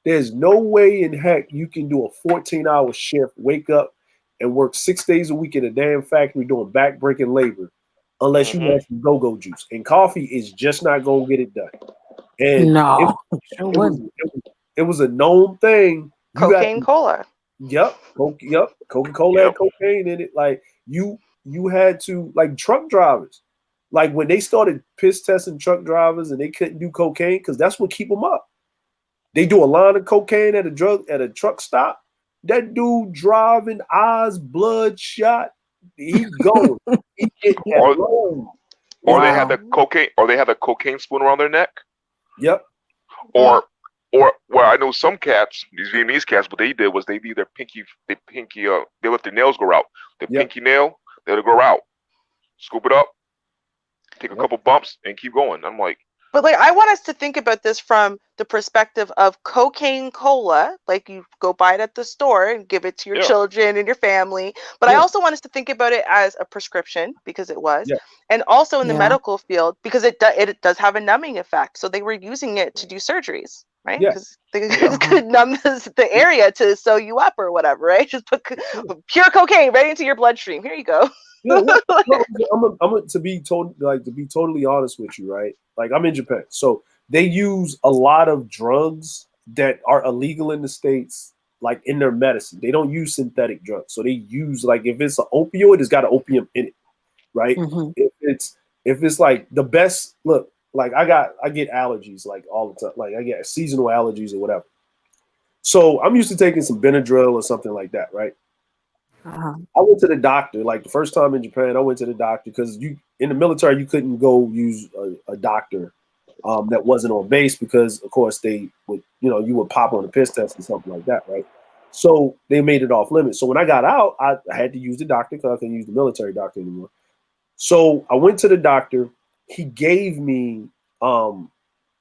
There's no way in heck you can do a 14-hour shift, wake up and work 6 days a week in a damn factory doing back-breaking labor unless you have some go-go juice. And coffee is just not going to get it done. And it was a known thing. Cocaine cola. Yep. Coca-Cola had cocaine in it. Like, you had to, like, truck drivers. Like, when they started piss testing truck drivers and they couldn't do cocaine, because that's what keep them up. They do a line of cocaine at a truck stop. That dude driving, eyes bloodshot. He going. He Or they have the cocaine spoon around their neck. Yep. Or Or well, I know some cats, these Vietnamese cats, what they did was they leave their they let their nails grow out. Their Yep. pinky nail, they let it grow out. Scoop it up, take a Yep. couple bumps, and keep going. I'm like, But like, I want us to think about this from the perspective of cocaine cola. Like, you go buy it at the store and give it to your yeah, children and your family. But I Yeah. also want us to think about it as a prescription, because it was, Yeah. and also in the Yeah. medical field, because it does have a numbing effect. So they were using it to do surgeries, right? Yeah. Because they Yeah. could numb the area to sew you up or whatever, right? Just put pure cocaine right into your bloodstream. Here you go. Yeah, to be totally honest with you, right? Like, I'm in Japan, so they use a lot of drugs that are illegal in the States, like in their medicine. They don't use synthetic drugs, so they use, like, if it's an opioid, it's got an opium in it, right? Hmm. If it's like the best, look, like I get allergies like all the time, like I get seasonal allergies or whatever. So I'm used to taking some Benadryl or something like that, right? Uh-huh. I went to the doctor, like the first time in Japan. I went to the doctor because in the military you couldn't go use a doctor that wasn't on base, because of course they would, you would pop on a piss test or something like that, right? So they made it off limits. So when I got out, I had to use the doctor because I couldn't use the military doctor anymore. So I went to the doctor. He gave me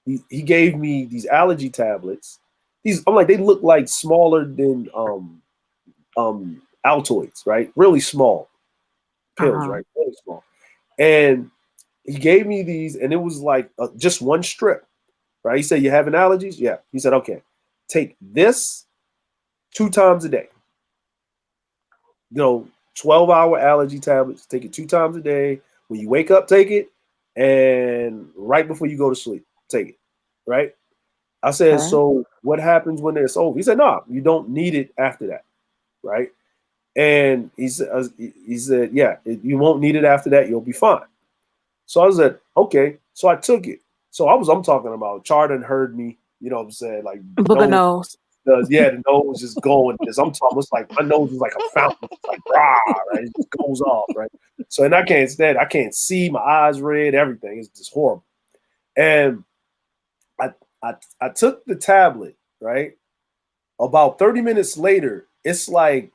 he gave me these allergy tablets. I'm like, they look like smaller than Altoids, right? Really small pills, Uh-huh. right? Really small. And he gave me these, and it was like just one strip, right? He said, "You having allergies?" Yeah. He said, "Okay, take this 2 times a day. 12-hour allergy tablets. Take it 2 times a day. When you wake up, take it, and right before you go to sleep, take it." Right? I said, Okay. "So what happens when it's over?" He said, "No, you don't need it after that." Right? And he said, "Yeah, you won't need it after that. You'll be fine." So I said, "Okay." So I took it. So I'm talking about Char done heard me. You know what I'm saying? Like, Booger nose. the nose is going. This I'm talking. It's like my nose is like a fountain. It's like rah, right? It just goes off, right? So, and I can't stand. I can't see. My eyes red. Everything is just horrible. And I I took the tablet, right? About 30 minutes later, it's like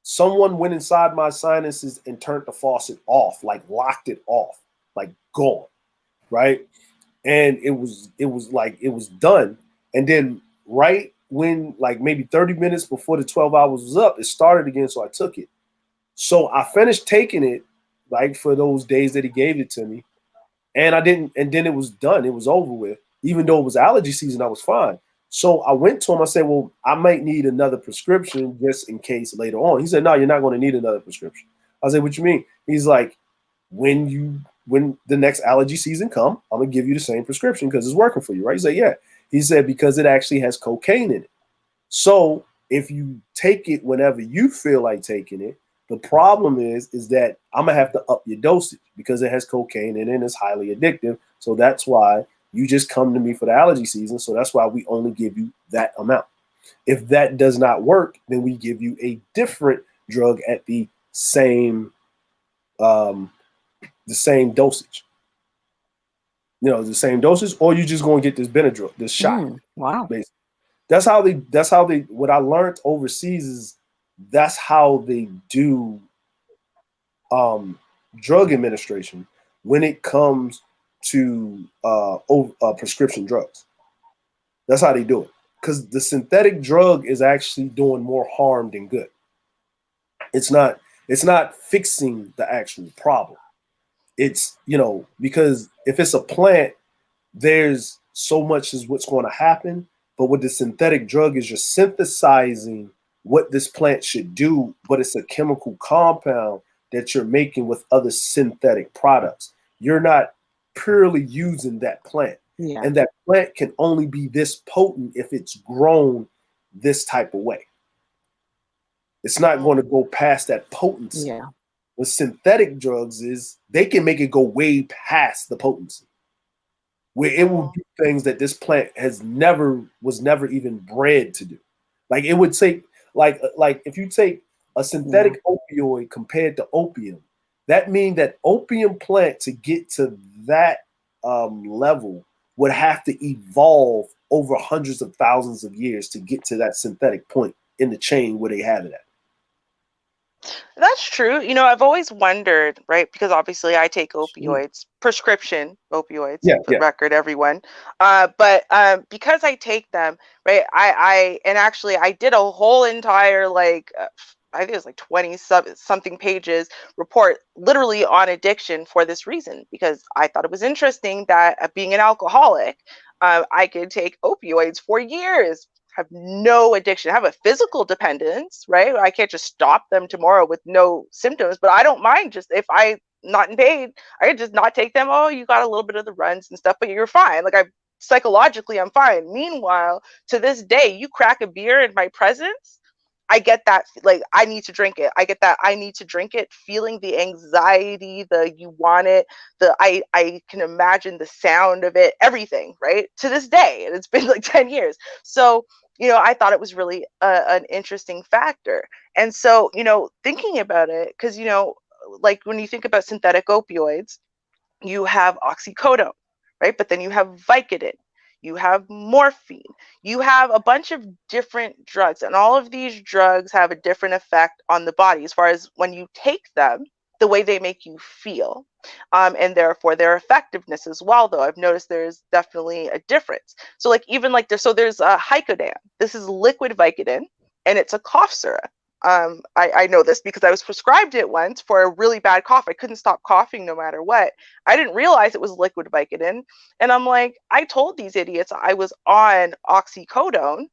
someone went inside my sinuses and turned the faucet off, like locked it off, like gone, right? And it was like it was done. And then right when, like, maybe 30 minutes before the 12 hours was up, it started again. So I took it. So I finished taking it, like, for those days that he gave it to me. And I didn't, and then it was done. It was over with. Even though it was allergy season, I was fine. So I went to him. I said, "Well, I might need another prescription just in case later on." He said, "No, you're not going to need another prescription." I said, "What you mean?" He's like, when the next allergy season come, I'm gonna give you the same prescription because it's working for you, right?" He said, "Yeah." He said, "Because it actually has cocaine in it. So if you take it whenever you feel like taking it, the problem is that I'm gonna have to up your dosage because it has cocaine in it and it's highly addictive. So that's why you just come to me for the allergy season. So that's why we only give you that amount. If that does not work, then we give you a different drug at um, the same dosage. The same dosage, or you just gonna get this Benadryl, this shot, Wow. basically. That's how they what I learned overseas is that's how they do drug administration when it comes to prescription drugs. That's how they do it. Because the synthetic drug is actually doing more harm than good. It's not fixing the actual problem. It's, because if it's a plant, there's so much is what's going to happen. But with the synthetic drug is you're synthesizing what this plant should do, but it's a chemical compound that you're making with other synthetic products. You're not purely using that plant. Yeah. And that plant can only be this potent if it's grown this type of way. It's not going to go past that potency. Yeah. With synthetic drugs is they can make it go way past the potency, where it will do things that this plant was never even bred to do. Like it would take, like if you take a synthetic opioid compared to opium, that means that opium plant to get to that level would have to evolve over hundreds of thousands of years to get to that synthetic point in the chain where they have it at. That's true. I've always wondered, right? Because obviously I take opioids, prescription opioids, Yeah, for the record, everyone. But because I take them, right? And actually I did a whole entire I think it was like 20 something pages report literally on addiction for this reason, because I thought it was interesting that being an alcoholic, I could take opioids for years, have no addiction, have a physical dependence, right? I can't just stop them tomorrow with no symptoms, but I don't mind just if I not in pain, I could just not take them. Oh, you got a little bit of the runs and stuff, but you're fine. Like psychologically, I'm fine. Meanwhile, to this day, you crack a beer in my presence, I get that, like, I need to drink it. I get that I need to drink it, feeling the anxiety, the you want it, I can imagine the sound of it, everything, right? To this day. And it's been like 10 years. So, I thought it was really an interesting factor. And so, thinking about it, because, like when you think about synthetic opioids, you have oxycodone, right? But then you have Vicodin, you have morphine, you have a bunch of different drugs, and all of these drugs have a different effect on the body as far as when you take them, the way they make you feel, and therefore their effectiveness as well. Though I've noticed there's definitely a difference. So like even like there's a Hycodan. This is liquid Vicodin, and it's a cough syrup. I know this because I was prescribed it once for a really bad cough. I couldn't stop coughing no matter what. I didn't realize it was liquid Vicodin. And I'm like, I told these idiots I was on oxycodone.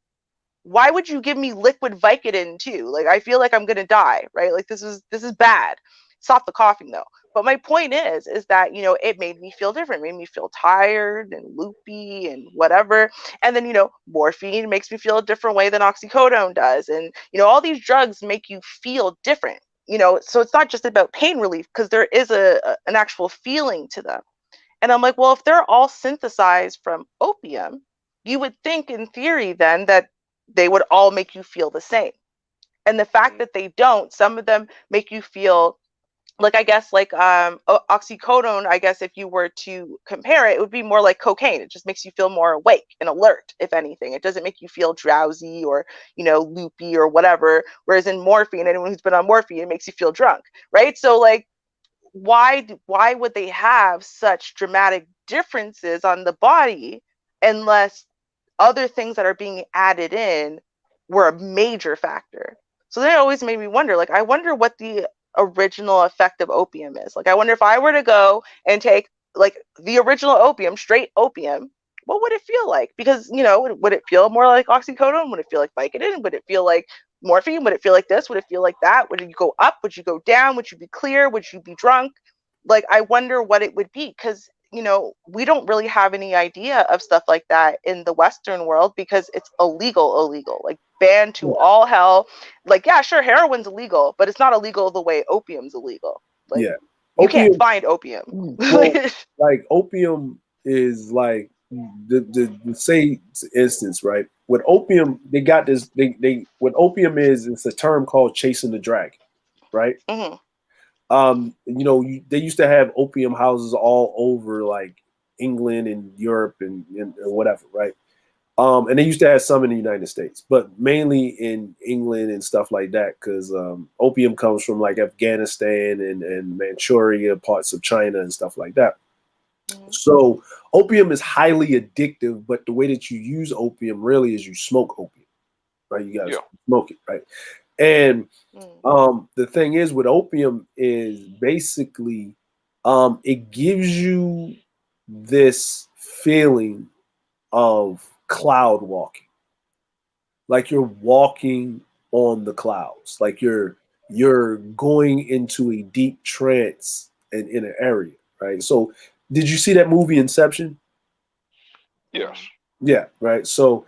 Why would you give me liquid Vicodin too? Like, I feel like I'm going to die, right? Like this is bad. Stop the coughing though. But my point is that, it made me feel different, made me feel tired and loopy and whatever. And then, morphine makes me feel a different way than oxycodone does. And, all these drugs make you feel different, so it's not just about pain relief, because there is an actual feeling to them. And I'm like, well, if they're all synthesized from opium, you would think in theory then that they would all make you feel the same. And the fact that they don't, some of them make you feel like, I guess, like oxycodone, I guess if you were to compare it, it would be more like cocaine. It just makes you feel more awake and alert, if anything. It doesn't make you feel drowsy or, loopy or whatever. Whereas in morphine, anyone who's been on morphine, it makes you feel drunk, right? So like, why would they have such dramatic differences on the body unless other things that are being added in were a major factor? So then it always made me wonder, like, I wonder what the original effect of opium is. Like, I wonder if I were to go and take like the original opium, straight opium, what would it feel like? Because, would it feel more like oxycodone? Would it feel like Vicodin? Would it feel like morphine? Would it feel like this? Would it feel like that? Would you go up? Would you go down? Would you be clear? Would you be drunk? Like, I wonder what it would be, because we don't really have any idea of stuff like that in the Western world because it's illegal, like banned to all hell. Like, yeah, sure, heroin's illegal, but it's not illegal the way opium's illegal. Like, Yeah. you can't find opium. Well, like opium is like the say instance, right? With opium, they got this. They what opium is, it's a term called chasing the dragon, right? Mm-hmm. They used to have opium houses all over like England and Europe and whatever, right? And they used to have some in the United States, but mainly in England and stuff like that, because opium comes from like Afghanistan and Manchuria, parts of China and stuff like that. Mm-hmm. So opium is highly addictive, but the way that you use opium really is you smoke opium, right? You gotta smoke it, right? And the thing is with opium is basically it gives you this feeling of cloud walking, like you're walking on the clouds, like you're going into a deep trance in an area, right? So did you see that movie Inception? Yes. Yeah, right. So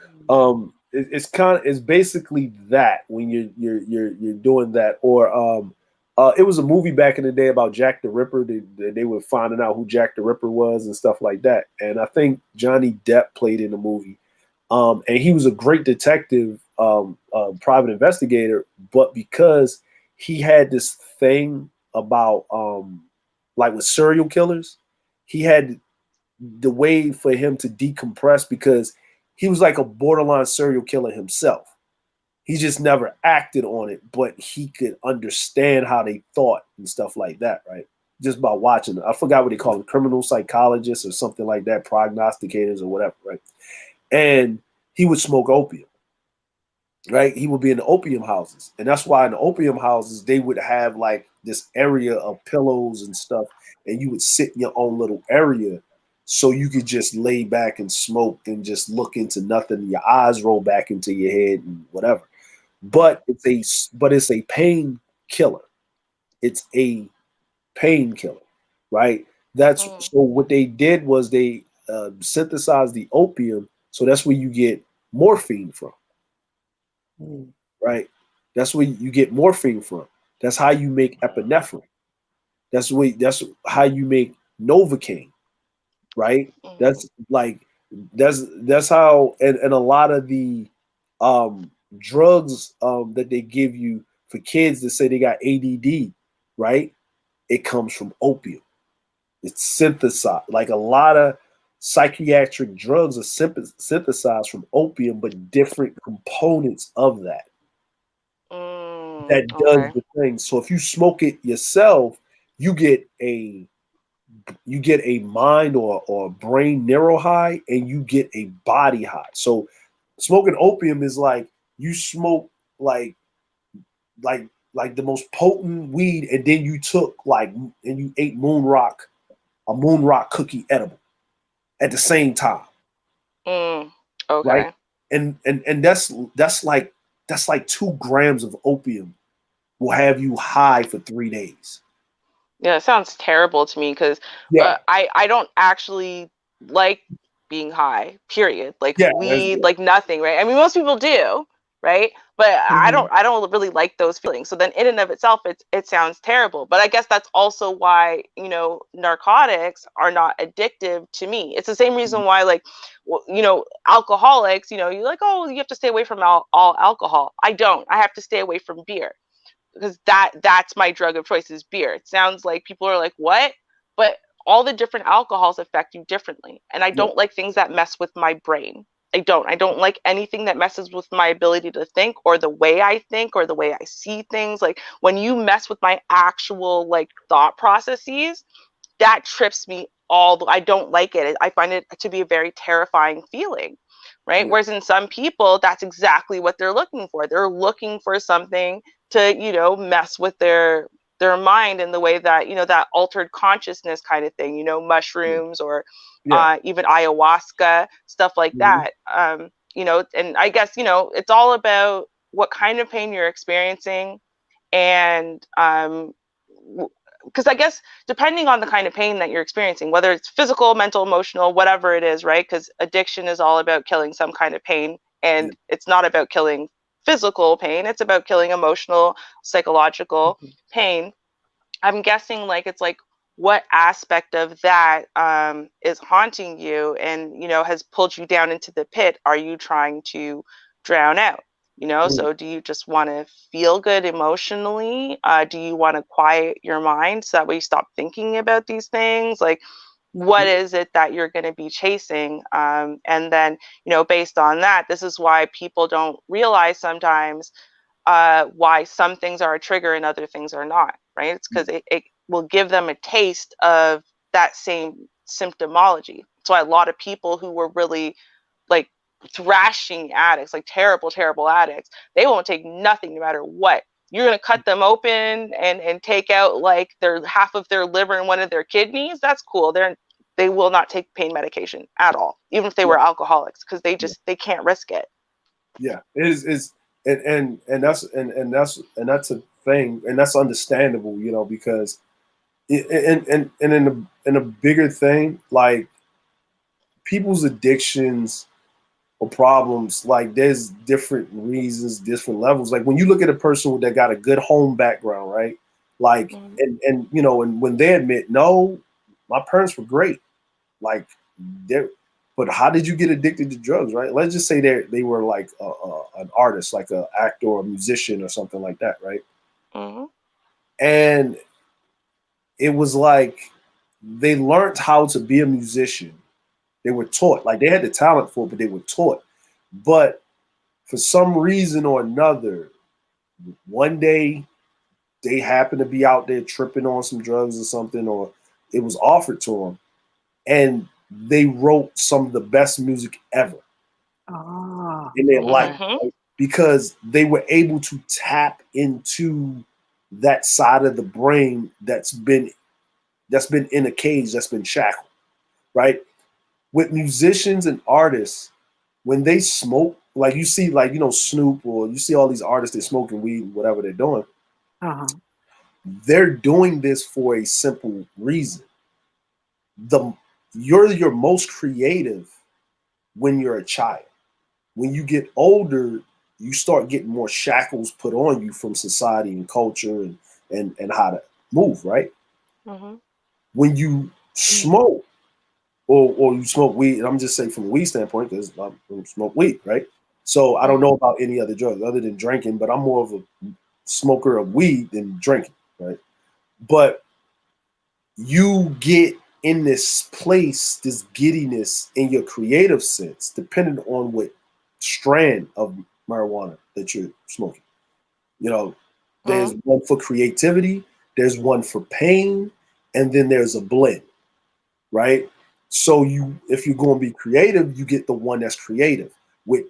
it's basically that when you're doing that. Or it was a movie back in the day about Jack the Ripper. They were finding out who Jack the Ripper was and stuff like that. And I think Johnny Depp played in the movie. And he was a great detective, private investigator, but because he had this thing about like with serial killers, he had the way for him to decompress, because he was like a borderline serial killer himself. He just never acted on it, but he could understand how they thought and stuff like that, right? Just by watching it. I forgot what they call them, criminal psychologists or something like that, prognosticators or whatever, right? And he would smoke opium, right? He would be in the opium houses. And that's why in the opium houses, they would have like this area of pillows and stuff, and you would sit in your own little area so you could just lay back and smoke and just look into nothing. Your eyes roll back into your head and whatever. But it's a pain killer. It's a painkiller, right? That's so what they did was they synthesized the opium, so that's where you get morphine from, right? That's where you get morphine from. That's how you make epinephrine. That's how you make Novocaine, right? That's like that's how and a lot of the drugs that they give you for kids that say they got ADD, right? It comes from opium. It's synthesized. Like a lot of psychiatric drugs are synthesized from opium, but different components of that does the thing. So if you smoke it yourself, you get a mind or brain neural high, and you get a body high. So smoking opium is like you smoke like the most potent weed, and then you took and you ate a moon rock cookie edible at the same time. Okay. Right? And that's like 2 grams of opium will have you high for 3 days. Yeah, it sounds terrible to me because I don't actually like being high, period. Like weed, like nothing, right? I mean, most people do, right? But I don't really like those feelings. So then in and of itself, it sounds terrible. But I guess that's also why, narcotics are not addictive to me. It's the same reason why, like, alcoholics, you're like, oh, you have to stay away from all alcohol. I don't. I have to stay away from beer, because that's my drug of choice is beer. It sounds like people are like, what? But all the different alcohols affect you differently. And I don't like things that mess with my brain. I don't like anything that messes with my ability to think, or the way I think, or the way I see things. Like when you mess with my actual like thought processes, that trips me I don't like it. I find it to be a very terrifying feeling. Right. Whereas in some people, that's exactly what they're looking for. They're looking for something to, mess with their mind in the way that, that altered consciousness kind of thing, mushrooms or even ayahuasca, stuff like that. And I guess, it's all about what kind of pain you're experiencing. And because I guess depending on the kind of pain that you're experiencing, whether it's physical, mental, emotional, whatever it is, right? Because addiction is all about killing some kind of pain, and it's not about killing physical pain. It's about killing emotional, psychological pain. I'm guessing like it's like what aspect of that is haunting you and, has pulled you down into the pit are you trying to drown out? So do you just want to feel good emotionally? Do you want to quiet your mind so that way you stop thinking about these things? Like, what is it that you're going to be chasing? And then, based on that, this is why people don't realize sometimes why some things are a trigger and other things are not, right? It's because it will give them a taste of that same symptomology. So a lot of people who were really like thrashing addicts, like terrible, terrible addicts, they won't take nothing no matter what. You're going to cut them open and take out like their half of their liver and one of their kidneys. That's cool. They will not take pain medication at all, even if they were alcoholics, because they can't risk it. Yeah, it is. And that's a thing, and that's understandable, because in a bigger thing, like people's addictions or problems, like there's different reasons, different levels. Like when you look at a person that got a good home background, right? Like and when they admit, no, my parents were great, like but how did you get addicted to drugs, right? Let's just say they were like an artist, like an actor or a musician or something like that, right? And it was like they learned how to be a musician They were taught. Like, they had the talent for it, but they were taught. But for some reason or another, one day they happened to be out there tripping on some drugs or something, or it was offered to them, and they wrote some of the best music ever in their life, Mhm. right? Because they were able to tap into that side of the brain that's been in a cage, that's been shackled, right? With musicians and artists, when they smoke, like you see, like, Snoop, or you see all these artists, they're smoking weed, whatever they're doing. They're doing this for a simple reason. You're your most creative when you're a child. When you get older, you start getting more shackles put on you from society and culture and how to move, right? Mhm. When you smoke, or you smoke weed, and I'm just saying from a weed standpoint, because I don't smoke weed, right? So I don't know about any other drugs other than drinking, but I'm more of a smoker of weed than drinking, right? But you get in this place, this giddiness in your creative sense, depending on what strand of marijuana that you're smoking. There's one for creativity, there's one for pain, and then there's a blend, right? So if you're going to be creative, you get the one that's creative.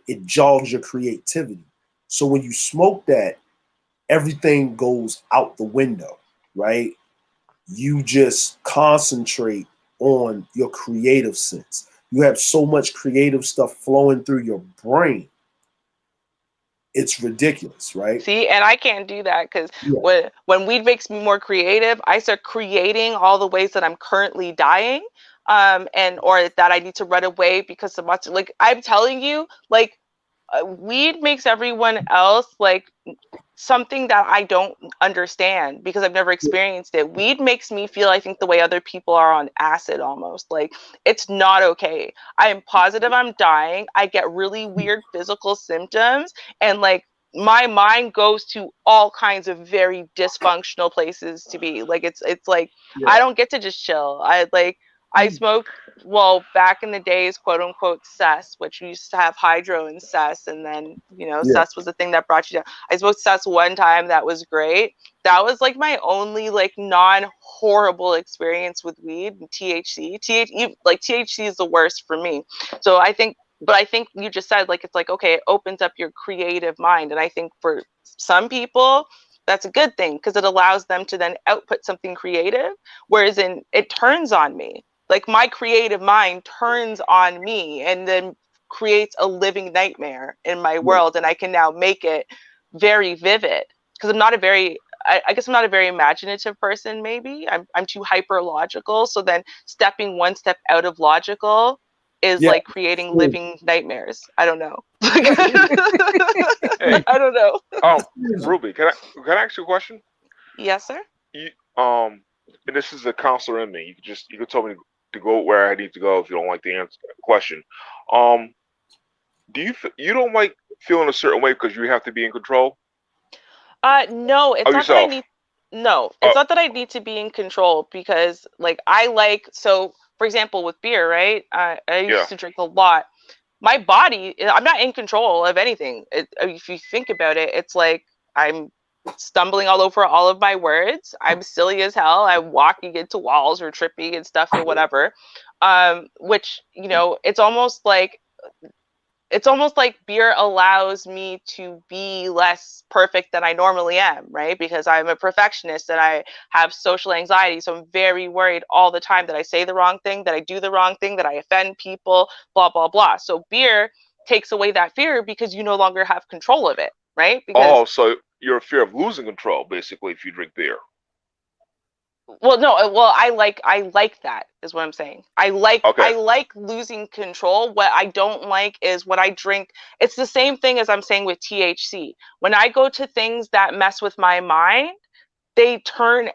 It jogs your creativity. So when you smoke that, everything goes out the window, right? You just concentrate on your creative sense. You have so much creative stuff flowing through your brain. It's ridiculous, right? See, and I can't do that because Yeah. when weed makes me more creative, I start creating all the ways that I'm currently dying, and or that I need to run away because of much. Like, I'm telling you, like, weed makes everyone else like something that I don't understand because I've never experienced it. Weed makes me feel, I think, the way other people are on acid almost. Like, it's not okay. I am positive I'm dying. I get really weird physical symptoms, and like my mind goes to all kinds of very dysfunctional places to be. Like, it's like I don't get to just chill. I smoked, well, back in the days, quote unquote, cess, which used to have hydro and cess, and then cess was the thing that brought you down. I smoked cess one time, that was great. That was like my only like non-horrible experience with weed. And THC is the worst for me. So I think you just said, like, it's like, okay, it opens up your creative mind, and I think for some people that's a good thing because it allows them to then output something creative, whereas it turns on me. Like, my creative mind turns on me and then creates a living nightmare in my world, and I can now make it very vivid because I guess I'm not a very imaginative person. Maybe I'm too hyper logical. So then stepping one step out of logical is like creating living nightmares. I don't know. Hey, I don't know. Ruby, can I ask you a question? Yes, sir. You, and this is a counselor in me. You can tell me to go where I need to go if you don't like the answer question. Um, you don't like feeling a certain way because you have to be in control No, it's of not that I yourself? need. No, Oh, it's not that I need to be in control because, like, so for example, with beer, right? I yeah. used to drink a lot. My body, I'm not in control of anything. If you think about it, it's like I'm stumbling all over all of my words. I'm silly as hell. I'm walking into walls or tripping and stuff or whatever. Which, it's almost like beer allows me to be less perfect than I normally am, right? Because I'm a perfectionist and I have social anxiety. So I'm very worried all the time that I say the wrong thing, that I do the wrong thing, that I offend people, blah, blah, blah. So beer takes away that fear because you no longer have control of it, right? Because Oh, so you're a fear of losing control, basically, if you drink beer. well, no, I like that is what I'm saying. Okay. I like losing control. What I don't like is when I drink. It's the same thing as I'm saying with THC. When I go to things that mess with my mind, they turn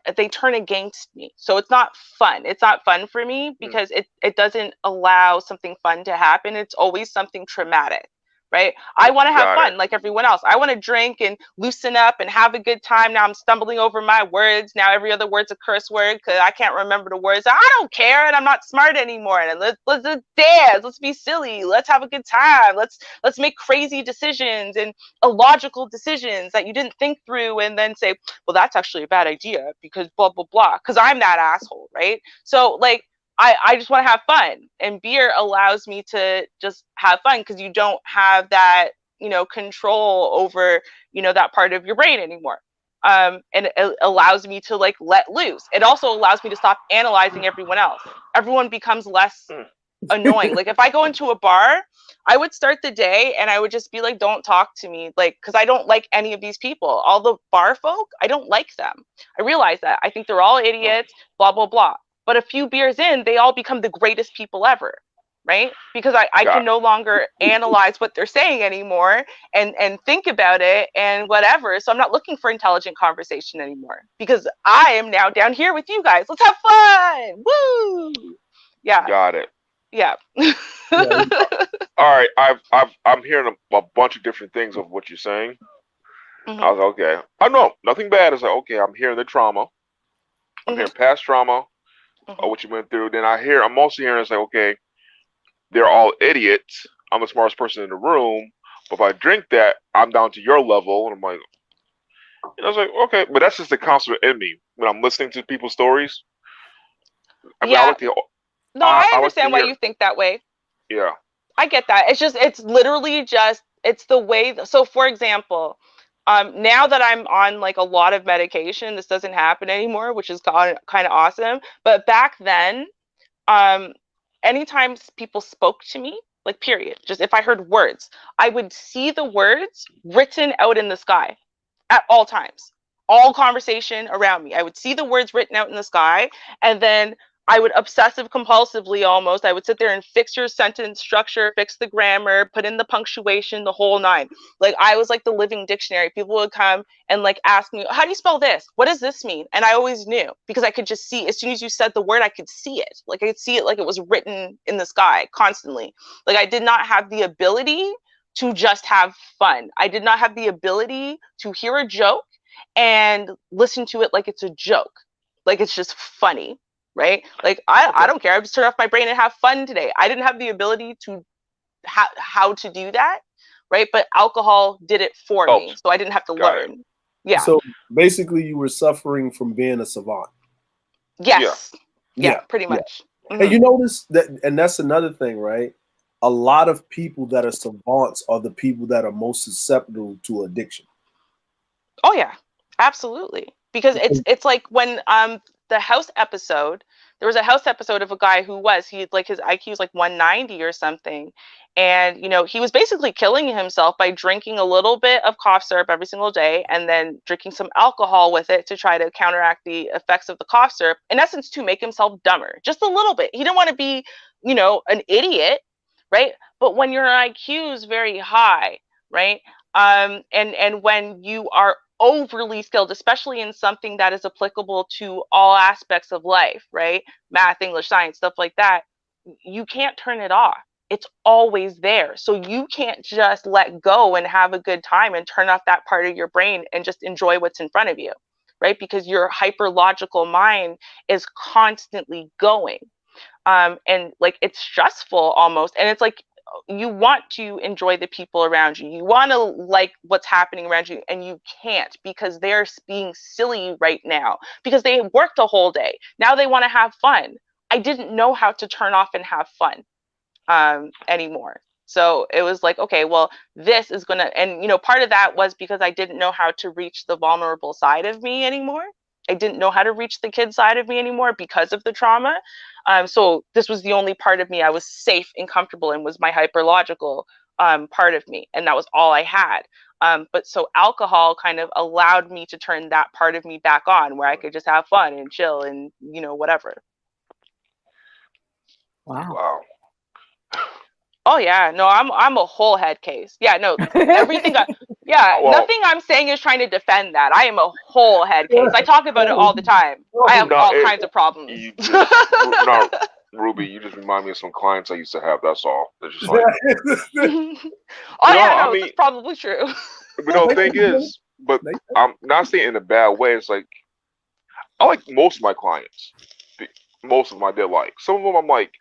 against me. So it's not fun. It's not fun for me Mm. because it doesn't allow something fun to happen. It's always something traumatic. right? I want to have Got fun it. like everyone else. I want to drink and loosen up and have a good time. Now I'm stumbling over my words. Now every other word's a curse word because I can't remember the words. I don't care, and I'm not smart anymore. And let's dance. Let's be silly. Let's have a good time. Let's make crazy decisions and illogical decisions that you didn't think through, and then say, well, that's actually a bad idea because blah blah blah. Because I'm that asshole, right? So like, I just want to have fun, and beer allows me to just have fun because you don't have that, control over, that part of your brain anymore. And it allows me to like let loose. It also allows me to stop analyzing everyone else. Everyone becomes less annoying. Like if I go into a bar, I would start the day and I would just be like, don't talk to me. Like, because I don't like any of these people. All the bar folk, I don't like them. I realize that. I think they're all idiots, blah, blah, blah. But a few beers in, they all become the greatest people ever, right? Because I Got can no longer analyze what they're saying anymore and think about it and whatever. So I'm not looking for intelligent conversation anymore because I am now down here with you guys. Let's have fun. Woo! Yeah. Got it. Yeah. Yeah. All right. I'm hearing a bunch of different things of what you're saying. Mhm. I was like, okay. I know nothing bad. It's like, okay, I'm hearing the trauma. I'm hearing past trauma of what you went through. Then I'm also hearing it's like, okay, they're all idiots. I'm the smartest person in the room. But if I drink that, I'm down to your level. And I'm like, I was like, okay, but that's just the counselor in me when I'm listening to people's stories. I mean, Yeah. I like to, No, I like to understand why hear. you think that way. Yeah. I get that. It's literally just, it's the way. So for example, now that I'm on like a lot of medication, this doesn't happen anymore, which is kind of awesome. But back then, anytime people spoke to me, like period, just if I heard words, I would see the words written out in the sky at all times. All conversation around me, I would see the words written out in the sky, and then I would obsessive compulsively almost, I would sit there and fix your sentence structure, fix the grammar, put in the punctuation, the whole nine. Like I was like the living dictionary. People would come and like ask me, how do you spell this? What does this mean? And I always knew because I could just see, as soon as you said the word, I could see it. Like I could see it like it was written in the sky constantly. Like I did not have the ability to just have fun. I did not have the ability to hear a joke and listen to it like it's a joke, like it's just funny, right? Like I don't care. I just turn off my brain and have fun today. I didn't have the ability to how to do that, right? But alcohol did it for me, so I didn't have to learn. Yeah. So basically, you were suffering from being a savant. Yes. Yeah, pretty much. Mm-hmm. And you notice that, and that's another thing, right? A lot of people that are savants are the people that are most susceptible to addiction. Oh yeah, absolutely. Because it's like when the house episode, there was a house episode of a guy who his IQ was like 190 or something, and he was basically killing himself by drinking a little bit of cough syrup every single day and then drinking some alcohol with it to try to counteract the effects of the cough syrup, in essence to make himself dumber just a little bit. He didn't want to be an idiot, right? But when your IQ is very high, right, and when you are overly skilled, especially in something that is applicable to all aspects of life, right? Math, English, science, stuff like that, you can't turn it off. It's always there. So you can't just let go and have a good time and turn off that part of your brain and just enjoy what's in front of you, right? Because your hyper logical mind is constantly going. And like it's stressful almost. And it's like you want to enjoy the people around you. You want to like what's happening around you, and you can't because they're being silly right now because they worked a whole day. Now they want to have fun. I didn't know how to turn off and have fun anymore. So it was like, okay, well, this is going to, and part of that was because I didn't know how to reach the vulnerable side of me anymore. I didn't know how to reach the kid side of me anymore because of the trauma. So this was the only part of me I was safe and comfortable in, was my hyperlogical part of me. And that was all I had. But so alcohol kind of allowed me to turn that part of me back on, where I could just have fun and chill and, whatever. Wow. Oh yeah, no, I'm a whole head case. Yeah, no, everything. Nothing I'm saying is trying to defend that. I am a whole head case. I talk about it all the time. I have all kinds of problems. Ruby, you just remind me of some clients I used to have. That's all. They're just like, Oh yeah, I no, mean, that's probably true. but no, the thing is, but I'm not saying in a bad way. It's like I like most of my clients. Most of them I did like. Some of them I'm like,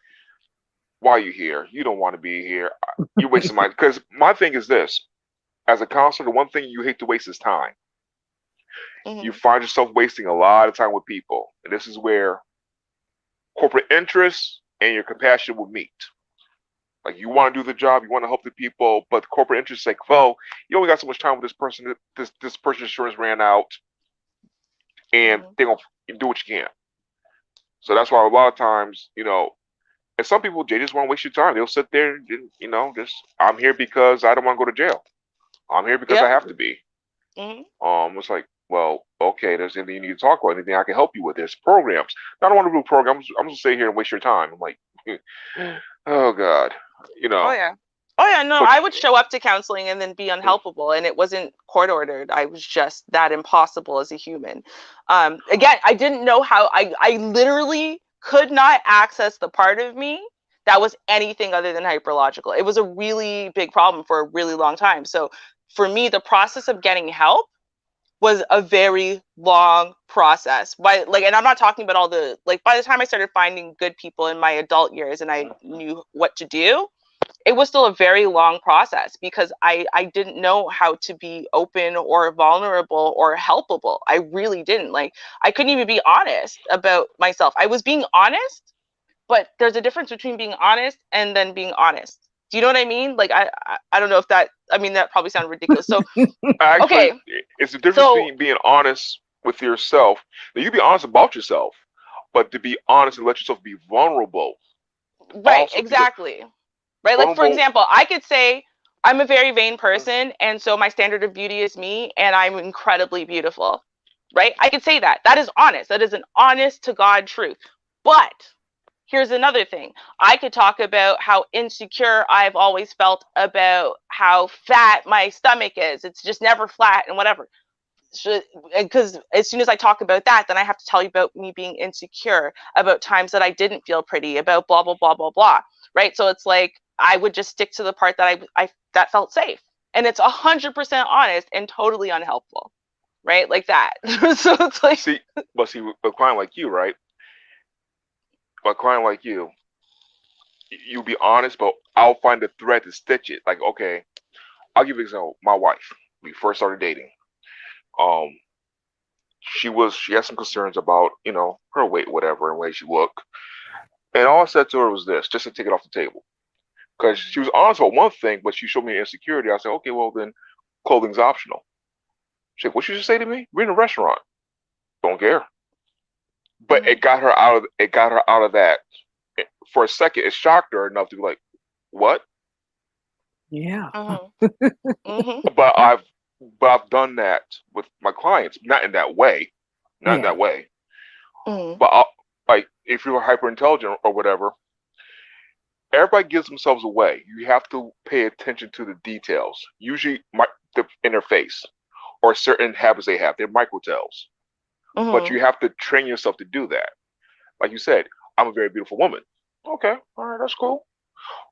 why are you here? You don't want to be here. You're wasting my. Because my thing is this: as a counselor, the one thing you hate to waste is time. You find yourself wasting a lot of time with people, and this is where corporate interests and your compassion will meet. Like you want to do the job, you want to help the people, but the corporate interests say, well, you only got so much time with this person. This person's insurance ran out, and they're gonna do what you can. So that's why a lot of times, and some people they just want to waste your time. They'll sit there and just I'm here because I don't want to go to jail. I'm here because I have to be. It's like, well, okay, there's anything you need to talk about, anything I can help you with. There's programs. I don't want to do programs. I'm just sit here and waste your time. I'm like, oh God, Oh yeah, no, I would show up to counseling and then be unhelpable, and it wasn't court ordered. I was just that impossible as a human. Again, I didn't know how. I literally could not access the part of me that was anything other than hyperlogical. It was a really big problem for a really long time. So for me, the process of getting help was a very long process. And I'm not talking about all the, by the time I started finding good people in my adult years and I knew what to do, it was still a very long process because I didn't know how to be open or vulnerable or helpable. I really didn't. I couldn't even be honest about myself. I was being honest, but there's a difference between being honest and then being honest. Do you know what I mean? I don't know if that, that probably sounded ridiculous. So, actually, it's the difference between being honest with yourself. Now, you be honest about yourself, but to be honest and let yourself be vulnerable. Right, exactly. Right, for example, I could say I'm a very vain person, and so my standard of beauty is me, and I'm incredibly beautiful. Right? I could say that. That is honest. That is an honest to God truth. But here's another thing. I could talk about how insecure I've always felt about how fat my stomach is. It's just never flat and whatever. Because as soon as I talk about that, then I have to tell you about me being insecure, about times that I didn't feel pretty, about blah, blah, blah, blah, blah. Right? So it's like I would just stick to the part that I that felt safe. And it's 100% honest and totally unhelpful. Right? Like that. So it's like... See, a client like you, right? A client like you be honest, but I'll find a thread to stitch it. Like, okay, I'll give you an example. My wife, we first started dating. She had some concerns about, her weight, whatever, and the way she looked. And all I said to her was this, just to take it off the table. Because she was honest about one thing, but she showed me insecurity. I said, okay, well then, clothing's optional. She said, what you just say to me? We're in a restaurant. Don't care. But it got her out of that. For a second, it shocked her enough to be like, what? Yeah. But I've done that with my clients, not in that way. In that way. But if you're hyper intelligent or whatever, everybody gives themselves away. You have to pay attention to the details. Usually the interface or certain habits they have. They're microtells. But you have to train yourself to do that. Like you said, I'm a very beautiful woman. Okay, all right, that's cool.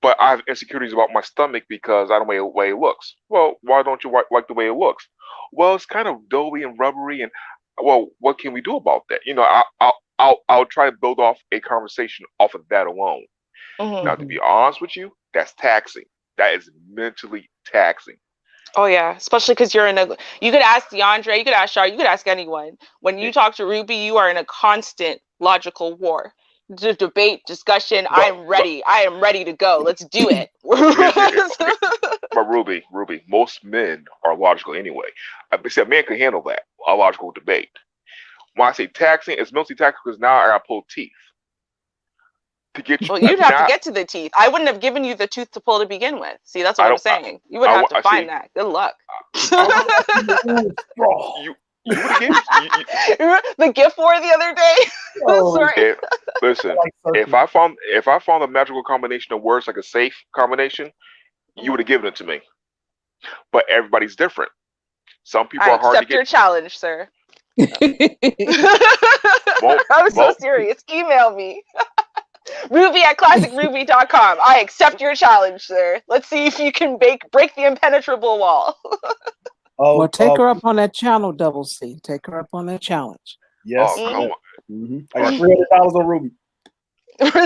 But I have insecurities about my stomach because I don't like the way it looks. Well, why don't you like the way it looks? Well, it's kind of doughy and rubbery, and well, what can we do about that? I'll try to build off a conversation off of that alone. Now, to be honest with you, that's taxing. That is mentally taxing. Oh yeah, especially because you're you could ask DeAndre, you could ask Char, you could ask anyone. When you talk to Ruby, you are in a constant logical war. Debate, discussion. I am ready to go. Let's do it. But Ruby, most men are logical anyway. I said, man can handle that, a logical debate. When I say taxing, it's mostly taxing because now I got to pull teeth. To get you, well, you'd have to get to the teeth. I wouldn't have given you the tooth to pull to begin with. See, that's what I'm saying. You would have to find that. Good luck. You would have given the gift war the other day. Sorry. Listen, if I found a magical combination of words like a safe combination, you would have given it to me. But everybody's different. Some people are hard to get. Accept your challenge, sir. I was so serious. Email me. Ruby at classicruby.com. I accept your challenge, sir. Let's see if you can break the impenetrable wall. Well, take her up on that channel, Double C. Take her up on that challenge. Yes. Oh, come on. Mm-hmm. I got $300 on Ruby.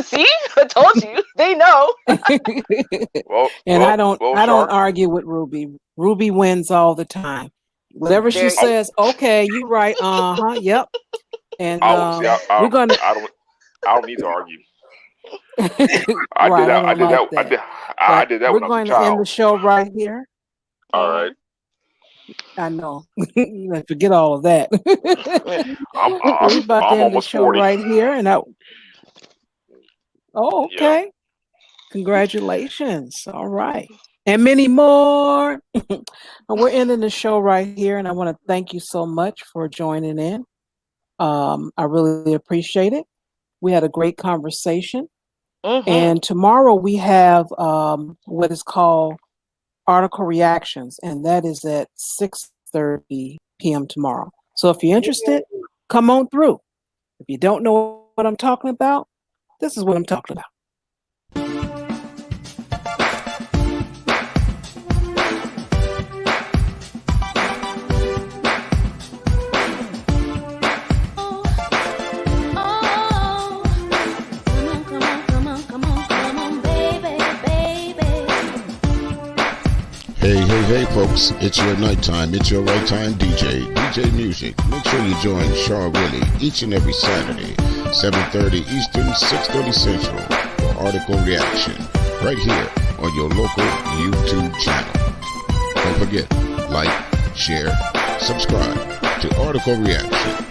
See, I told you. They know. I don't argue with Ruby. Ruby wins all the time. Whatever she says, okay, you right. Yep. And we're gonna. I don't need to argue. I did that. We're going to end the show right here. All right. I know. Forget all of that. We're about to end the show 40. Right here, and okay. Yeah. Congratulations. All right. And many more. We're ending the show right here, and I want to thank you so much for joining in. I really appreciate it. We had a great conversation. Mm-hmm. And tomorrow we have what is called article reactions, and that is at 6:30 p.m. tomorrow. So if you're interested, come on through. If you don't know what I'm talking about, this is what I'm talking about. Hey, folks, it's your nighttime, it's your right time DJ Music. Make sure you join Char Willie each and every Saturday, 7:30 Eastern, 6:30 Central, for Article Reaction, right here on your local YouTube channel. Don't forget, like, share, subscribe to Article Reaction.